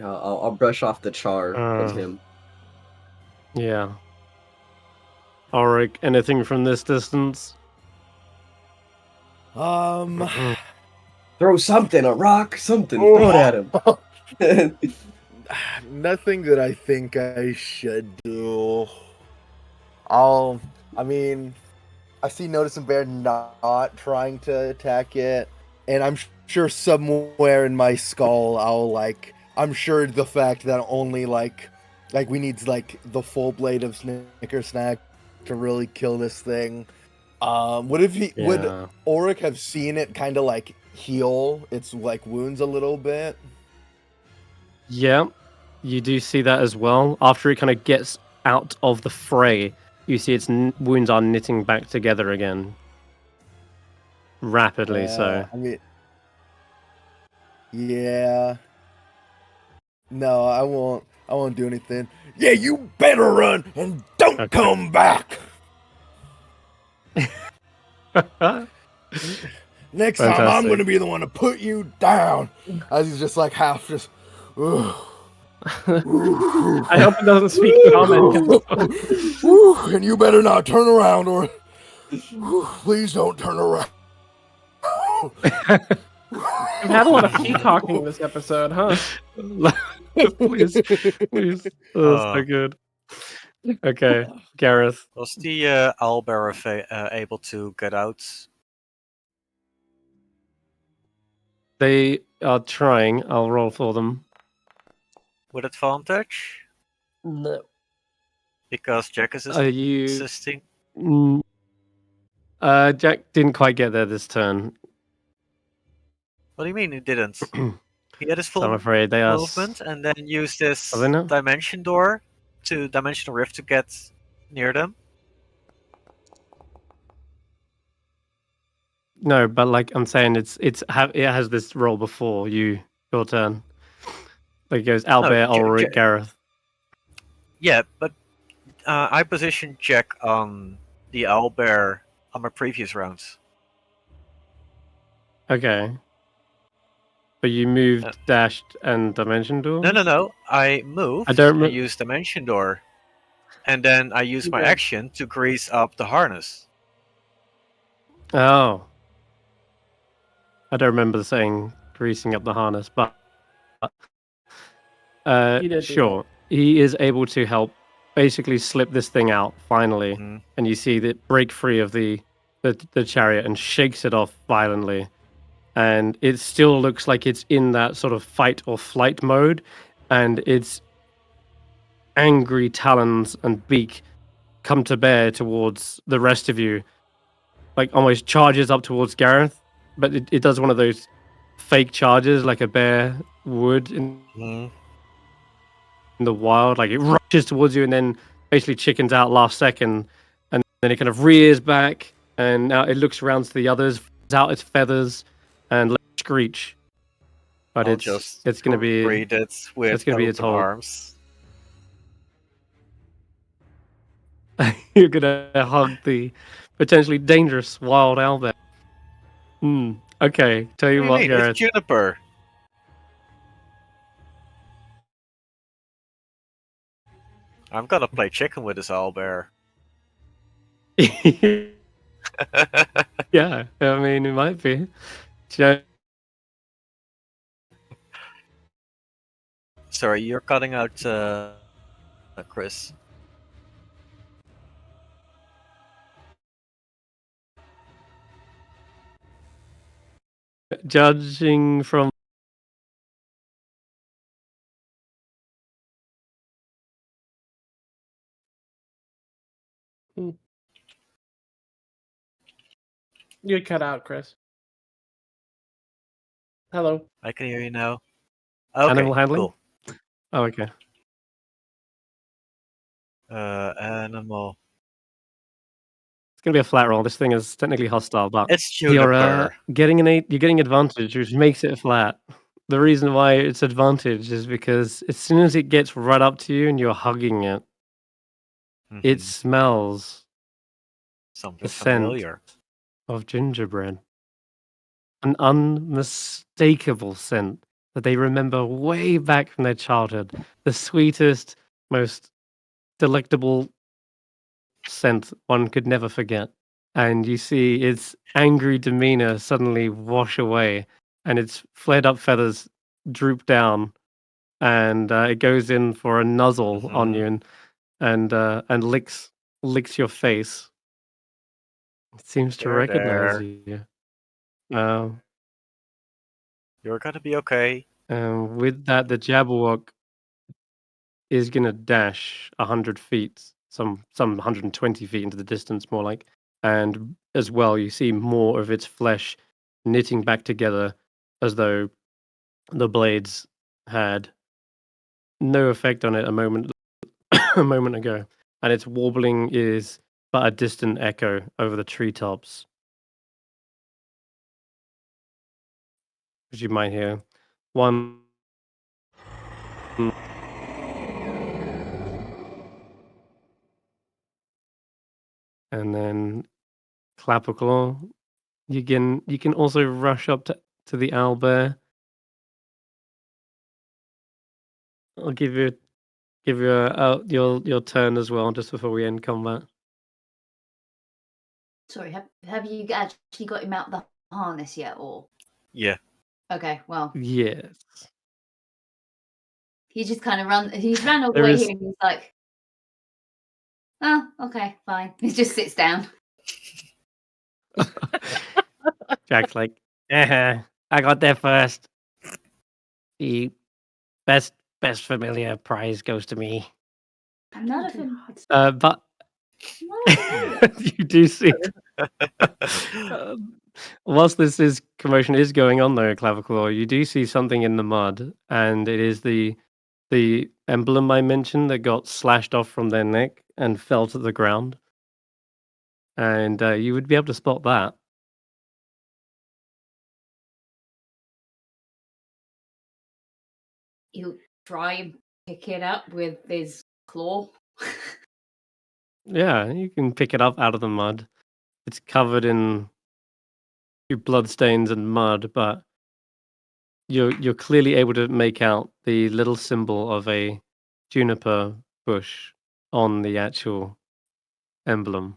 I'll brush off the char of him. Yeah. Ulric, anything from this distance? Throw something, a rock, something. Throw it at him. Nothing that I think I should do. I see Notus and Bear not trying to attack it, and I'm sure somewhere in my skull I'm sure the fact that only we need the full blade of Snicker Snack to really kill this thing. Would Ulric have seen it kind of heal its wounds a little bit? Yeah, you do see that as well. After it kind of gets out of the fray, you see its wounds are knitting back together again. Rapidly, so. Yeah. No, I won't do anything. Yeah, you better run and don't come back. Next time I'm going to be the one to put you down. As he's just half just. I hope it doesn't speak common. And you better not turn around, or please don't turn around. We've had a lot of peacocking this episode, huh? please. Oh, so good. Okay, Garreth. Was the owlbear able to get out? They are trying. I'll roll for them. With advantage? No. Because Jack is Are you assisting? Jack didn't quite get there this turn. What do you mean he didn't? He had his full So I'm afraid they are movement and then used this Are they not? dimensional rift to get near them. No, but I'm saying it has this roll before your turn. It goes Albert, Ulric, Garreth. Yeah, but I positioned Jack on the owlbear on my previous rounds. Okay. But you moved, dashed, and dimension door? No. I moved. I used dimension door, and then I used my action to grease up the harness. Oh. I don't remember saying greasing up the harness, but sure. He is able to help basically slip this thing out finally, and you see that break free of the chariot and shakes it off violently. And it still looks like it's in that sort of fight or flight mode, and its angry talons and beak come to bear towards the rest of you, almost charges up towards Garreth, but it does one of those fake charges like a bear would in the wild. It rushes towards you and then basically chickens out last second, and then it kind of rears back, and now it looks around to the others, out its feathers, and let it screech. But it's going to be its whole arms. You're going to hug the potentially dangerous wild owlbear. Okay, tell you what, Garreth. It's Juniper. I'm gonna play chicken with this owlbear. Yeah, I mean, it might be. Sorry, you're cutting out, Chris. Judging from You cut out, Chris. Hello. I can hear you now. Okay, animal handling. cool. Oh, okay. Animal. It's gonna be a flat roll. This thing is technically hostile, but It's you're Juniper. getting advantage, which makes it flat. The reason why it's advantage is because as soon as it gets right up to you and you're hugging it, it smells Something the scent familiar. of gingerbread. An unmistakable scent that they remember way back from their childhood. The sweetest, most delectable scent one could never forget. And you see its angry demeanor suddenly wash away, and its flared up feathers droop down, and it goes in for a nuzzle on you and licks your face. It seems to recognize you. You're gonna be okay. With that, the Jabberwock is gonna dash 100 feet, some 120 feet into the distance, more like. And as well, you see more of its flesh knitting back together, as though the blades had no effect on it a moment ago. And its warbling is but a distant echo over the treetops, as you might hear. One and then Clapperclaw. You can also rush up to the owlbear. I'll give you your turn as well, just before we end combat. Sorry, have you actually got him out the harness yet, or? Yeah. Okay, well. Yes. He just kind of he's ran all the way here and he's like, oh, okay, fine. He just sits down. Jack's like, I got there first. The best familiar prize goes to me. I'm not a familiar. But you do see, whilst this commotion is going on though, Clavicle, you do see something in the mud, and it is the emblem I mentioned that got slashed off from their neck and fell to the ground. And you would be able to spot that. He'll try and pick it up with his claw. Yeah, you can pick it up out of the mud. It's covered in bloodstains and mud, but you're clearly able to make out the little symbol of a juniper bush on the actual emblem.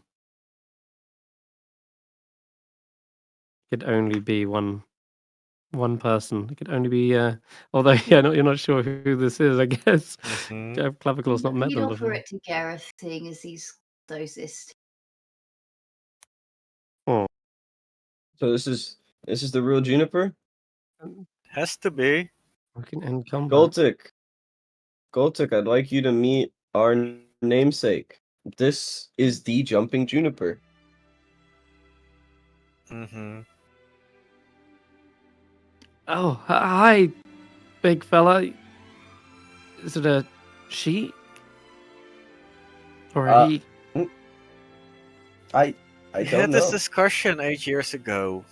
It could only be one person. It could only be although you're not sure who this is, I guess. Clavicle's not met You'd them offer before. it to Garreth, seeing as he's closest. Oh. So this is the real Juniper? Has to be. We can end combat. Goltic, I'd like you to meet our namesake. This is the jumping Juniper. Oh, hi, big fella. Is it a she? Or a he? I We don't had know. this discussion 8 years ago.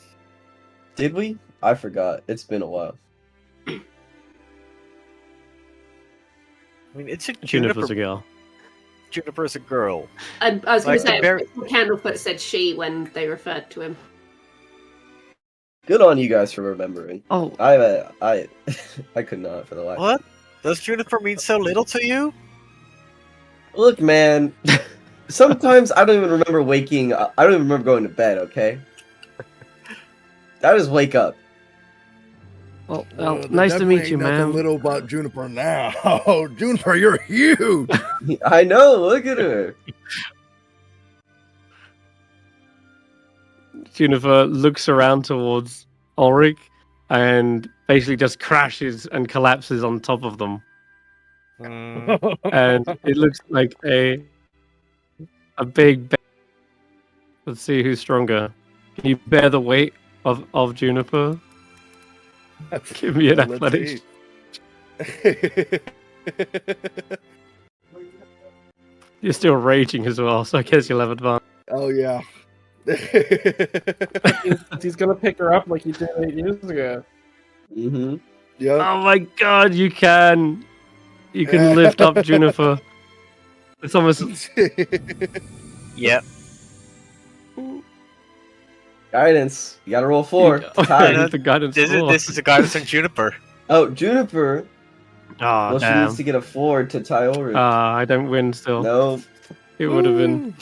Did we? I forgot. It's been a while. I mean, it's a Juniper's a girl. Juniper's a girl. I was going Like to say, very- Candlefoot said she when they referred to him. Good on you guys for remembering. Oh, I could not for the life. What? Does Juniper mean so little to you? Look, man. Sometimes I don't even remember waking up. I don't even remember going to bed, okay? I just wake up. well, There nice to definitely meet you, ain't nothing man. little about Juniper now. Oh, Juniper, you're huge. I know, look at her. Juniper looks around towards Ulric and basically just crashes and collapses on top of them. And it looks like a big. Let's see who's stronger. Can you bear the weight of Juniper? Give me an athletics. You're still raging as well, so I guess you'll have advantage. Oh yeah. He's gonna pick her up like he did 8 years ago. Mm-hmm. Yeah. Oh my god, you can lift up Juniper. It's almost. Yep. Guidance. You gotta roll 4. The guidance. This is a guidance on Juniper. Oh, Juniper. Oh, Well, she needs to get a 4 to tie Ulric. I don't win still. No. It would have been.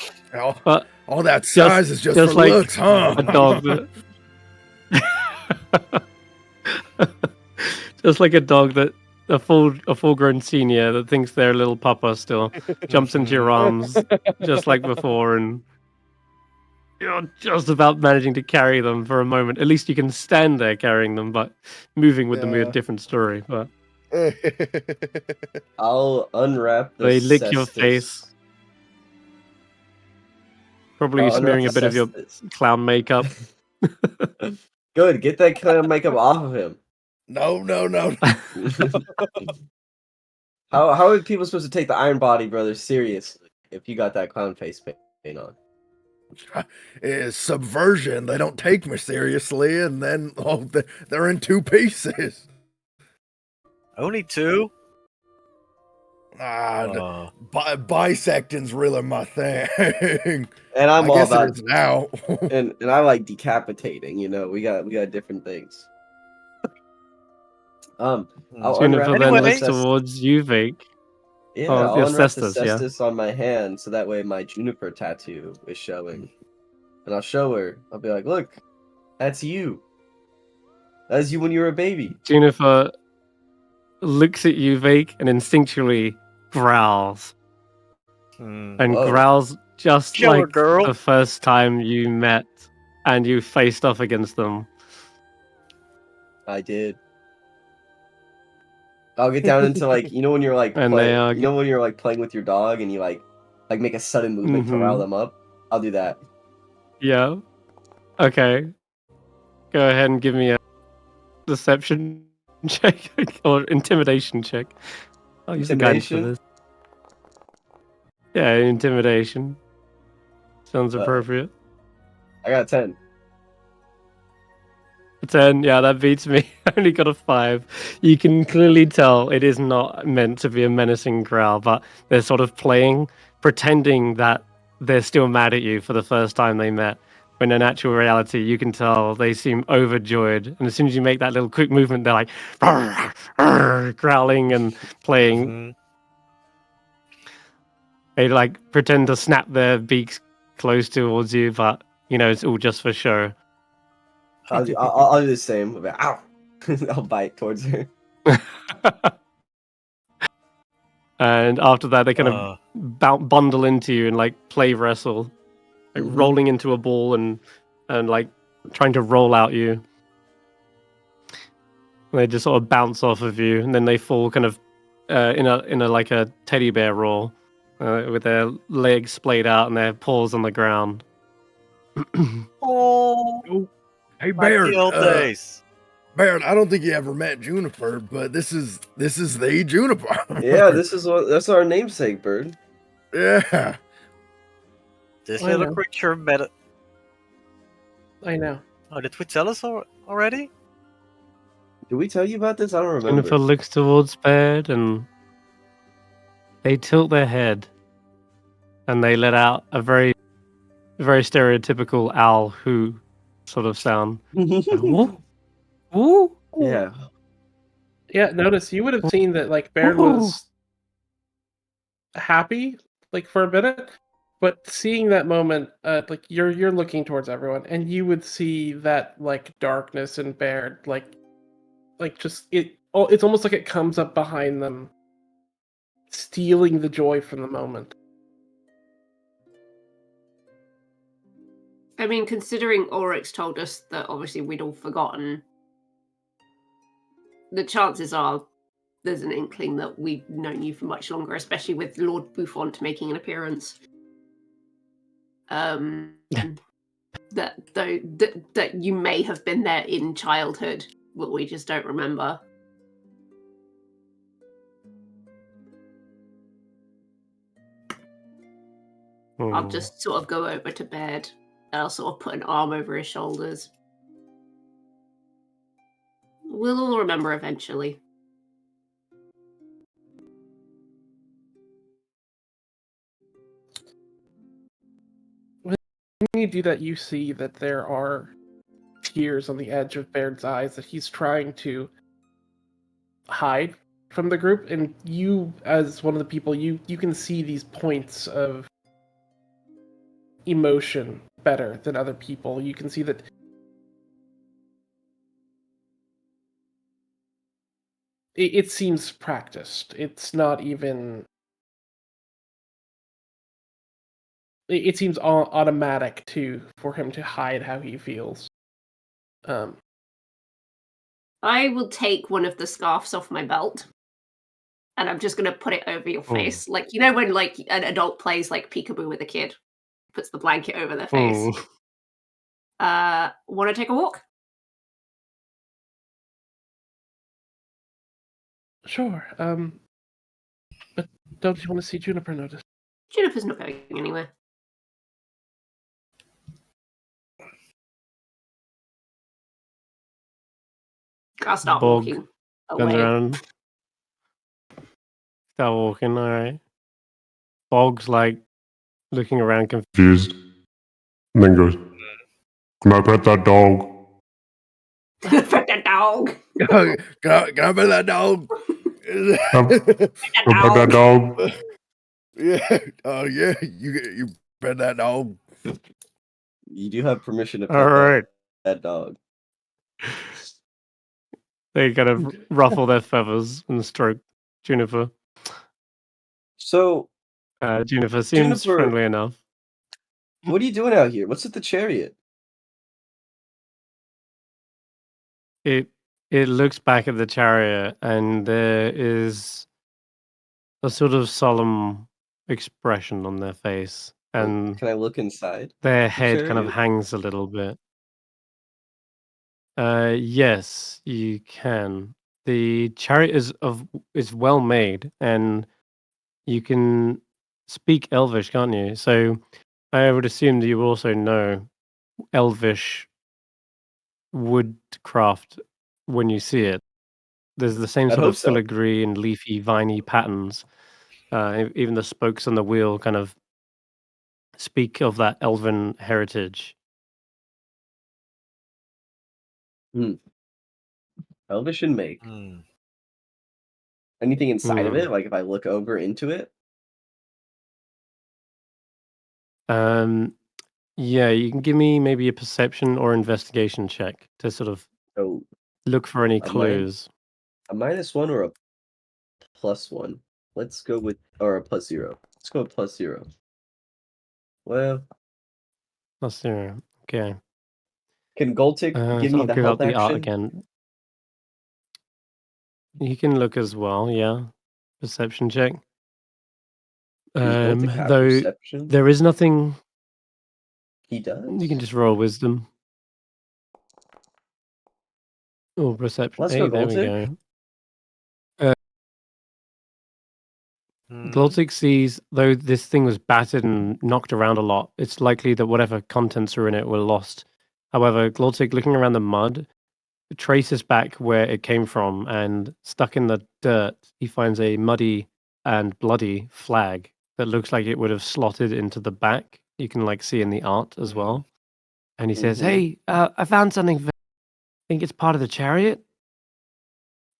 But all that size is just for like looks, huh? A dog that. Just like a dog that a full-grown senior that thinks they're a little papa still jumps into your arms just like before, and you're just about managing to carry them for a moment. At least you can stand there carrying them, but moving with them is a different story. But I'll unwrap the they lick cestus. your face. Probably smearing a bit of your clown makeup. Good, get that clown makeup off of him. No. How are people supposed to take the Iron Body brothers seriously if you got that clown face paint on? It's subversion. They don't take me seriously, and then they're in 2 pieces. Only 2? Bisecting's really my thing. And I'm all about it now. and I like decapitating. You know, we got different things. I'll Juniper then looks towards you, Vaike. Yeah, I'll I'll unwrap the cestus, cestus on my hand, so that way my Juniper tattoo is showing. And I'll show her. I'll be like, look, that's you. That's you when you were a baby. Juniper looks at you, Vaike, and instinctually growls. And growls just like the first time you met and you faced off against them. I did. I'll get down into like when you're like when you're like playing with your dog and you like make a sudden movement to rile them up. I'll do that. Yeah. Okay. Go ahead and give me a deception check or intimidation check. I'll use the guidance for this. Yeah, intimidation. Sounds appropriate. I got 10. 10, yeah, that beats me. I only got a 5. You can clearly tell it is not meant to be a menacing growl, but they're sort of pretending that they're still mad at you for the first time they met. When in actual reality, you can tell they seem overjoyed. And as soon as you make that little quick movement, they're like "Arr, arr," growling and playing. Mm-hmm. They like pretend to snap their beaks close towards you, but it's all just for show. I'll do the same. Ow! I'll bite towards her. And after that, they kind of bundle into you and like play wrestle, like rolling into a ball and like trying to roll out you. And they just sort of bounce off of you, and then they fall kind of in a like a teddy bear roll, with their legs splayed out and their paws on the ground. Oh. Hey Baird, Baird, I don't think you ever met Juniper, but this is the Juniper. Yeah, that's our namesake, Bird. Yeah. This little creature met it. I know. Oh, did we tell us already? Did we tell you about this? I don't remember. Juniper looks towards Baird and they tilt their head and they let out a very, very stereotypical owl hoo sort of sound. Woo? Woo? Yeah. Yeah, Notus, you would have seen that like Baird was happy like for a minute, but seeing that moment, like you're looking towards everyone, and you would see that like darkness in Baird, like just it's almost like it comes up behind them, stealing the joy from the moment. I mean, considering Ulric's told us that obviously we'd all forgotten the chances are there's an inkling that we've known you for much longer, especially with Lord Buffont making an appearance. That you may have been there in childhood, but we just don't remember. I'll just sort of go over to bed, and I'll sort of put an arm over his shoulders. We'll all remember eventually. When you do that, you see that there are tears on the edge of Baird's eyes that he's trying to hide from the group, and you, as one of the people, you can see these points of emotion better than other people. You can see that it seems practiced. It's not even... It seems automatic for him to hide how he feels. I will take one of the scarves off my belt, and I'm just going to put it over your face. Like, you know when like an adult plays like peekaboo with a kid? Puts the blanket over their face. Want to take a walk? Sure. But don't you want to see Juniper, Notus? Juniper's not going anywhere. I'll start walking away. Around. Start walking, alright. Bog's like looking around confused. And then goes, "Can I pet that dog?" Pet that dog. Can I pet that dog? Can I pet that dog? Yeah. Oh yeah. You pet that dog. You do have permission to pet Alright. that dog. They kind of ruffle their feathers and stroke Juniper. So, Juniper seems Juniper, friendly enough. what are you doing out here? What's with the chariot? It looks back at the chariot, and there is a sort of solemn expression on their face, and Can I look inside? their head kind of chariot? hangs a little bit. Yes, you can. The chariot is well made, and you can speak Elvish, can't you? So I would assume that you also know Elvish woodcraft when you see it. There's the same I'd sort of hope so. filigree and leafy, viney patterns. Even the spokes on the wheel kind of speak of that elven heritage. Elvish and make. Anything inside of it? Like if I look over into it? Yeah, you can give me maybe a perception or investigation check to sort of look for any clues. A -1 or a +1? Let's go with, or a +0. Let's go with +0. Well, +0. Okay. Can Goltic give so me I'll the give help out the art action? again. You can look as well, yeah. Perception check. Does Goltic have Though perception? there is nothing. He does? You can just roll wisdom. Oh, perception. Let's Hey, go, there we Goltic. go. Glottic sees, though this thing was battered and knocked around a lot, it's likely that whatever contents are in it were lost. However, Glottic, looking around the mud, traces back where it came from, and stuck in the dirt, he finds a muddy and bloody flag that looks like it would have slotted into the back. You can like see in the art as well. And he says, "Hey, I found something. I think it's part of the chariot."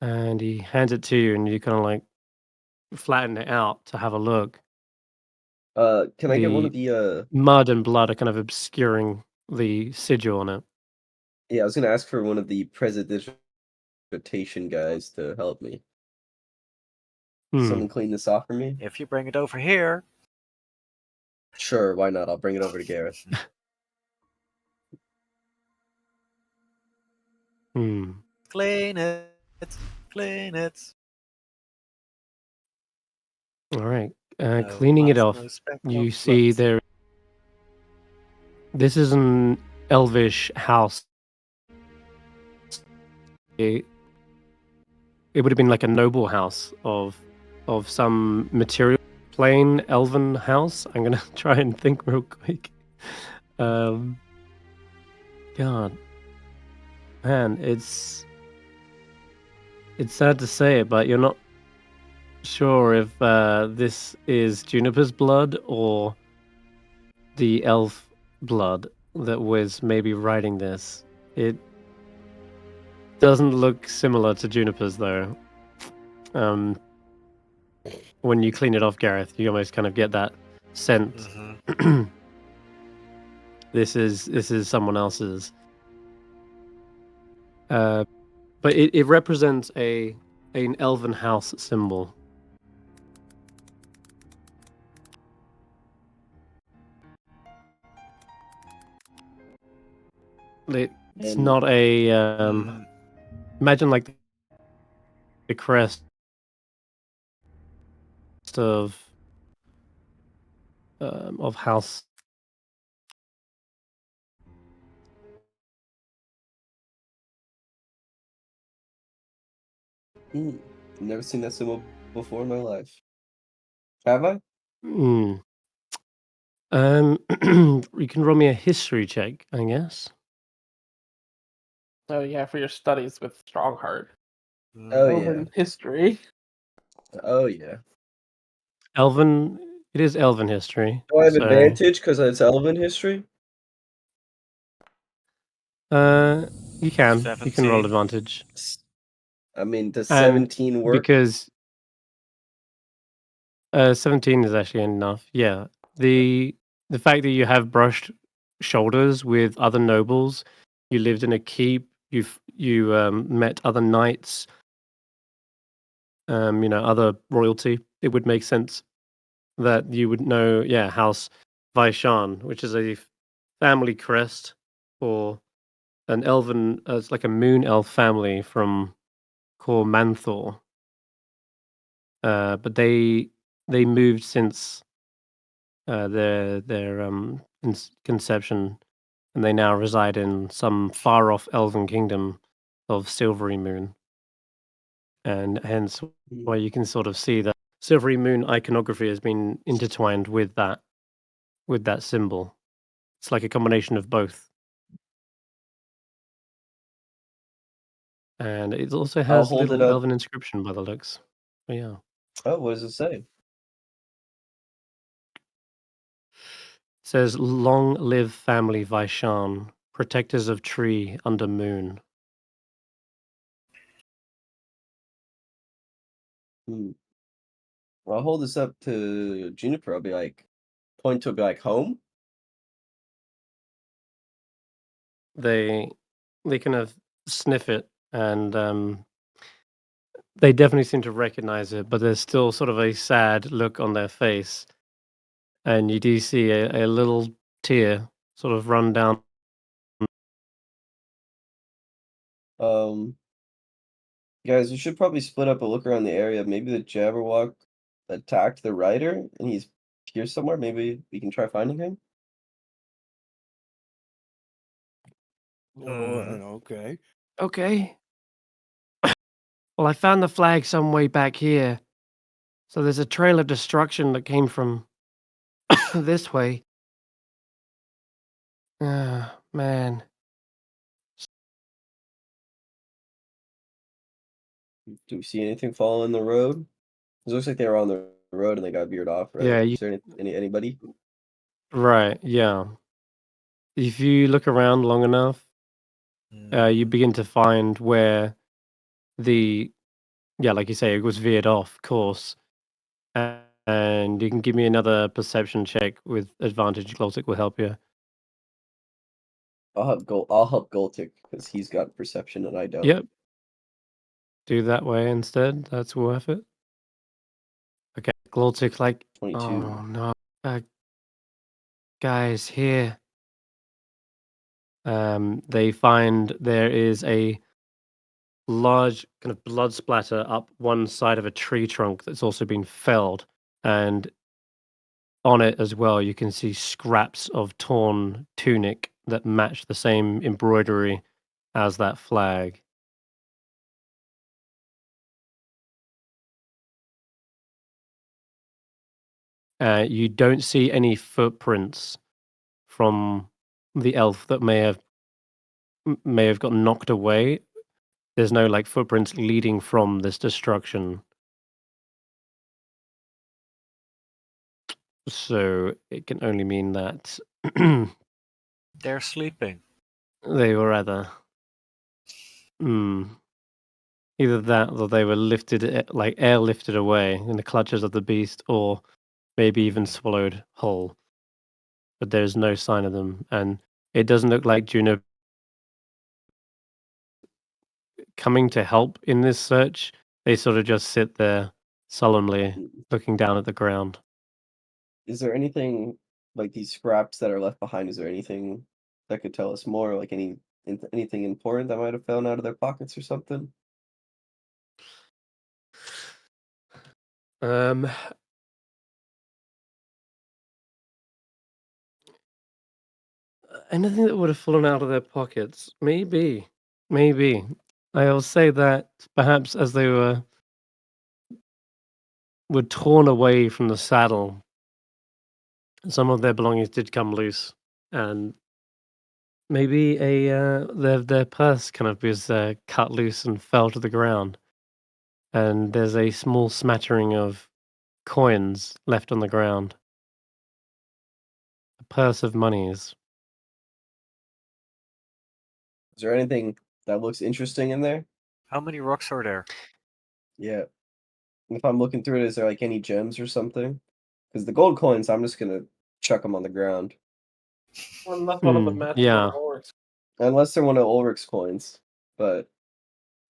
And he hands it to you, and you kind of like flatten it out to have a look. Can I get one of the mud and blood are kind of obscuring the sigil on it. Yeah, I was gonna ask for one of the prestidigitation guys to help me. Someone clean this off for me? If you bring it over here. Sure, why not? I'll bring it over to Garreth. Clean it. Clean it. All right. No Cleaning it mess, off, no speck you of see sweat. there. This is an elvish house. It would have been like a noble house of some material. Plain elven house. I'm gonna try and think real quick. God, man, it's sad to say it, but you're not sure if this is Juniper's blood or the elf blood that was maybe writing this. It doesn't look similar to Juniper's though. When you clean it off, Garreth, you almost kind of get that scent. This is someone else's. But it represents an elven house symbol. It's not a imagine like the crest of house. Never seen that symbol before in my life. Have I? You can roll me a history check, I guess. Oh yeah, for your studies with Strongheart. Oh Elven history. Oh yeah. Elven. It is Elven history. Do I have advantage because it's Elven history? You can. 17. You can roll advantage. I mean, does 17 work? Because 17 is actually enough. Yeah. The fact that you have brushed shoulders with other nobles, you lived in a keep, you met other knights, other royalty, it would make sense that you would know, House Vaishan, which is a family crest for an elven, it's like a moon elf family from called Manthor. But they moved since their conception, and they now reside in some far off elven kingdom of Silvery Moon, and hence why you can sort of see that Silvery Moon iconography has been intertwined with that symbol. It's like a combination of both. And it also has a little elven inscription by the looks. But yeah. Oh, what does it say? It says, "Long live family Vaishan, protectors of tree under moon." Well, I'll hold this up to Juniper. I'll be like, point to it, be like, home? They kind of sniff it, and they definitely seem to recognize it, but there's still sort of a sad look on their face. And you do see a little tear sort of run down. Guys, we should probably split up and look around the area. Maybe the Jabberwock attacked the rider and he's here somewhere. Maybe we can try finding him. Okay. Okay. Well, I found the flag some way back here. So there's a trail of destruction that came from this way. Ah, man. Do we see anything fall in the road? It looks like they were on the road and they got veered off, right? Yeah. Is there anybody? Right. Yeah. If you look around long enough, you begin to find where like you say, it was veered off course. And you can give me another perception check with advantage. Glottic will help you. I'll help Goltic because he's got perception and I don't. Yep. Do that way instead. That's worth it. Okay. Glottic, like, 22. oh no. Guys, here. They find there is a large kind of blood splatter up one side of a tree trunk that's also been felled, and on it as well you can see scraps of torn tunic that match the same embroidery as that flag. You don't see any footprints from the elf that may have got knocked away. There's no like footprints leading from this destruction. So it can only mean that They're sleeping. they were either either that or they were lifted, like airlifted away in the clutches of the beast, or maybe even swallowed whole. But there's no sign of them, and it doesn't look like Juno coming to help in this search. They sort of just sit there solemnly looking down at the ground. Is there anything like these scraps that are left behind? Is there anything that could tell us more? Like anything important that might have fallen out of their pockets or something? Anything that would have fallen out of their pockets, maybe. I'll say that perhaps as they were torn away from the saddle, some of their belongings did come loose, and maybe their purse kind of was cut loose and fell to the ground, and there's a small smattering of coins left on the ground. A purse of monies. Is there anything that looks interesting in there? How many rocks are there? Yeah. If I'm looking through it, is there like any gems or something? Because the gold coins, I'm just gonna chuck them on the ground. Unless one of them matches yeah. Ulric's. Unless they're one of Ulric's coins, but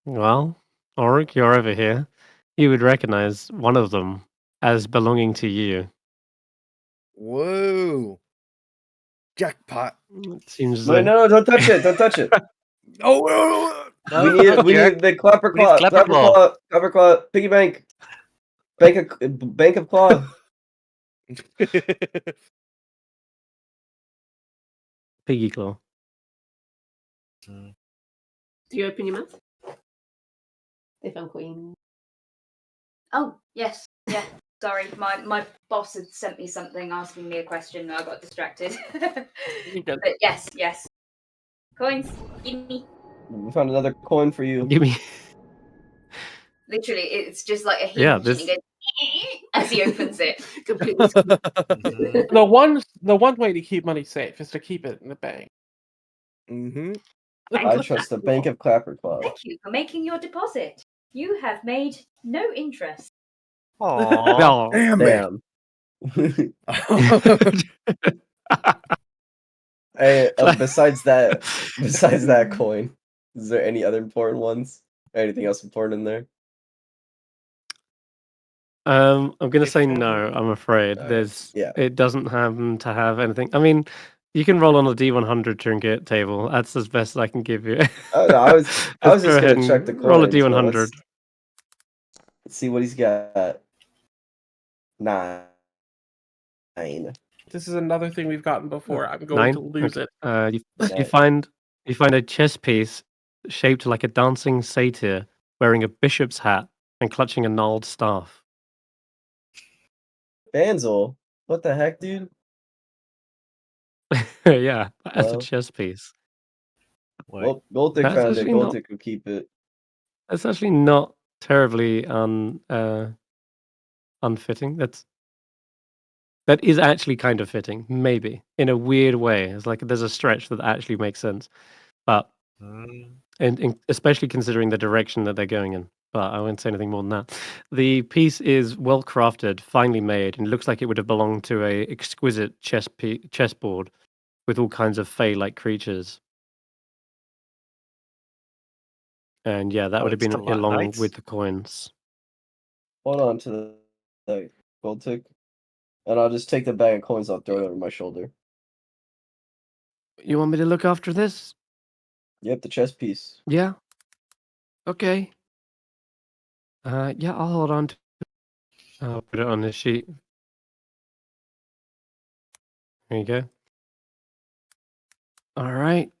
Well, Ulric, you're over here. You would recognize one of them as belonging to you. Whoa. Jackpot. It seems wait, no, don't touch it! Don't touch it! Oh, we need the clapper We need claw, clapper claw. piggy bank, bank of claw. Piggy claw. Do you open your mouth? They found queen. Oh, yes. Yeah. Sorry, my boss had sent me something asking me a question and I got distracted. But yes. Coins, give me. We found another coin for you. Give me. Literally, it's just like a hinge Yeah, and this- he goes as he opens it. Completely. The one way to keep money safe is to keep it in the bank. Mm-hmm. I trust the bank of clapper claw. Thank you for making your deposit. You have made no interest. Aww. Oh, Damn it. Hey, besides that coin, is there any other important ones? Anything else important in there? I'm gonna say no. I'm afraid yeah. It doesn't happen to have anything. I mean, you can roll on a D100 trinket table. That's as best I can give you. Oh no, I was Let's just go ahead gonna check and the coins. roll a but D100. Let's see what he's got. 9. This is another thing we've gotten before. I'm going 9? to lose it. You Nine. find a chess piece shaped like a dancing satyr, wearing a bishop's hat and clutching a gnarled staff. Banzel, what the heck, dude? Yeah, as a Well. chess piece. Well, Goltic That's found it. actually not- Goltic will keep it. That's actually not terribly unfitting. That is actually kind of fitting, maybe in a weird way. It's like there's a stretch that actually makes sense, but and especially considering the direction that they're going in. But I won't say anything more than that. The piece is well crafted, finely made, and looks like it would have belonged to a exquisite chessboard with all kinds of fey-like creatures. And yeah, that would have it's been the along Knights? with the coins. Hold on to the Goltic, and I'll just take the bag of coins. I'll throw it over my shoulder. You want me to look after this? Yep, the chess piece. Yeah. Okay. Yeah, I'll hold on to it. I'll put it on this sheet. There you go. All right.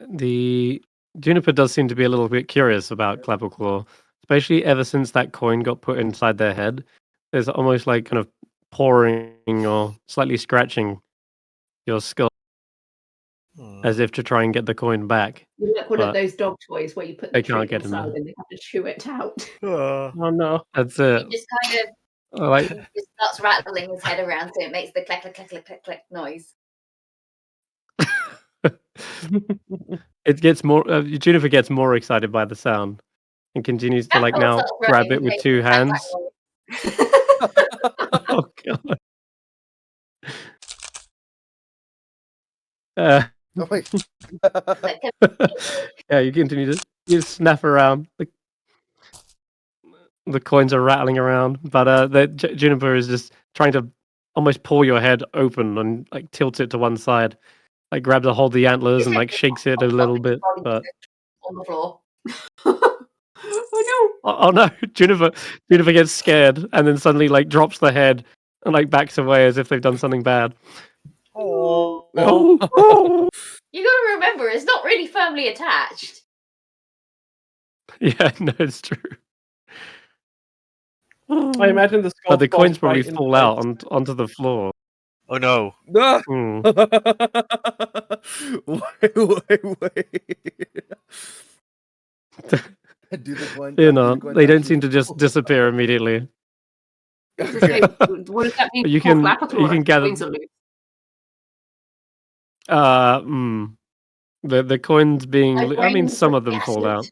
The Juniper does seem to be a little bit curious about Clapperclaw, especially ever since that coin got put inside their head. There's almost like kind of pouring or slightly scratching your skull as if to try and get the coin back. You like one but of those dog toys where you put the they can't treat get in inside there. and they have to chew it out. Oh no. That's it. He just kind of I like just starts rattling his head around so it makes the click click click click click click noise. it gets more. Juniper gets more excited by the sound and continues to like now grab it with two hands. Oh god. Oh, wait. Yeah, you continue to snap around. The coins are rattling around, but Juniper is just trying to almost pull your head open and like tilt it to one side, like grabs a hold of the antlers and like shakes it a little bit. But on the floor. Oh oh no, Juniper gets scared and then suddenly like drops the head and like backs away as if they've done something bad. Oh. Oh. You gotta remember, it's not really firmly attached. Yeah, no, it's true. I imagine the skull. But the coins probably right fall out onto the floor. Oh no. Ah! Hmm. Wait. Do the coin You do know, the coins they don't actually seem to just fall? disappear immediately. Okay. what does that mean? You for can Clapperclaw? gather. Coins are loose. The coins being. My I mean, brain's some like of them fall acid. out.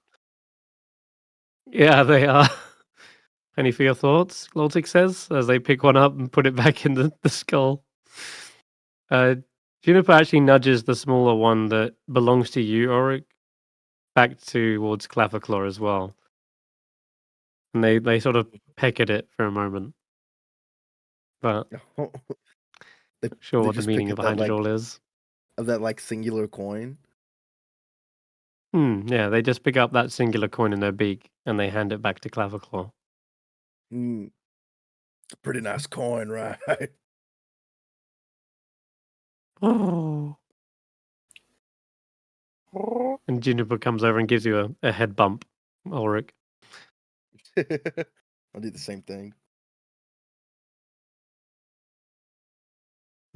Yeah, they are. Any for your thoughts? Lortic says as they pick one up and put it back in the skull. Juniper actually nudges the smaller one that belongs to you, Ulric, back towards Clapperclaw as well. And they sort of peck at it for a moment. But They, sure they what the just meaning pick at behind that, it all is. of that like singular coin. Yeah, they just pick up that singular coin in their beak and they hand it back to Clapperclaw. It's a pretty nice coin, right? Oh. And Juniper comes over and gives you a head bump, Ulric. I'll do the same thing.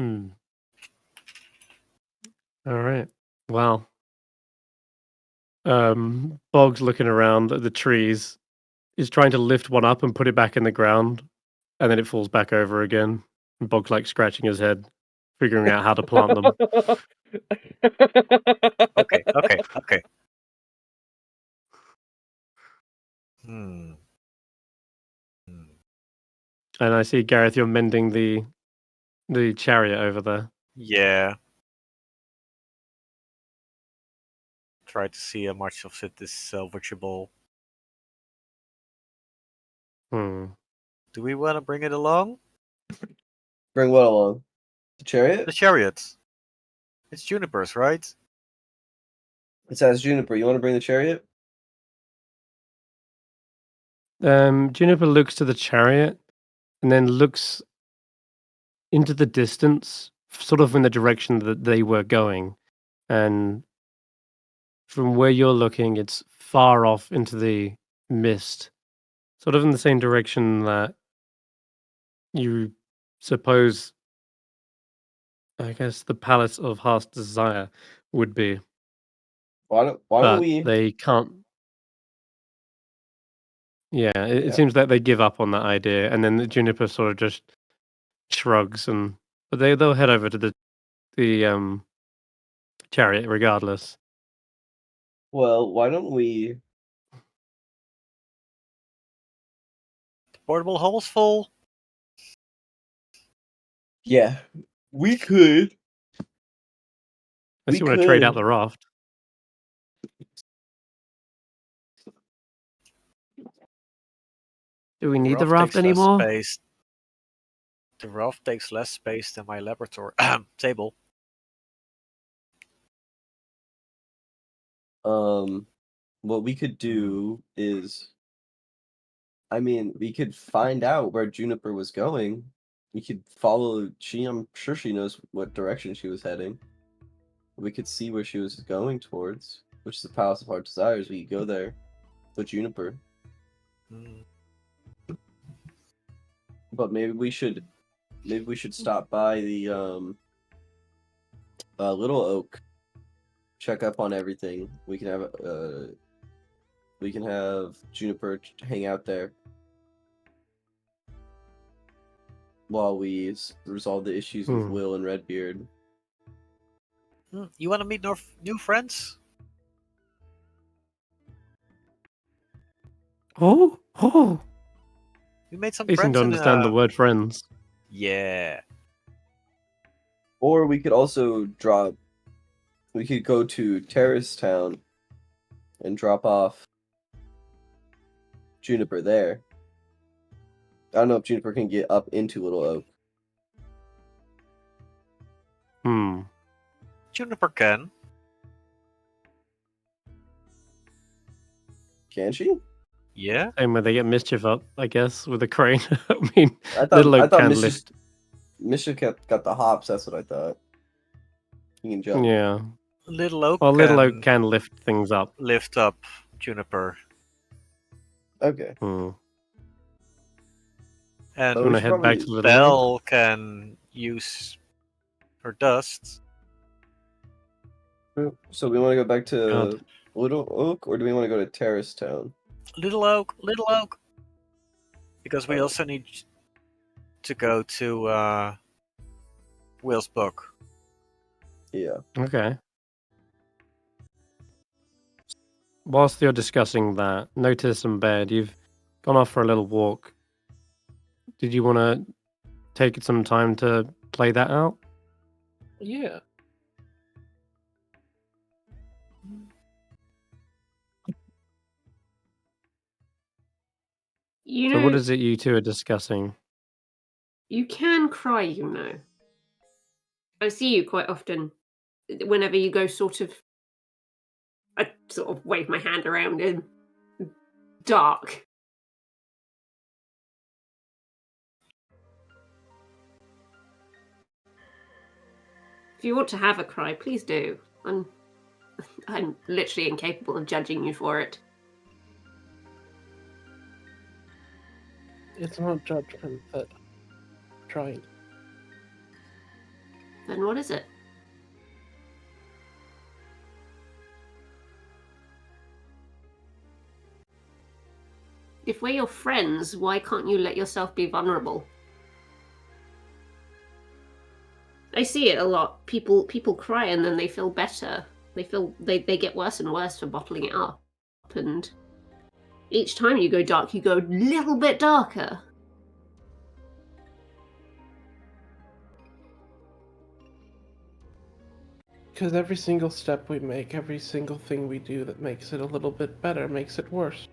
All right. Well, Bog's looking around at the trees. He's trying to lift one up and put it back in the ground, and then it falls back over again. And Bog's like scratching his head, figuring out how to plant them. Okay. Hmm. And I see, Garreth, you're mending the chariot over there. Yeah. Try to see how much of it is salvageable. Do we want to bring it along? Bring what along? The chariot? The chariot. It's Junipers, right? It says Juniper. You want to bring the chariot? Juniper looks to the chariot and then looks into the distance, sort of in the direction that they were going. And from where you're looking, it's far off into the mist, sort of in the same direction that you suppose, I guess, the Palace of Heart's Desire would be. Why don't But we? they can't. Yeah, it Yeah. seems that they give up on that idea, and then the Juniper sort of just shrugs, but they'll head over to the chariot regardless. Well, why don't we? The portable hole's full. Yeah, we could. Unless you want to trade out the raft. Do we need the raft takes less anymore? space. The raft takes less space than my laboratory table. what we could do is, I mean, we could find out where Juniper was going. We could follow. I'm sure she knows what direction she was heading. We could see where she was going towards, which is the Palace of Heart Desires. We could go there with Juniper. But maybe we should stop by the Little Oak, check up on everything. We can have Juniper hang out there while we resolve the issues with Will and Redbeard. You want to meet new friends? Oh. We made some You seem friends. to understand the word friends. Yeah. Or we could also we could go to Terrace Town and drop off Juniper there. I don't know if Juniper can get up into Little Oak. Juniper can. Can she? Yeah. Same way they get Mischief up, I guess, with a crane. I mean, I Little Oak thought can Mischief got the hops, that's what I thought. He can jump. Yeah. Little Oak Little Oak can lift things up. Lift up Juniper. Okay. And You want to head back to Little Oak? Belle can use her dust. So we want to go back to Little Oak, or do we want to go to Terrace Town? Little Oak. Because we also need to go to Will's book. Yeah. Okay. Whilst you're discussing that, Notus and Baird, you've gone off for a little walk. Did you want to take some time to play that out? Yeah. So what is it you two are discussing? You can cry, you know. I see you quite often. Whenever you go I sort of wave my hand around in dark. If you want to have a cry, please do. I'm literally incapable of judging you for it. It's not judgment that I'm trying. Then what is it? If we're your friends, why can't you let yourself be vulnerable? I see it a lot. People cry and then they feel better. They get worse and worse for bottling it up. And each time you go dark, you go a little bit darker. Because every single step we make, every single thing we do that makes it a little bit better, makes it worse.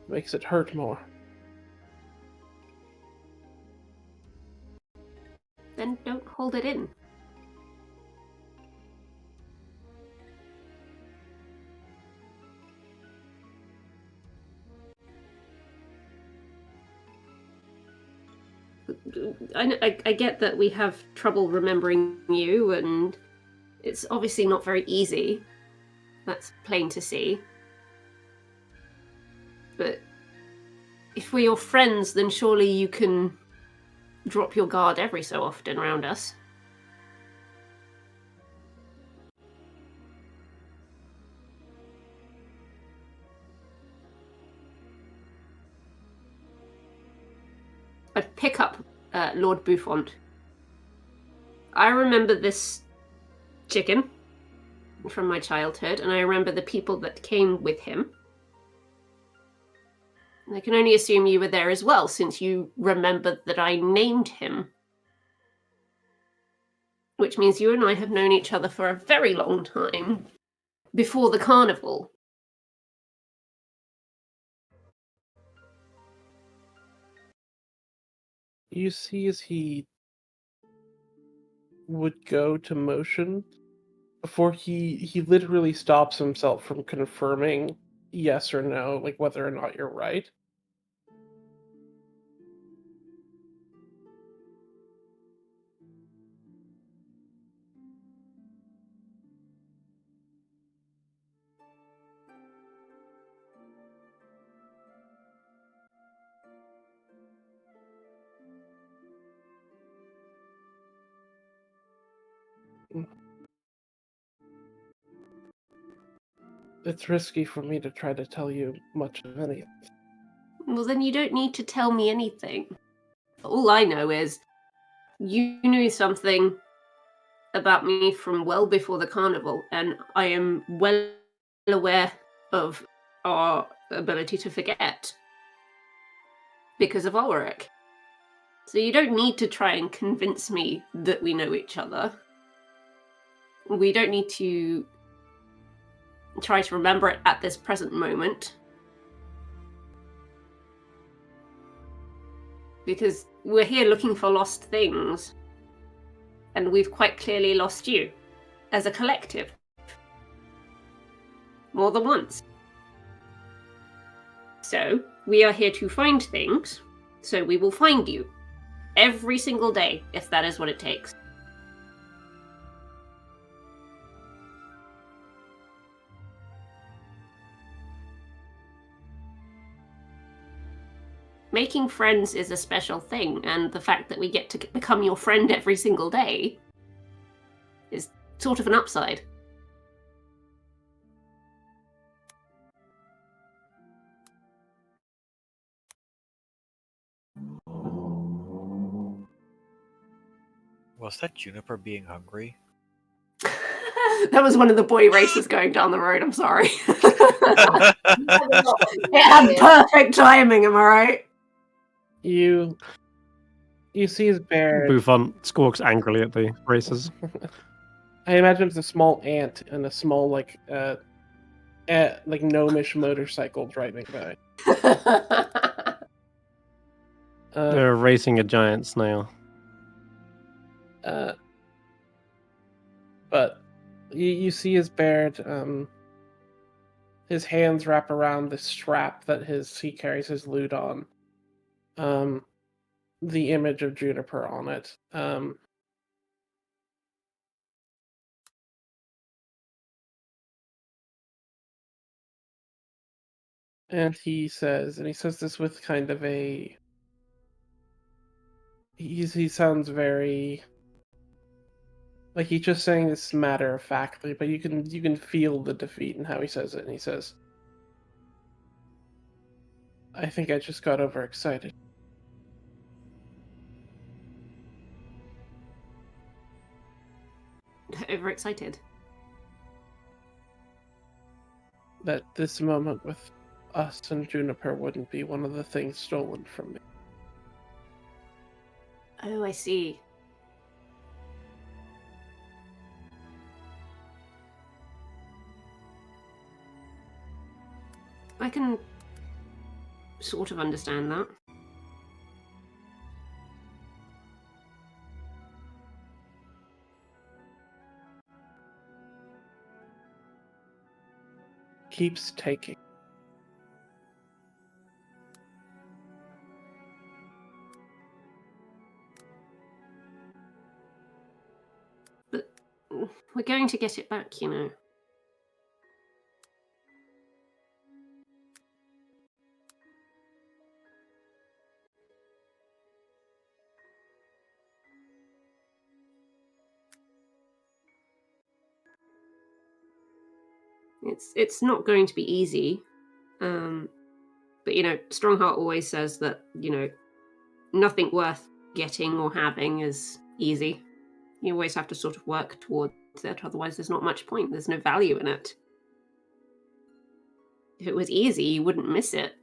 Makes it hurt more. Then don't hold it in. I get that we have trouble remembering you, and it's obviously not very easy. That's plain to see. But if we're your friends, then surely you can drop your guard every so often around us. I'd pick up Lord Buffont. I remember this chicken from my childhood, and I remember the people that came with him. And I can only assume you were there as well, since you remembered that I named him. Which means you and I have known each other for a very long time, before the carnival. You see as he would go to motion before he literally stops himself from confirming yes or no, like whether or not you're right. It's risky for me to try to tell you much of anything. Well, then you don't need to tell me anything. All I know is you knew something about me from well before the carnival, and I am well aware of our ability to forget because of Ulric. So you don't need to try and convince me that we know each other. We don't need to try to remember it at this present moment. Because we're here looking for lost things. And we've quite clearly lost you. As a collective. More than once. So, we are here to find things. So we will find you. Every single day, if that is what it takes. Making friends is a special thing, and the fact that we get to become your friend every single day is sort of an upside. Was that Juniper being hungry? That was one of the boy races going down the road, I'm sorry. It had perfect timing, am I right? You see his bear. Buffon squawks angrily at the racers. I imagine it's a small ant and a small like gnomish motorcycle driving by. They're racing a giant snail. But you see his beard. His hands wrap around the strap that he carries his loot on. The image of Juniper on it. And he says this with kind of a. He sounds very. Like he's just saying this matter of factly, but you can feel the defeat in how he says it. And he says, "I think I just got overexcited." Overexcited. That this moment with us and Juniper wouldn't be one of the things stolen from me. Oh, I see. I can sort of understand that. Keeps taking. But we're going to get it back, you know. It's not going to be easy. But, you know, Strongheart always says that, you know, nothing worth getting or having is easy. You always have to sort of work towards it, otherwise there's not much point. There's no value in it. If it was easy, you wouldn't miss it.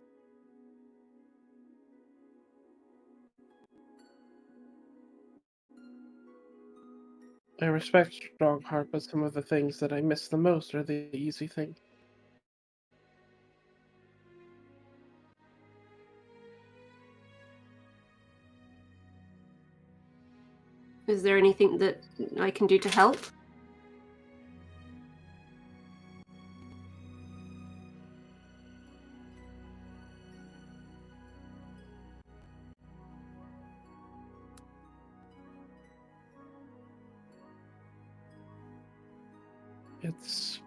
I respect Strongheart, but some of the things that I miss the most are the easy things. Is there anything that I can do to help? It's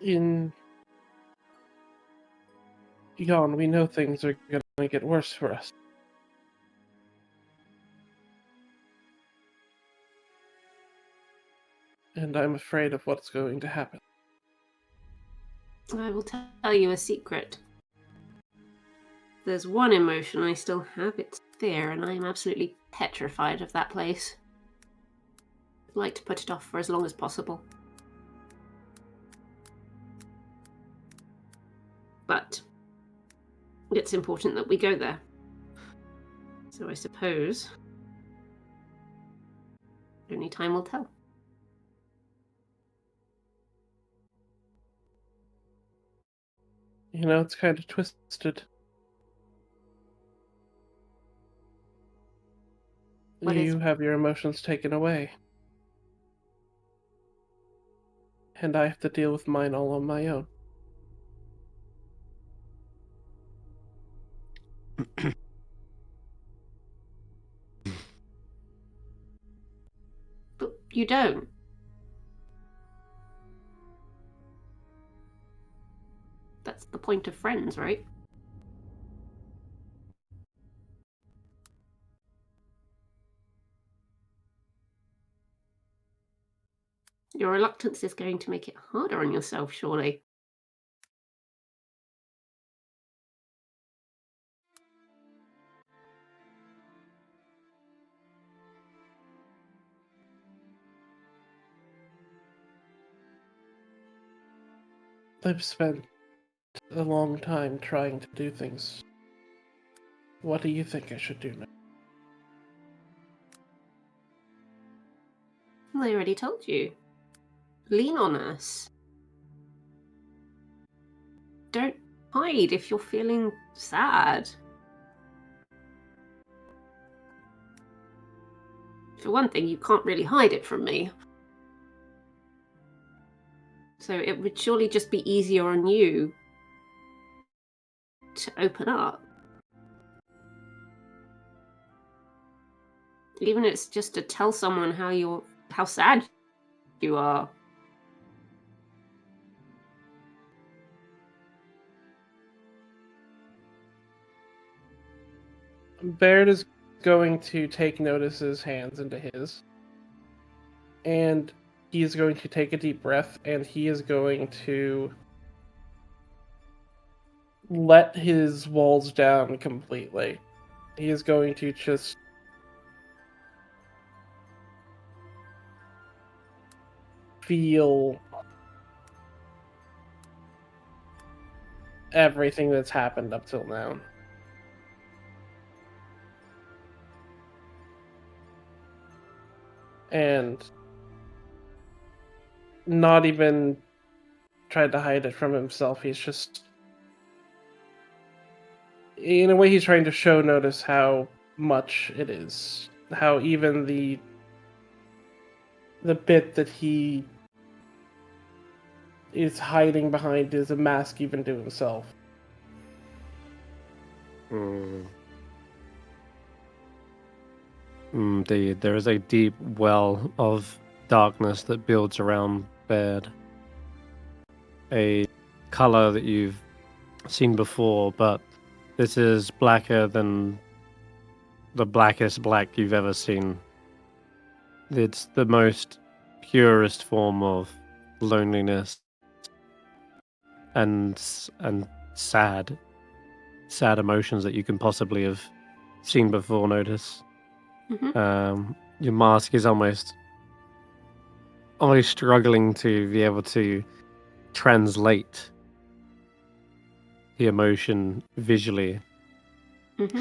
in Yon, we know things are going to get worse for us. And I'm afraid of what's going to happen. I will tell you a secret. There's one emotion I still have, it's fear, and I am absolutely petrified of that place. I'd like to put it off for as long as possible. But it's important that we go there. So I suppose only time will tell. You know, it's kind of twisted. You have your emotions taken away. And I have to deal with mine all on my own. But you don't. That's the point of friends, right? Your reluctance is going to make it harder on yourself, surely. I've spent a long time trying to do things. What do you think I should do now? I already told you. Lean on us. Don't hide if you're feeling sad. For one thing, you can't really hide it from me. So it would surely just be easier on you to open up. Even if it's just to tell someone how sad you are. Baird is going to take Notus's hands into his. And he is going to take a deep breath, and he is going to let his walls down completely. He is going to just feel everything that's happened up till now. And not even tried to hide it from himself. He's just, in a way, he's trying to show Notus how much it is. How even the bit that he is hiding behind is a mask even to himself. There is a deep well of darkness that builds around Baird. A color that you've seen before, but this is blacker than the blackest black you've ever seen. It's the most purest form of loneliness and sad emotions that you can possibly have seen before, Notus. Mm-hmm. Your mask is almost struggling to be able to translate the emotion visually. Mm-hmm.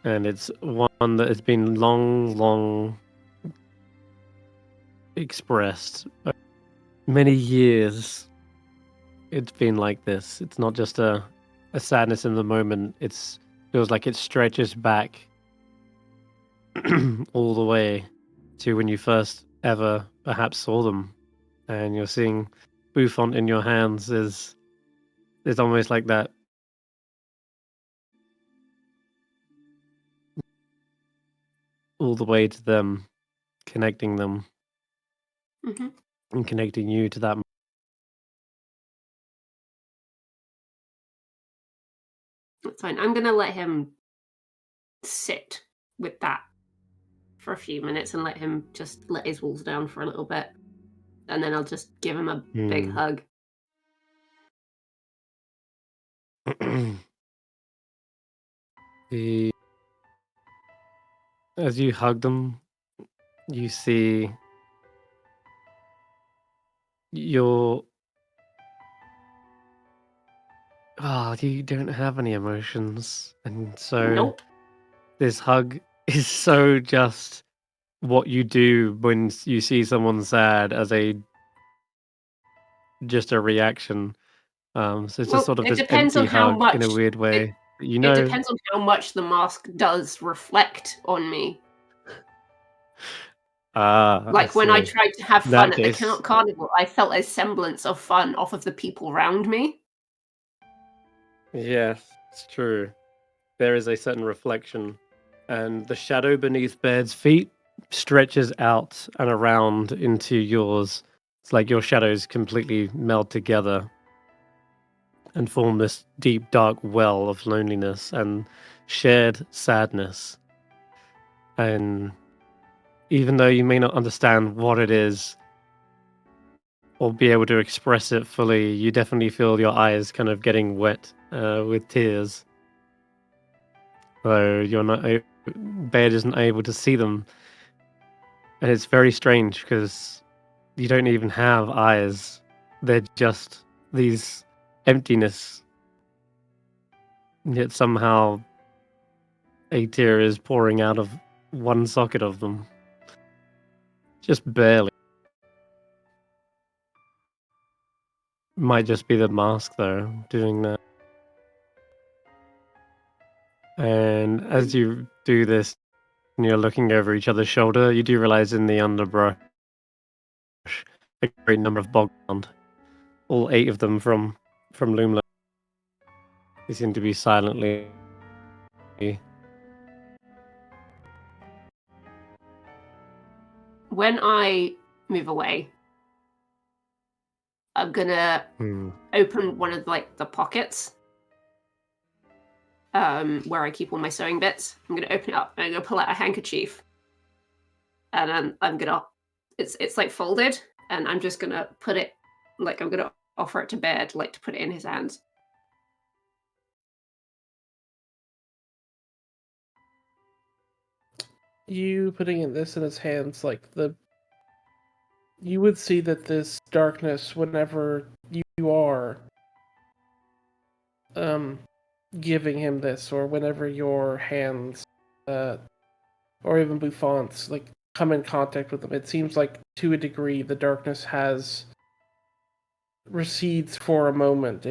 And it's one that has been long expressed. Many years it's been like this. It's not just a sadness in the moment. It feels like it stretches back all the way to when you first ever perhaps saw them. And you're seeing Bouffant in your hands is almost like that. all the way to them, connecting them Mhm. and connecting you to that. That's fine. I'm gonna let him sit with that for a few minutes and let him just let his walls down for a little bit. And then I'll just give him a big hug. As you hug them, you see you don't have any emotions, and so Nope. this hug is so just what you do when you see someone sad as just a reaction. So it's just sort of it this depends empty on how hug in a much weird way. it You know, depends on how much the mask does reflect on me. Like when I see. tried to have In fun that at the case, carnival, I felt a semblance of fun off of the people around me. yes, it's true. There is a certain reflection, and the shadow beneath Baird's feet stretches out and around into yours. It's like your shadows completely meld together and form this deep, dark well of loneliness and shared sadness. And even though you may not understand what it is or be able to express it fully, you definitely feel your eyes kind of getting wet with tears. Though you're not, Baird isn't able to see them. And it's very strange because you don't even have eyes. They're just these emptiness. Yet somehow a tear is pouring out of one socket of them. Just barely. Might just be the mask, though, doing that. And as you do this, and you're looking over each other's shoulder, you do realize in the underbrush a great number of boghound. All 8 of them from Loomla. They seem to be silently. When I move away, I'm gonna open one of the pockets where I keep all my sewing bits. I'm gonna open it up and I'm gonna pull out a handkerchief, and then I'm gonna it's like folded, and I'm just gonna put it I'm gonna offer it to Baird, to put it in his hands. You putting this in his hands, you would see that this darkness, whenever you are giving him this, or whenever your hands or even Buffon's come in contact with them, it seems like to a degree the darkness recedes for a moment.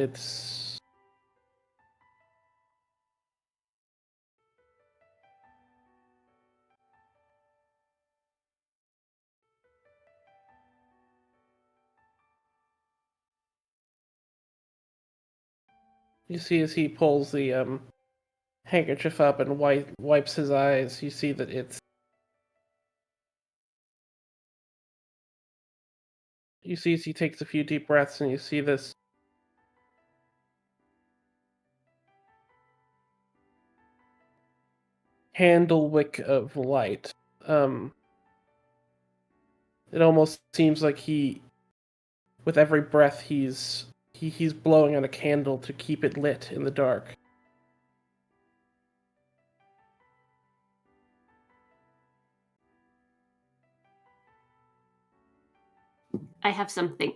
You see as he pulls the handkerchief up and wipes his eyes, you see that you see as he takes a few deep breaths, and you see this handle wick of light. It almost seems like with every breath, he's blowing on a candle to keep it lit in the dark. I have something.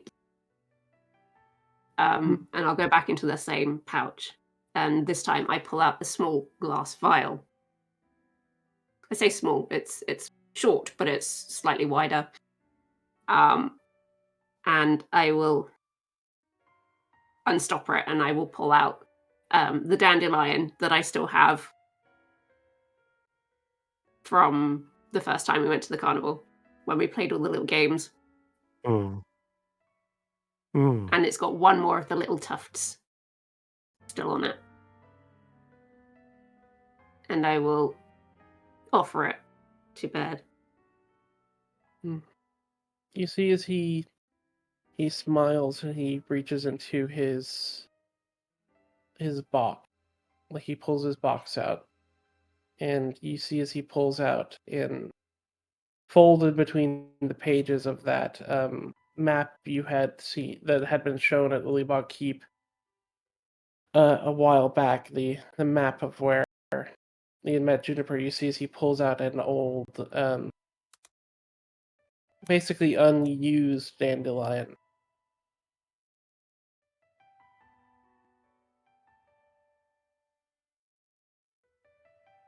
And I'll go back into the same pouch. And this time I pull out a small glass vial. I say small, it's short, but it's slightly wider. And I will unstopper it, and I will pull out the dandelion that I still have from the first time we went to the carnival, when we played all the little games. And it's got one more of the little tufts still on it. And I will offer it Too bad. You see as he smiles and he reaches into his box. Like he pulls his box out. And you see as he pulls out and folded between the pages of that map you had seen that had been shown at Lilybog Keep a while back, the map of where he had met Juniper. You see as he pulls out an old basically unused dandelion.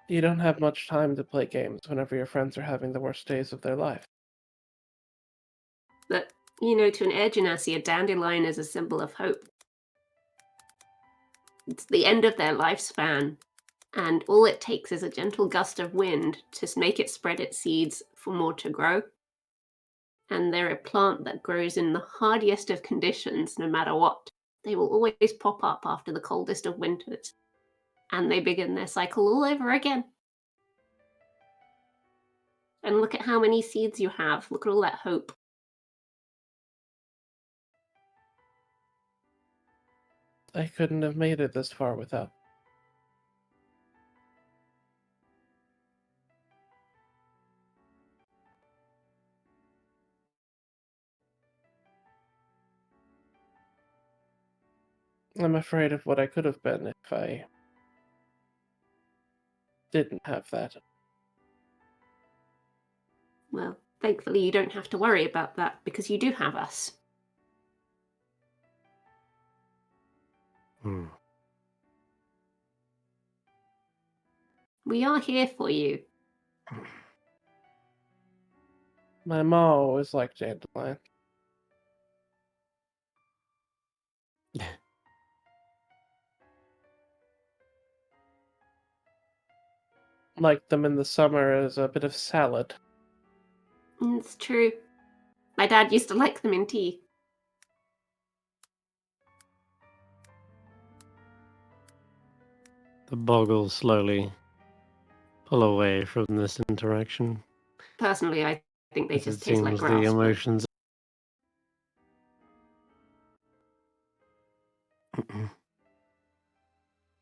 You don't have much time to play games whenever your friends are having the worst days of their life. But, to an air genasi, a dandelion is a symbol of hope. It's the end of their lifespan, and all it takes is a gentle gust of wind to make it spread its seeds for more to grow. And they're a plant that grows in the hardiest of conditions, no matter what. They will always pop up after the coldest of winters, and they begin their cycle all over again. And look at how many seeds you have. Look at all that hope. I couldn't have made it this far without. I'm afraid of what I could have been if I didn't have that. Well, thankfully you don't have to worry about that because you do have us. We are here for you. My mom always liked dandelion. Liked them in the summer as a bit of salad. It's true. My dad used to like them in tea. The boggles slowly pull away from this interaction. Personally, I think they As just it taste like seems grass. the but- emotions.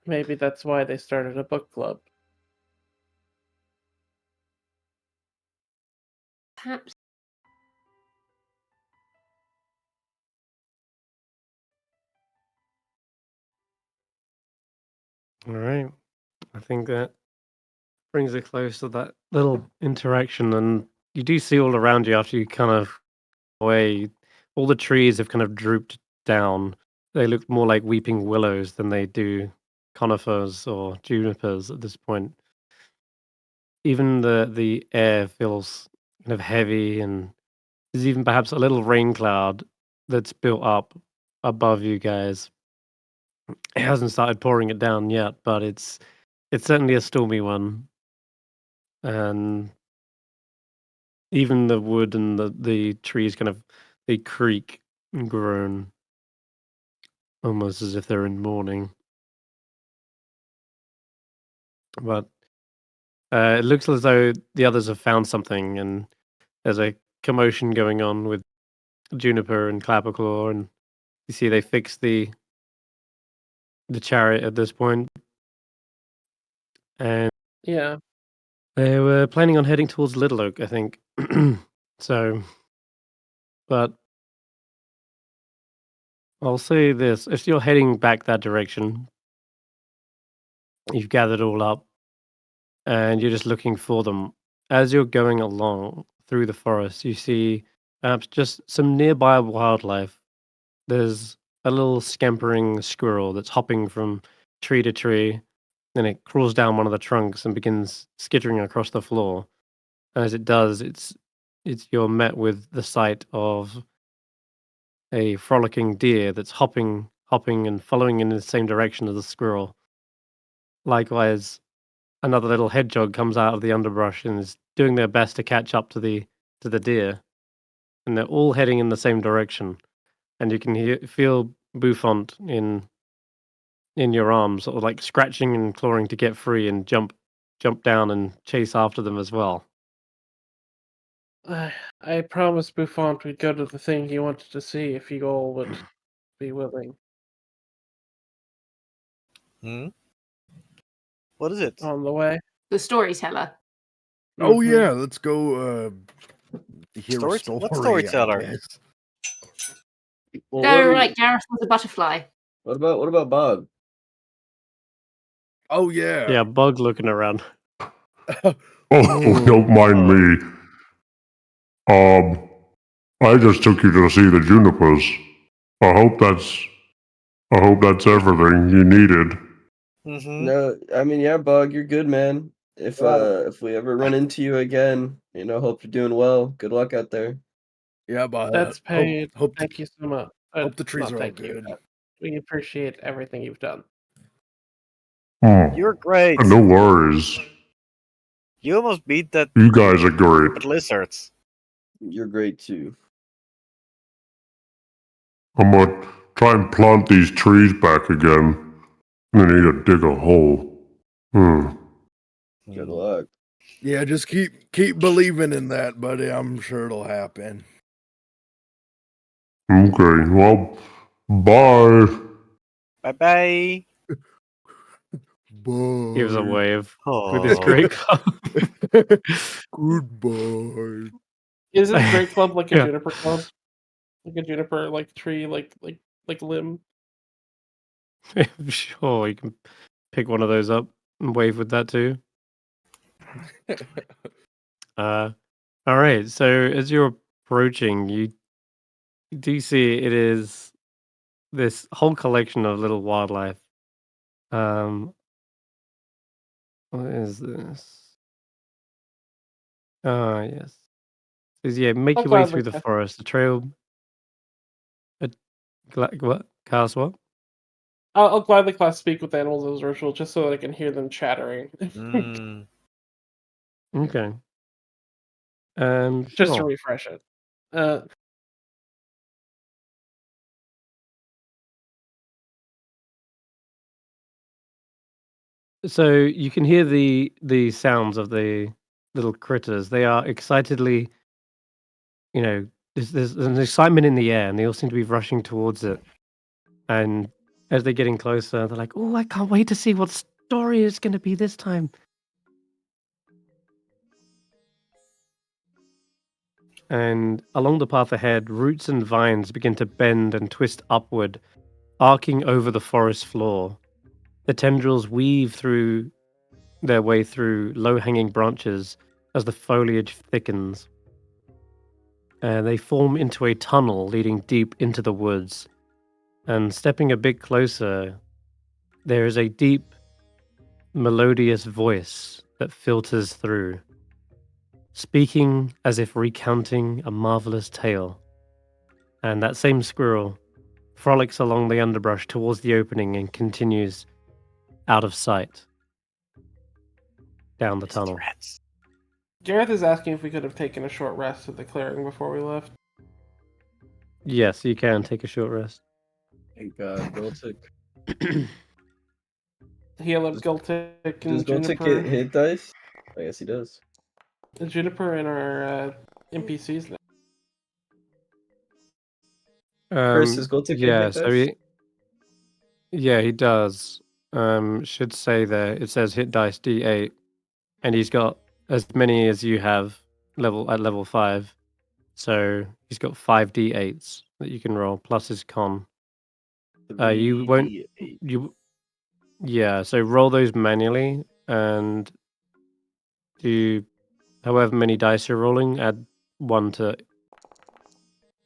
Maybe that's why they started a book club. Perhaps. All right. I think that brings it close to that little interaction. And you do see all around you after you kind of away, all the trees have kind of drooped down. They look more like weeping willows than they do conifers or junipers at this point. Even the air feels kind of heavy, and there's even perhaps a little rain cloud that's built up above you guys. It hasn't started pouring it down yet, but it's certainly a stormy one. And even the wood and the trees kind of they creak and groan, almost as if they're in mourning. But it looks as though the others have found something, and there's a commotion going on with Juniper and Clapperclaw, and you see they fix the chariot at this point, and Yeah. they were planning on heading towards Little Oak, I think. So, but I'll say this: if you're heading back that direction, you've gathered all up, and you're just looking for them. As you're going along through the forest, you see perhaps just some nearby wildlife. There's a little scampering squirrel that's hopping from tree to tree, and it crawls down one of the trunks and begins skittering across the floor. As it does, it's you're met with the sight of a frolicking deer that's hopping and following in the same direction as the squirrel. Likewise, another little hedgehog comes out of the underbrush and is doing their best to catch up to the deer, and they're all heading in the same direction. And you can feel Bouffant in your arms, sort of like scratching and clawing to get free and jump down and chase after them as well. I promised Buffon we'd go to the thing he wanted to see if you all would be willing. What is it? On the way. The storyteller. Oh yeah, let's go hear a story. What storyteller? I guess. Well, No, right, Garreth was a butterfly. What about Bob? Oh yeah. Yeah, Bug looking around. Oh, don't mind me. I just took you to see the Junipers. I hope that's everything you needed. No, I mean, yeah, Bug, you're good, man. If we ever run into you again, hope you're doing well. Good luck out there. Yeah, but That's paid. Hope Thank you so much. hope the trees Not are all thank you. good. We appreciate everything you've done. You're great. No worries. You almost beat that You guys are great. lizards. You're great too. I'm gonna try and plant these trees back again. I need to dig a hole. Good luck. Yeah, just keep believing in that, buddy. I'm sure it'll happen. Okay, well, bye. Bye-bye. Bye. Gives a wave with Oh. his great club. Goodbye. Is this great club like a Yeah. juniper club? Like a juniper tree, like limb? Sure, you can pick one of those up and wave with that too. All right. So as you're approaching, you do see it is this whole collection of little wildlife. What is this? Yes. Says, yeah, make I'll your way gladly through the test. forest. The trail. What? Cast what? I'll gladly class speak with animals as ritual just so that I can hear them chattering. Okay. Just to Sure. refresh it. So you can hear the sounds of the little critters. They are excitedly, there's an excitement in the air, and they all seem to be rushing towards it. And as they're getting closer, they're like, "Oh, I can't wait to see what story it's going to be this time." And along the path ahead, roots and vines begin to bend and twist upward, arcing over the forest floor. The tendrils weave through their way through low-hanging branches as the foliage thickens. They form into a tunnel leading deep into the woods. And stepping a bit closer, there is a deep, melodious voice that filters through, speaking as if recounting a marvelous tale. And that same squirrel frolics along the underbrush towards the opening and continues out of sight down the tunnel. Garreth is asking if we could have taken a short rest at the clearing before we left. Yes, you can take a short rest. Thank God, Gultic. Heal up Gultic Does and Gultic Juniper. get hit dice? I guess he does. And Juniper and our NPCs now. Chris, does Gultic get yeah, hit so dice? he does. Should say there it says hit dice D8, and he's got as many as you have at level 5. So he's got 5 D8s that you can roll plus his con. You won't 3d8. Yeah, so roll those manually and do however many dice you're rolling, add one for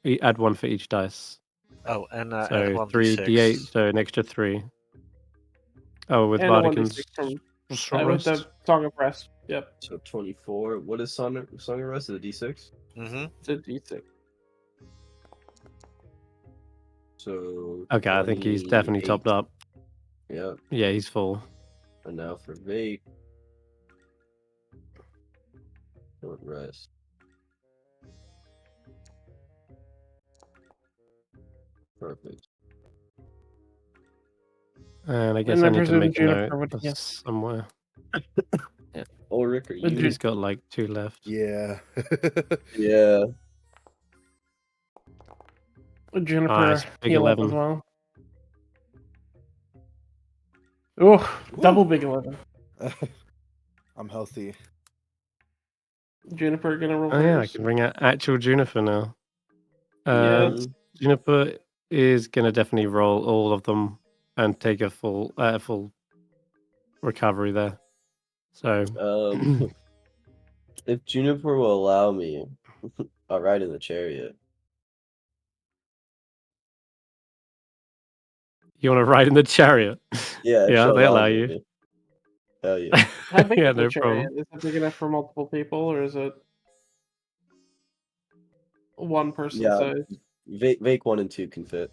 each dice. Oh, and So add 1d6. 3d8, so an extra 3. Oh, with And a Vardican's 1d6 from short with rest? the Song of Rest. Yep. So 24. What is Song of Rest? Is it D6? It's a d6. So Okay, I think he's definitely 28. topped up. Yeah. Yeah, he's full. And now for Vaike. Short rest. Perfect. And I guess And I I need to presume make a note Juniper would heal. somewhere. Yeah. Ulric, are you? He's got like 2 left. Yeah. Yeah. Juniper big heal up 11. as well. Oh, double big 11. I'm healthy. Juniper gonna roll Oh yeah, I hers. can bring out actual Juniper now. Yes. Juniper is gonna definitely roll all of them and take a full recovery there. So If Juniper will allow me, I'll ride in the chariot. you want to ride in the chariot? Yeah, if Yeah, she'll they allow me you. to. Hell yeah. How big Yeah, is the no chariot? problem. Is it big enough for multiple people, or is it one person Yeah. size? Vaike 1 and 2 can fit.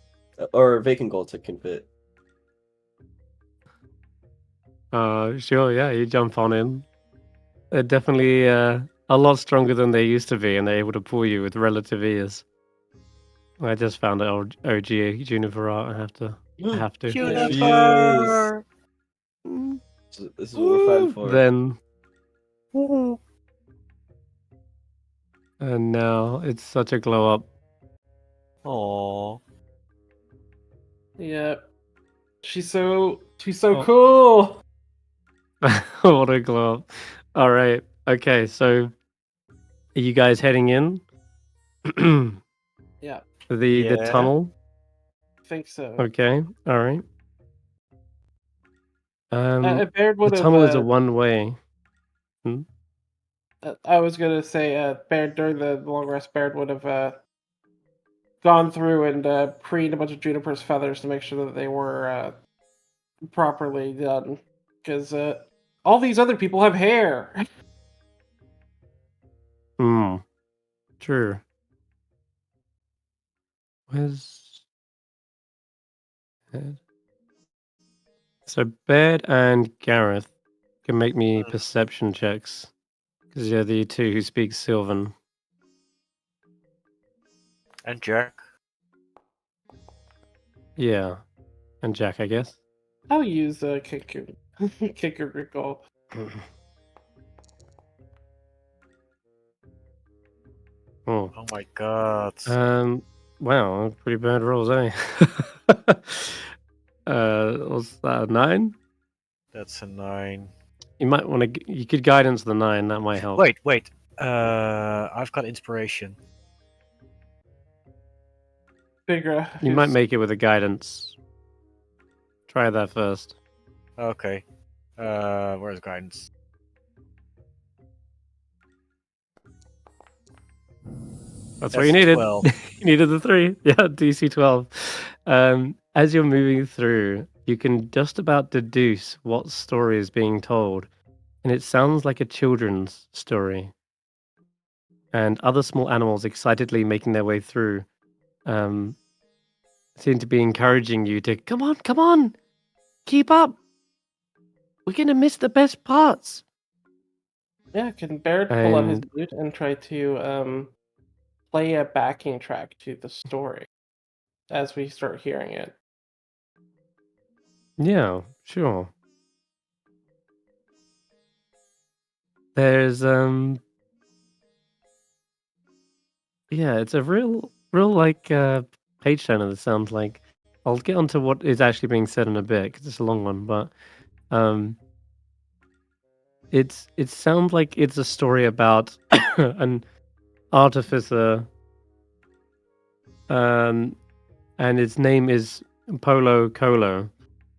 Or Vaike and Goltic can fit. Sure, yeah, you jump on in. They're definitely a lot stronger than they used to be, and they're able to pull you with relative ease. I just found an OG Juniper art. I have to. There she is. This is what we're fighting for. Then. And now it's such a glow up. Aww. Yeah. She's so Oh. cool. What a glow up. All right. Okay. So, are you guys heading in? Yeah, The tunnel. I think so. Okay. All right. Baird would The have. tunnel is a one way. I was gonna say, Baird during the long rest, Baird would have gone through and preened a bunch of Juniper's feathers to make sure that they were properly done, because all these other people have hair. True. Where's Baird? So Baird and Garreth can make me perception checks because you're the two who speak Sylvan. And Jack. Yeah, and Jack, I guess. I'll use kicker recall. Oh my god. Wow, pretty bad rolls, eh? What's that, 9? That's a 9. You might want to. You could guidance the 9. That might help. Wait. I've got inspiration. Figure. You might make it with a guidance. Try that first. Okay. Where's guidance? That's what you needed. 12. You needed the 3. Yeah, DC 12. As you're moving through, you can just about deduce what story is being told, and it sounds like a children's story. And other small animals excitedly making their way through seem to be encouraging you to come on, keep up. We're gonna miss the best parts. Yeah, can Baird pull out his lute and try to play a backing track to the story as we start hearing it? Yeah, sure. There's yeah, it's a real like page turner. That sounds like. I'll get onto what is actually being said in a bit because it's a long one, but it sounds like it's a story about an artificer, and its name is Polo Colo,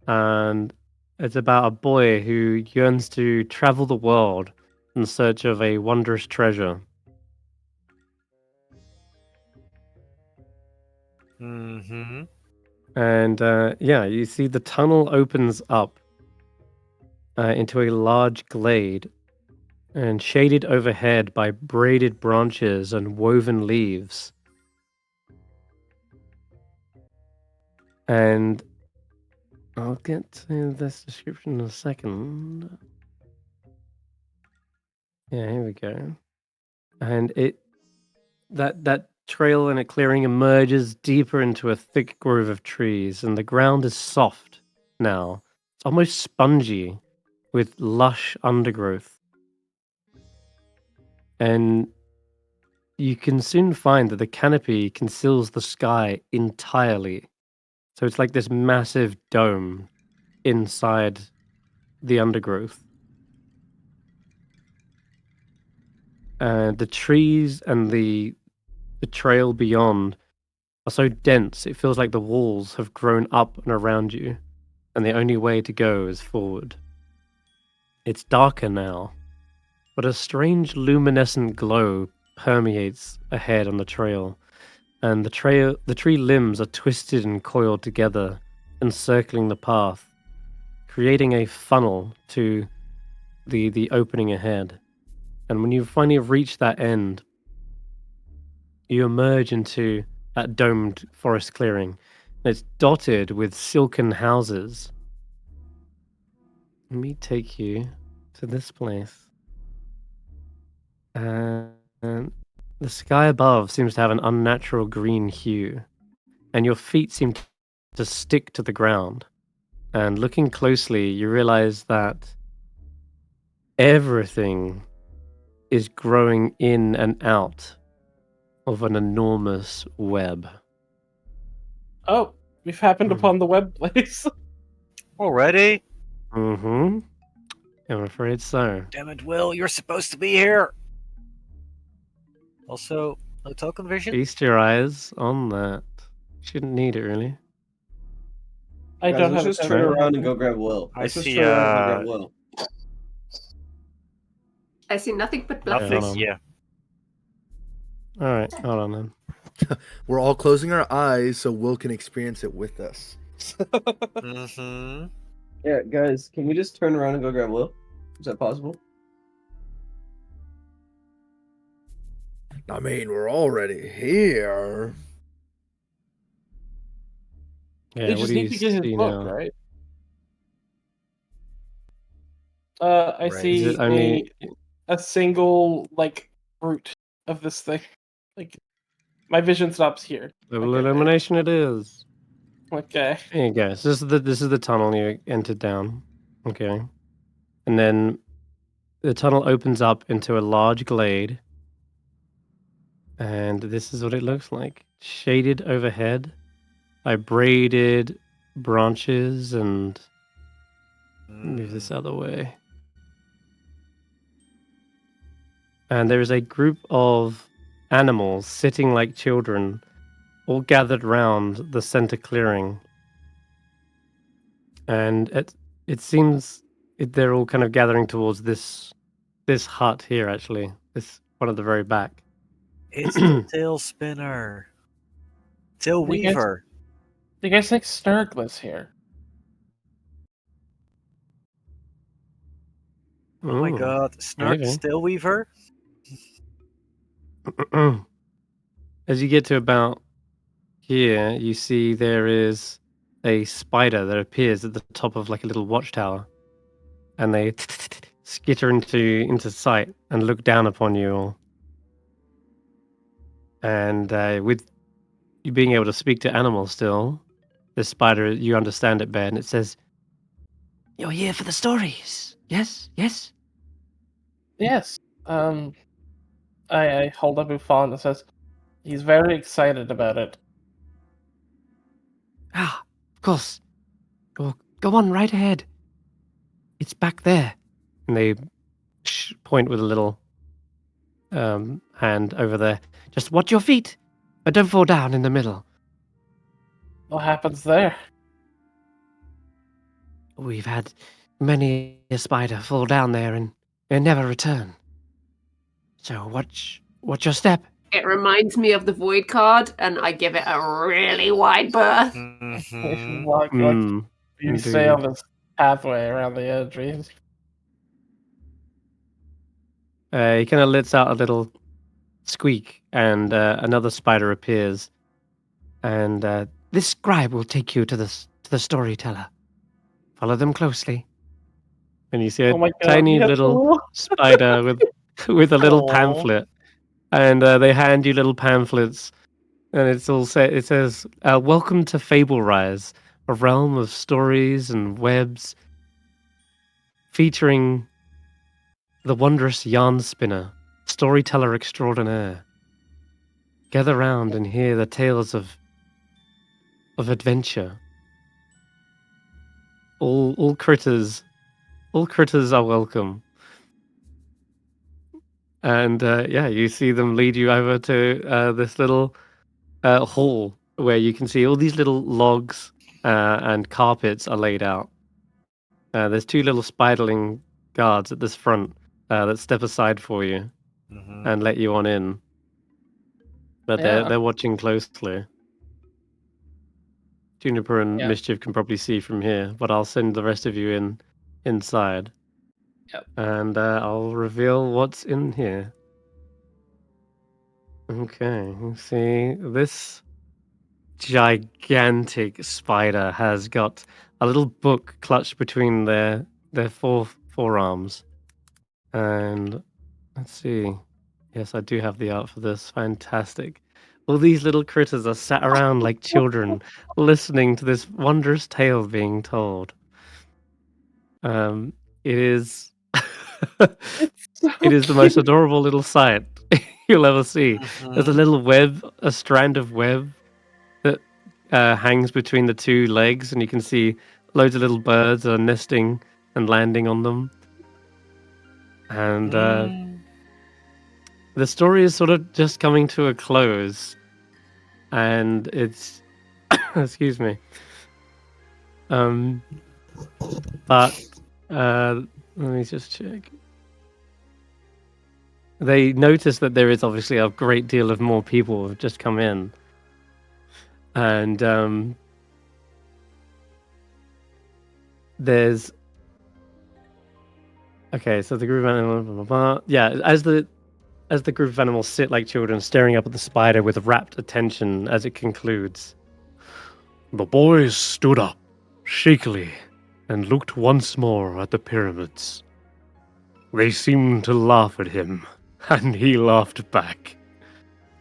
and it's about a boy who yearns to travel the world in search of a wondrous treasure. Mm-hmm. And yeah, you see the tunnel opens up into a large glade and shaded overhead by braided branches and woven leaves. And I'll get to this description in a second. Yeah, here we go. And that trail in a clearing emerges deeper into a thick grove of trees, and the ground is soft now. It's almost spongy with lush undergrowth. and you can soon find that the canopy conceals the sky entirely. So it's like this massive dome inside the undergrowth. The trees and the trail beyond are so dense, it feels like the walls have grown up and around you, and the only way to go is forward. It's darker now, but a strange luminescent glow permeates ahead on the trail, and the tree limbs are twisted and coiled together, encircling the path, creating a funnel to the opening ahead. And when you finally reach that end, you emerge into that domed forest clearing. It's dotted with silken houses. Let me take you to this place. And the sky above seems to have an unnatural green hue, and your feet seem to stick to the ground. And looking closely, you realize that everything is growing in and out of an enormous web. Oh, we've happened upon the web place. Already? Mm-hmm. I'm afraid so. Damn it, Will, you're supposed to be here. Also, no token vision? Feast your eyes on that. Shouldn't need it, really. I Guys, don't let's have just a turn token. around and go grab Will. I Let's just see, turn around and go grab Will. I see nothing but blood. hold on. Yeah. Alright, hold on then. We're all closing our eyes so Will can experience it with us. Mm-hmm. Yeah, guys, can we just turn around and go grab Will? Is that possible? I mean, we're already here. Yeah, We what just do you need to get his see book, now? right? I Right. see Is it only... a single like fruit of this thing. Like my vision stops here. Double Okay. illumination it is. Okay. There you go. So this is the tunnel you entered down. Okay. And then the tunnel opens up into a large glade. And this is what it looks like. Shaded overhead by braided branches and move this other way. And there is a group of animals sitting like children, all gathered round the center clearing. And it seems they're all kind of gathering towards this hut here, actually. This one at the very back. It's the tail spinner. Tail You guys- weaver. You guys think Snurglis here? Oh my Ooh, god. Snark maybe. Tail weaver? As you get to about here, you see there is a spider that appears at the top of like a little watchtower, and they skitter into sight and look down upon you all. And with you being able to speak to animals still, this spider, you understand it, Ben. It says, "You're here for the stories, yes, yes." Yes. I hold up Buffon and says he's very excited about it. Ah, of course. Go on right ahead. It's back there. And they point with a little hand over there. Just watch your feet, but don't fall down in the middle. What happens there? We've had many a spider fall down there and never return. So watch your step. It reminds me of the void card, and I give it a really wide berth. Mm-hmm. Like you indeed. sail this pathway around the edge. He kind of lets out a little squeak, and another spider appears. And this scribe will take you to the storyteller. Follow them closely. And you see a tiny little spider with a little pamphlet. And they hand you little pamphlets. And it says, "Welcome to Fable Rise, a realm of stories and webs featuring the wondrous yarn spinner, storyteller extraordinaire. Gather round and hear the tales of adventure. All critters are welcome. And you see them lead you over to this little hall where you can see all these little logs and carpets are laid out. There's 2 little spiderling guards at this front that step aside for you and let you on in. But they're watching closely. Juniper and Mischief can probably see from here, but I'll send the rest of you inside. Yep. And I'll reveal what's in here. Okay, you see, this gigantic spider has got a little book clutched between their forearms. And let's see. Yes, I do have the art for this. Fantastic. All these little critters are sat around like children, listening to this wondrous tale being told. It is it is the most adorable little sight you'll ever see. There's a little web, a strand of web that hangs between the 2 legs, and you can see loads of little birds are nesting and landing on them. And the story is sort of just coming to a close, and it's excuse me. But let me just check. They notice that there is obviously a great deal of more people who have just come in. And there's... Okay, so the group of animals... Blah, blah, blah. Yeah, as the group of animals sit like children, staring up at the spider with rapt attention as it concludes. The boys stood up, shakily, and looked once more at the pyramids. They seemed to laugh at him, and he laughed back,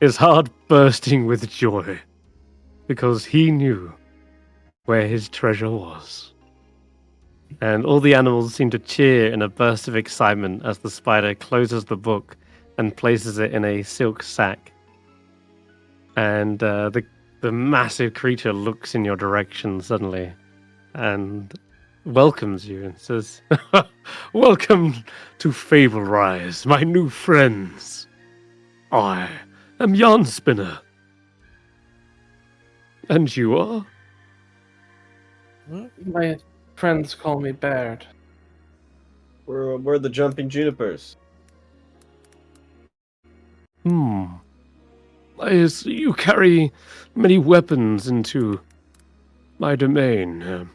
his heart bursting with joy, because he knew where his treasure was. And all the animals seem to cheer in a burst of excitement as the spider closes the book and places it in a silk sack. And the massive creature looks in your direction suddenly and welcomes you and says, "Welcome to Fable Rise, my new friends. I am Yarn Spinner. And you are?" My friends call me Baird. We're the Jumping Junipers. I see you carry many weapons into my domain.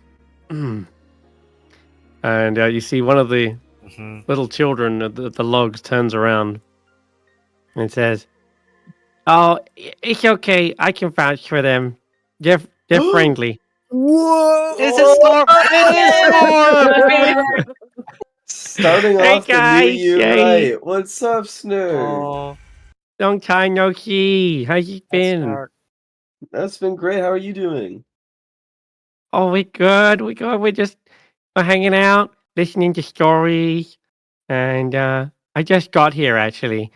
And you see one of the little children at the logs turns around and says, "Oh, it's okay. I can vouch for them. They're friendly." Whoa! It's a storm! It's a storm! Starting Hey off the new guys, year hey. right. What's up, Snurg? Oh, Long time no see. How you been? That's been great. How are you doing? Oh, we good. We're hanging out, listening to stories, and I just got here actually.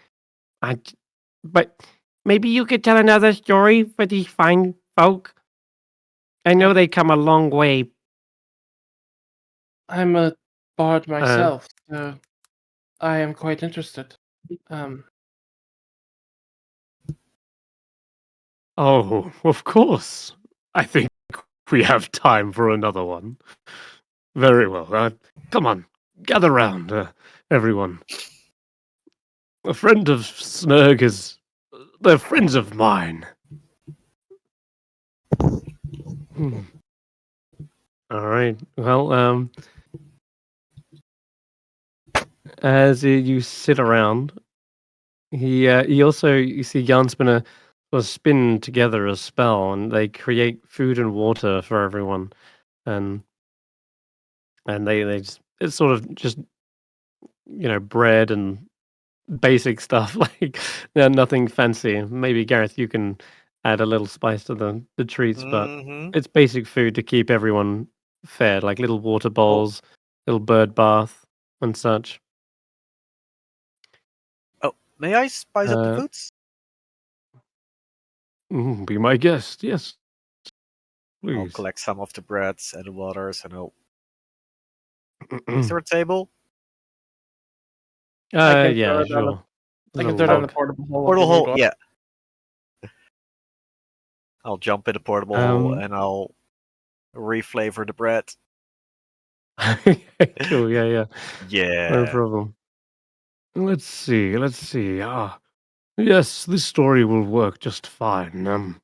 But maybe you could tell another story for these fine folk. I know they come a long way. I'm a bard myself, so I am quite interested. Oh, of course. I think we have time for another one. Very well. Come on, gather round, everyone. A friend of Snurg is... They're friends of mine. All right. Well, as you sit around, he also, you see Yarnspinner will spin together a spell, and they create food and water for everyone, and they just, it's sort of just, bread and basic stuff, like nothing fancy. Maybe Garreth, you can add a little spice to the treats, but it's basic food to keep everyone fed, like little water bowls, little bird bath, and such. May I spice up the foods? Be my guest, yes. I'll Please. collect some of the breads and the waters, and I'll... Is there a table? Yeah, sure. I can throw down the portable hole. Portal hole, yeah. I'll jump in the portable hole and I'll reflavor the bread. Cool, yeah. Yeah. No problem. Let's see. Yes, this story will work just fine.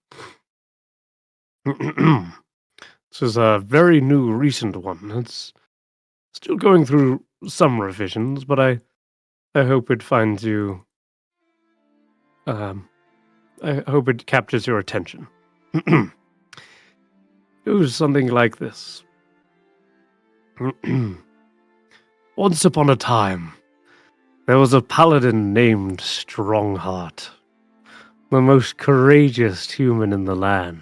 This is a very new, recent one. It's still going through some revisions, but I hope it finds you. I hope it captures your attention. It was something like this. Once upon a time, there was a paladin named Strongheart, the most courageous human in the land.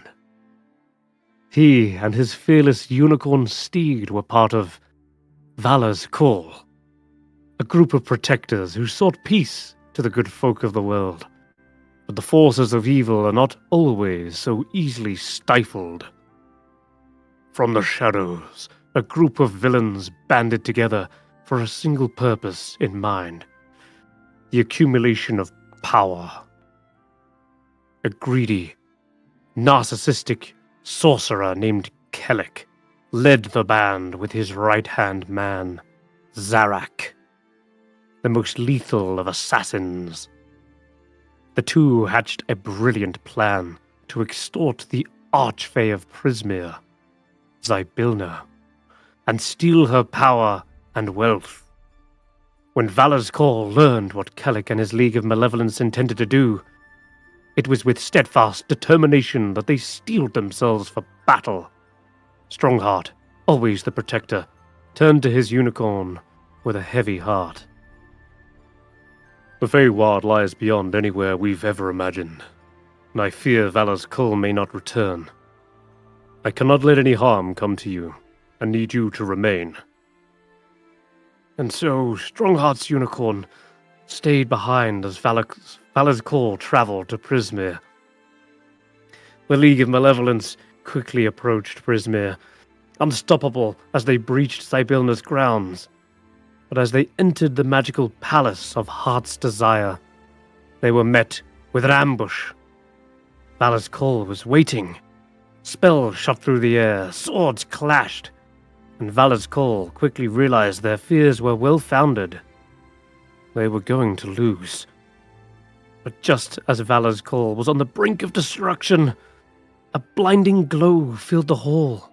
He and his fearless unicorn steed were part of Valor's Call, a group of protectors who sought peace to the good folk of the world. But the forces of evil are not always so easily stifled. From the shadows, a group of villains banded together for a single purpose in mind: the accumulation of power. A greedy, narcissistic sorcerer named Kellic led the band with his right-hand man, Zarak, the most lethal of assassins. The two hatched a brilliant plan to extort the Archfey of Prismere, Zybilna, and steal her power and wealth. When Valor's Call learned what Kellic and his League of Malevolence intended to do, it was with steadfast determination that they steeled themselves for battle. Strongheart, always the protector, turned to his unicorn with a heavy heart. The Feywild lies beyond anywhere we've ever imagined, and I fear Valor's Call may not return. I cannot let any harm come to you, and need you to remain. And so, Strongheart's unicorn stayed behind as Valor's Call traveled to Prismere. The League of Malevolence quickly approached Prismere, unstoppable as they breached Zybilna's grounds. But as they entered the magical palace of Heart's Desire, they were met with an ambush. Valor's Call was waiting. Spells shot through the air, swords clashed, and Valor's Call quickly realized their fears were well-founded. They were going to lose. But just as Valor's Call was on the brink of destruction, a blinding glow filled the hall.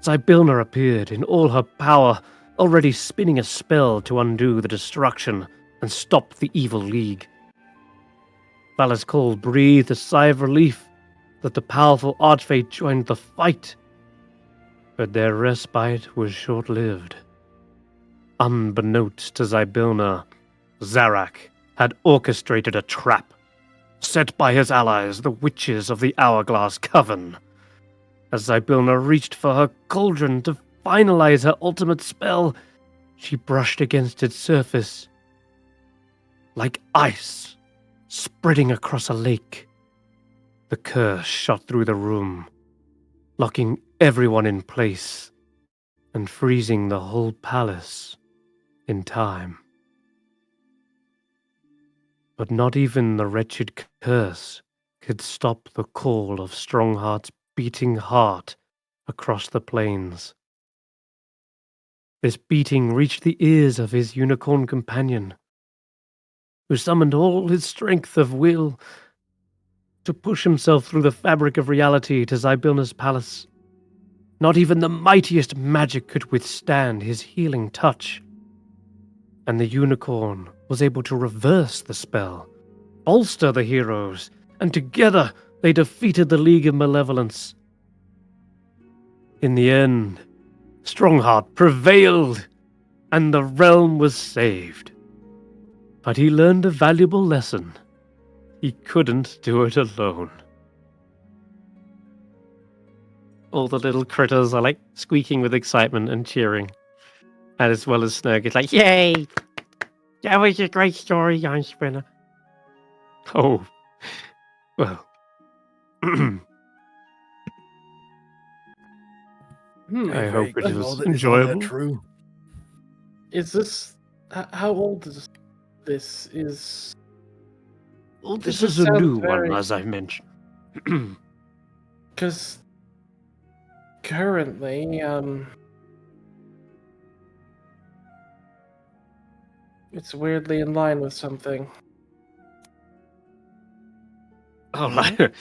Zybilna appeared in all her power, already spinning a spell to undo the destruction and stop the evil league. Valor's Call breathed a sigh of relief that the powerful Archfey joined the fight. But their respite was short-lived. Unbeknownst to Zybilna, Zarak had orchestrated a trap, set by his allies, the witches of the Hourglass Coven. As Zybilna reached for her cauldron to finalize her ultimate spell, she brushed against its surface like ice spreading across a lake. The curse shot through the room, locking everyone in place and freezing the whole palace in time. But not even the wretched curse could stop the call of Strongheart's beating heart across the plains. This beating reached the ears of his unicorn companion, who summoned all his strength of will to push himself through the fabric of reality to Zybilna's palace. Not even the mightiest magic could withstand his healing touch. And the unicorn was able to reverse the spell, bolster the heroes, and together they defeated the League of Malevolence. In the end, Strongheart prevailed, and the realm was saved. But he learned a valuable lesson. He couldn't do it alone. All the little critters are like squeaking with excitement and cheering. And as well as Snurg, it's like, yay! That was a great story, Jan Spinner. Oh, well. I hope it Is was all that enjoyable. true? Is this... How old is this? Well, this just is a sounds new very- one, as I mentioned. Because currently, it's weirdly in line with something. Oh,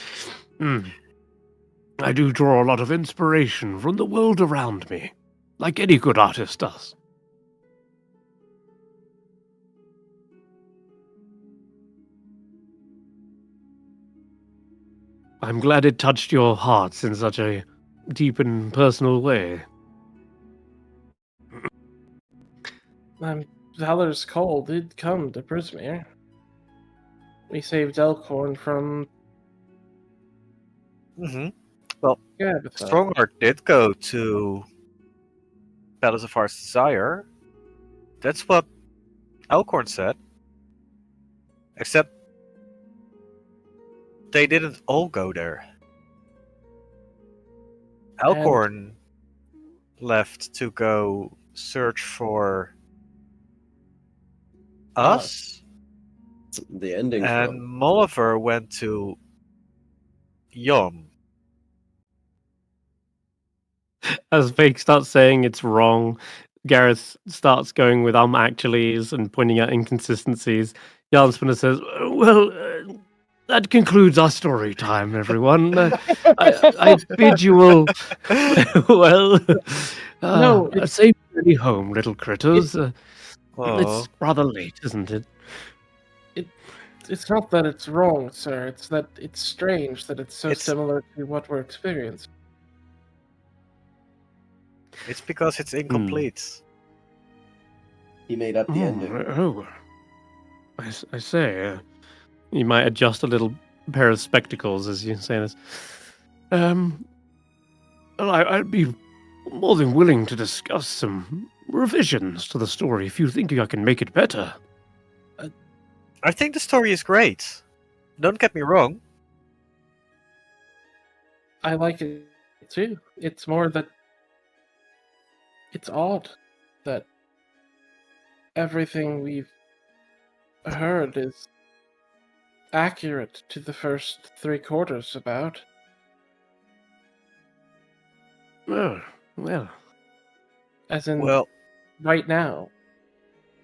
I do draw a lot of inspiration from the world around me, like any good artist does. I'm glad it touched your hearts in such a deep and personal way. Valor's call did come to Prismere. We saved Elkhorn from... Mm-hmm. Garreth. Strongheart did go to Palace of Heart's Desire. That's what Elkhorn said. Except they didn't all go there. Elkhorn left to go search for us, The ending. and Molliver went to Yom. As Vaike starts saying it's wrong, Garreth starts going with actuallys and pointing out inconsistencies. Jarnspinner says, well, that concludes our story time, everyone. I bid you all well. No, a safe journey home, little critters. Oh. It's rather late, isn't it? It's not that it's wrong, sir. It's that it's strange that it's so It's- similar to what we're experiencing. It's because it's incomplete. He made up the ending. Oh, I say, you might adjust a little pair of spectacles as you say this. Well, I'd be more than willing to discuss some revisions to the story if you think I can make it better. I think the story is great. Don't get me wrong. I like it too. It's more that it's odd that everything we've heard is accurate to the first 3 quarters about. Oh, well. As in, Well, right now,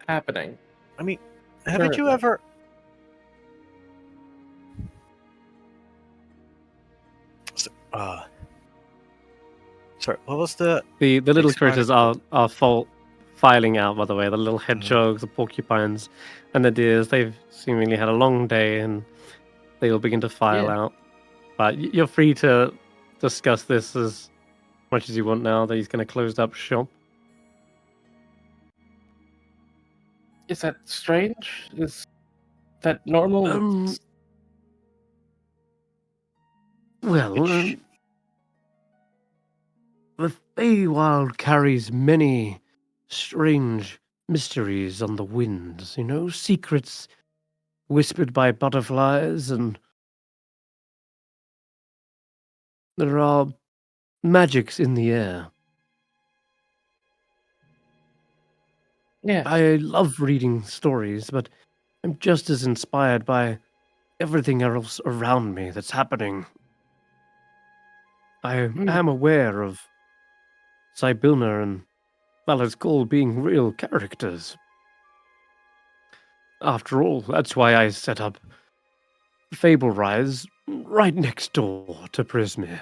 happening. I mean, haven't you Currently. ever... Sorry, what was the... The little Explain critters it. are filing out, by the way. The little hedgehogs, the porcupines, and the deers. They've seemingly had a long day, and they'll begin to file Yeah. out. But you're free to discuss this as much as you want now that he's going to close up shop. Is that strange? Is that normal? It's- Well, the Feywild carries many strange mysteries on the winds, secrets whispered by butterflies, and there are magics in the air. Yes. I love reading stories, but I'm just as inspired by everything else around me that's happening. I am aware of Sibilna and Valor's Call being real characters. After all, that's why I set up Fable Rise right next door to Prismere.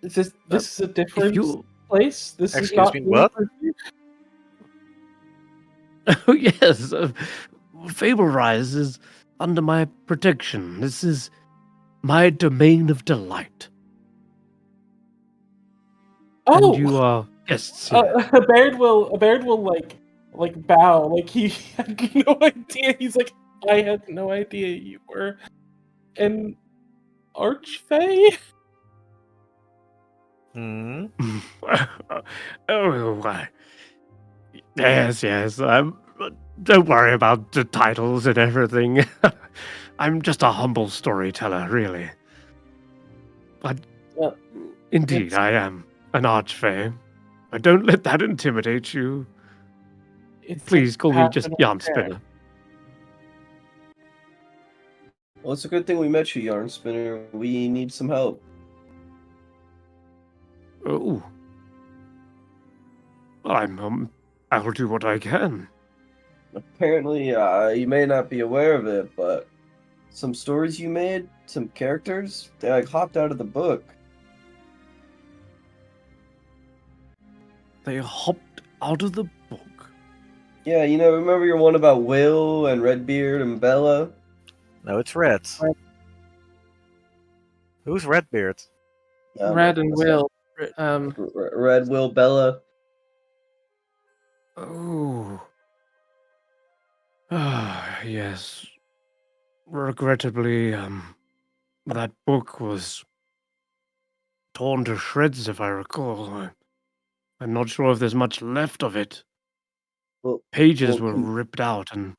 This is a different you- place? This is Excuse not... me, what? Oh, yes. Fable Rise is under my protection. This is my domain of delight. Oh! And you are guests here. A Baird will like bow, like he had no idea. He's like, I had no idea you were an archfey. Hmm? Oh, why? Yes, yes. Don't worry about the titles and everything. I'm just a humble storyteller, really. But Well, indeed, I am an archfey. But don't let that intimidate you. Please call me just Yarn Spinner. Well, it's a good thing we met you, Yarn Spinner. We need some help. Oh. I will do what I can. Apparently, you may not be aware of it, but some stories you made, some characters, they like hopped out of the book. They hopped out of the book. Yeah, remember your one about Will and Redbeard and Bella? No, it's Red. Who's Redbeard? Red and Will. Red, Will, Bella. Oh. Ah, yes. Regrettably, that book was torn to shreds, if I recall. I'm not sure if there's much left of it. Pages were ripped out, and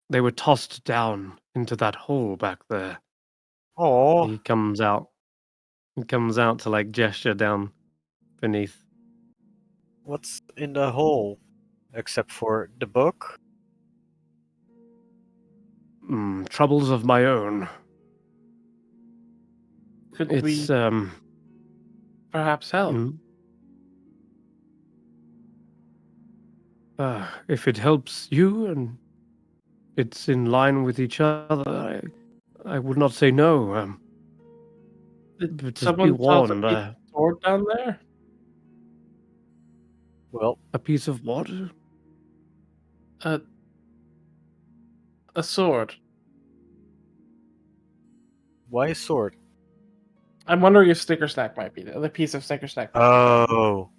they were tossed down into that hole back there. Oh. He comes out to, like, gesture down beneath. What's in the hole? Except for the book? Troubles of my own. Could we perhaps help? If it helps you and it's in line with each other, I would not say no. Did But just someone be toss a warned. piece of sword down there? Well, a piece of what? A sword. Why a sword? I'm wondering if Sticker Snack might be there. The piece of Sticker Snack. Oh.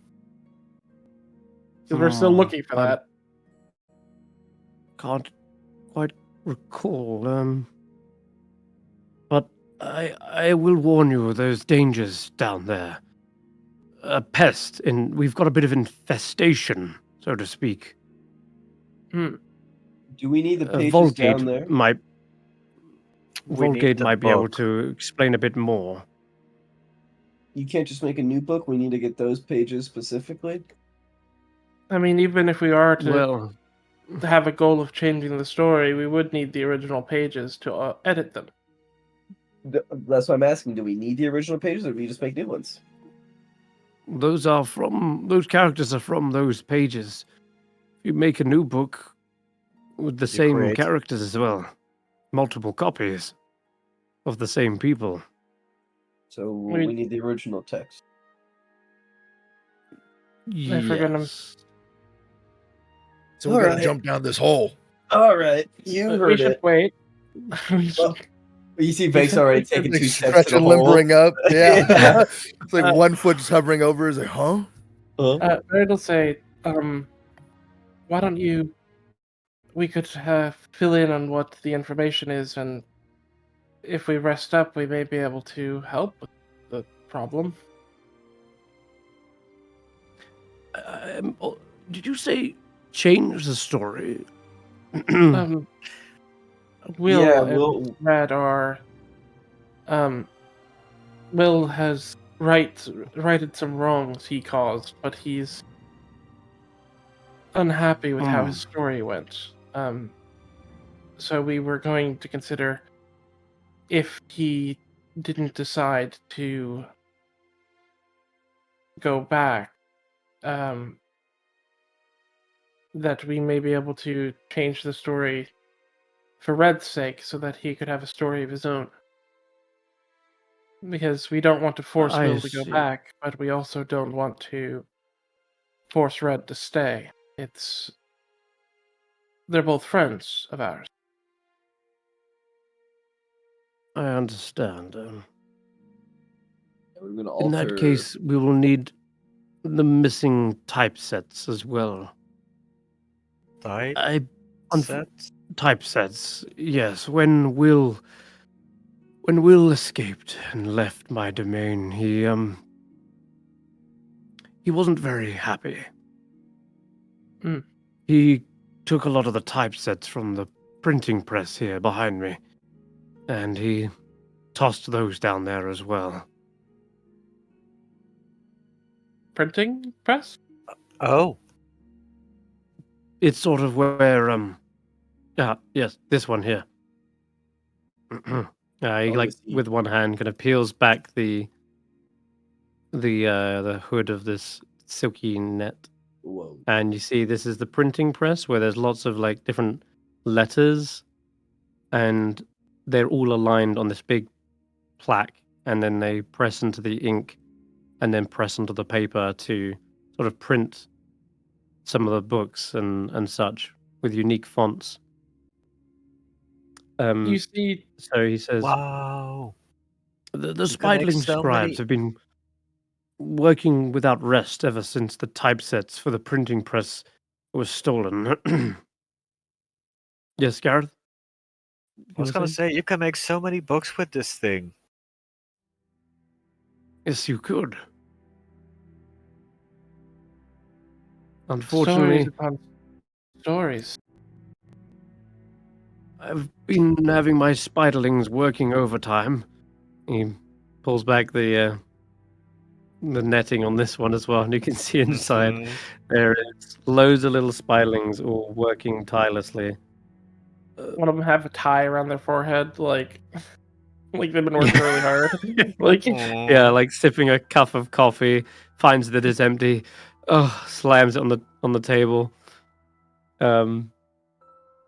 Because we're still looking for that. Can't quite recall. But I will warn you of those dangers down there. A pest, and we've got a bit of infestation, so to speak. Do we need the pages Vulgate down there? Vulgate might be able to explain a bit more. You can't just make a new book. We need to get those pages specifically. I mean, even if we are to have a goal of changing the story, we would need the original pages to edit them. That's why I'm asking. Do we need the original pages, or do we just make new ones? Those characters are from those pages. If you make a new book with the same characters as well, multiple copies of the same people. So we need the original text. Yes. So we're gonna jump down this hole. All right, you heard we should wait. You see Vaike's already taking 2 steps to the Stretching, hole. limbering up. Yeah. It's like one foot just hovering over. Is like, huh? It'll say, why don't you? We could fill in on what the information is, and if we rest up, we may be able to help with the problem. Did you say change the story? Will Red are. Will has righted some wrongs he caused, but he's unhappy with how his story went. So we were going to consider if he didn't decide to go back, that we may be able to change the story for Red's sake so that he could have a story of his own. Because we don't want to force Will to go back, but we also don't want to force Red to stay. They're both friends of ours. I understand. In that case, we will need the missing typesets as well. Typesets, yes. When Will escaped and left my domain, he wasn't very happy. He took a lot of the typesets from the printing press here behind me, and he tossed those down there as well. Printing press? Oh. It's sort of where yes, this one here. He like with one hand kind of peels back the hood of this silky net. Whoa. And you see this is the printing press where there's lots of like different letters, and they're all aligned on this big plaque, and then they press into the ink and then press onto the paper to sort of print some of the books and such with unique fonts. You see, So he says, Wow. the You can make Spidling so scribes many- have been working without rest ever since the typesets for the printing press was stolen. Yes, Garreth? I was gonna say, you can make so many books with this thing. Yes, you could. Unfortunately, stories upon stories. I've been having my spiderlings working overtime. He pulls back the netting on this one as well, and you can see inside Mhm. there is loads of little spiderlings all working tirelessly. One of them have a tie around their forehead, like they've been working really hard. Like, Yeah, like sipping a cup of coffee, finds that it's empty, slams it on the table.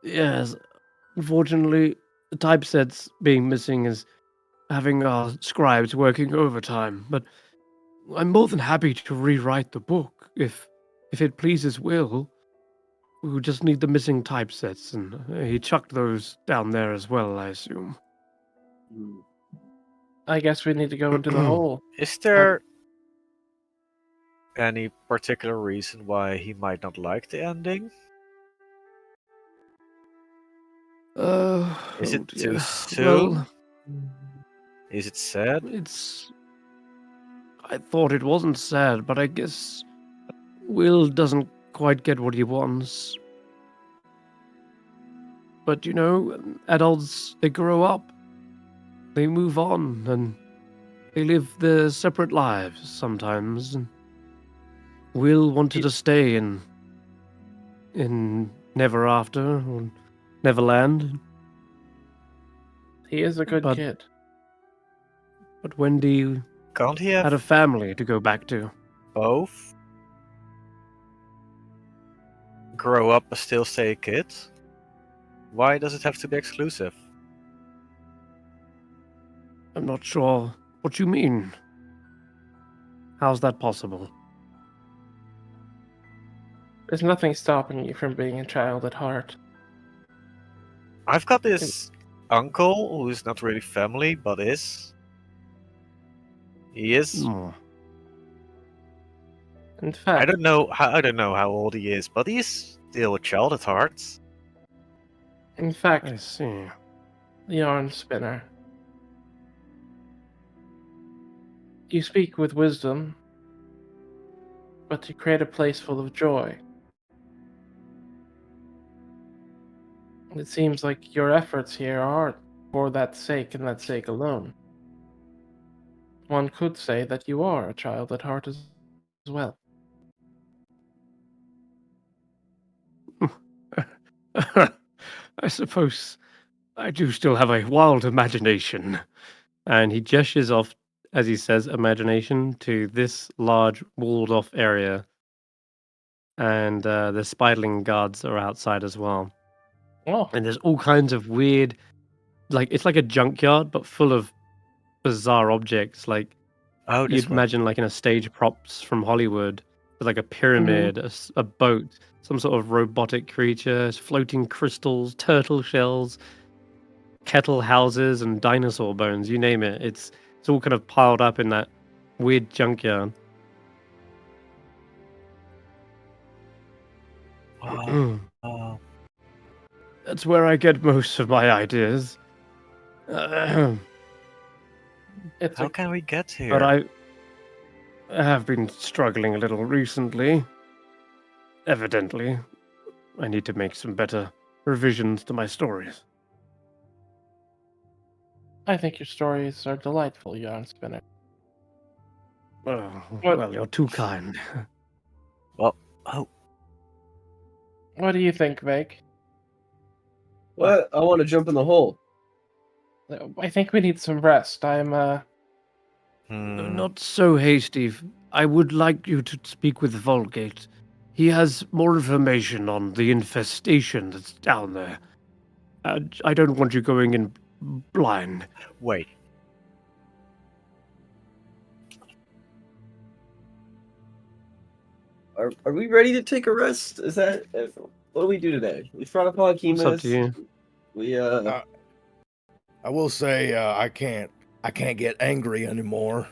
Yes, unfortunately, the typesets being missing is having our scribes working overtime. But I'm more than happy to rewrite the book if it pleases Will. We just need the missing typesets, and he chucked those down there as well, I assume. I guess we need to go into the hole. Is there any particular reason why he might not like the ending? Is it too soon? Well, Is it sad? I thought it wasn't sad, but I guess Will doesn't quite get what he wants. But you know, adults, they grow up, they move on, and they live their separate lives sometimes. And Will wanted to stay in Never After or Neverland. He is a good kid. But Wendy Can't he have had a family to go back to. both? Grow up but still stay a kid? Why does it have to be exclusive? I'm not sure what you mean. How's that possible? There's nothing stopping you from being a child at heart. I've got this uncle who's not really family, but is. He is. In fact, I don't know how old he is, but he's still a child at heart. In fact, I see. The yarn spinner. You speak with wisdom, but you create a place full of joy. It seems like your efforts here are for that sake and that sake alone. One could say that you are a child at heart as well. I suppose I do still have a wild imagination. And he gestures off, as he says, imagination, to this large walled off area. And the Spiderling guards are outside as well. Oh. And there's all kinds of weird, like, it's like a junkyard, but full of bizarre objects. Like, you'd imagine, like, in a stage props from Hollywood, with like a pyramid, a boat, some sort of robotic creature, floating crystals, turtle shells, kettle houses, and dinosaur bones. You name it. It's all kind of piled up in that weird junkyard. That's where I get most of my ideas. How can we get here? But I have been struggling a little recently. Evidently. I need to make some better revisions to my stories. I think your stories are delightful, Yarn Spinner. Oh, What- well, you're too kind. Well, oh, What do you think, Vaike? What? I want to jump in the hole. I think we need some rest. Not so hasty. I would like you to speak with Vulgate. He has more information on the infestation that's down there. I don't want you going in blind. wait. Are we ready to take a rest? Is that what do we do today? We fought upon It's up Chemus. to you. We I will say I can't get angry anymore.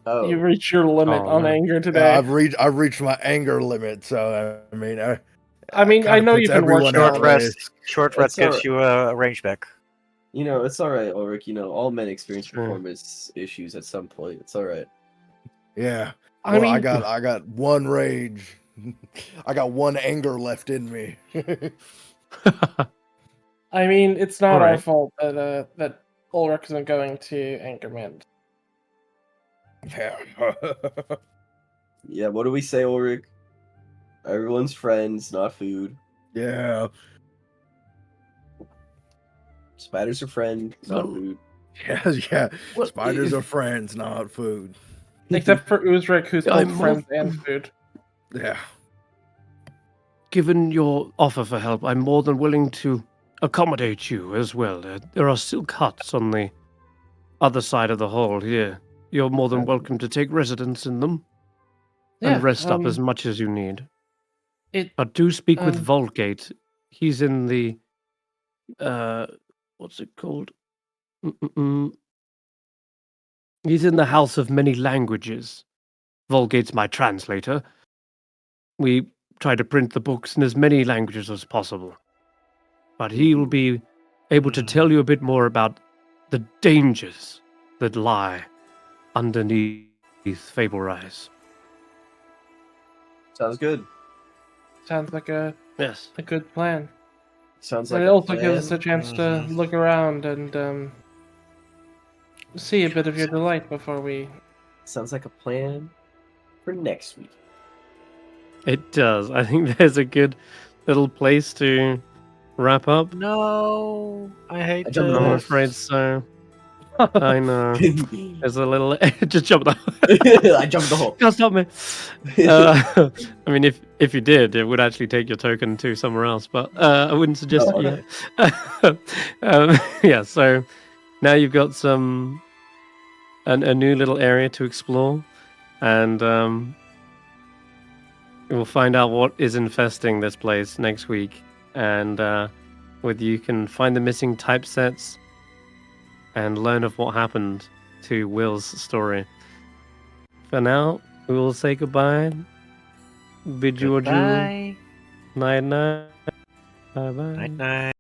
oh You reach your limit Oh, on no. anger today. I've reached my anger limit. So I mean, I kinda know puts you've been everyone working at Short on it. rest. Short rest That's gives you a range back. you know, it's all right, Ulric. You know, all men experience Sure. performance issues at some point. It's all right. Yeah. I Well, mean, I got one rage. I got one anger left in me. it's not our Alright. fault that Ulric isn't going to Anchorman. Yeah. Yeah, what do we say, Ulric? Everyone's friends, not food. Yeah. Spiders are friends, not Well, food. Yeah. Well, Spiders if- are friends, not food. Except for Ulric, who's I'm both more- friends and food. Yeah. Given your offer for help, I'm more than willing to accommodate you as well. There are still cuts on the other side of the hall here. You're more than welcome to take residence in them and rest up as much as you need. But do speak with Vulgate. He's in the what's it called? He's in the House of Many Languages. Vulgate's my translator. We try to print the books in as many languages as possible. But he will be able to tell you a bit more about the dangers that lie underneath Fable Rise. Sounds good. Sounds like a Yes. good plan. Sounds And like it a also plan. gives us a chance to look around and see a bit of your delight before we. Sounds like a plan for next week. It does. I think there's a good little place to wrap up. No, I hate I jumped in the I'm hole. afraid so. I know. There's a little. Just jump the. I jumped the hole. Can't stop me. I mean, if you did, it would actually take your token to somewhere else. But I wouldn't suggest Oh, it yet. Yeah. So now you've got a new little area to explore, and we'll find out what is infesting this place next week, and whether you can find the missing typesets and learn of what happened to Will's story. For now, we will say goodbye. Bid you adieu. Goodbye. Night night. Bye bye. Night night.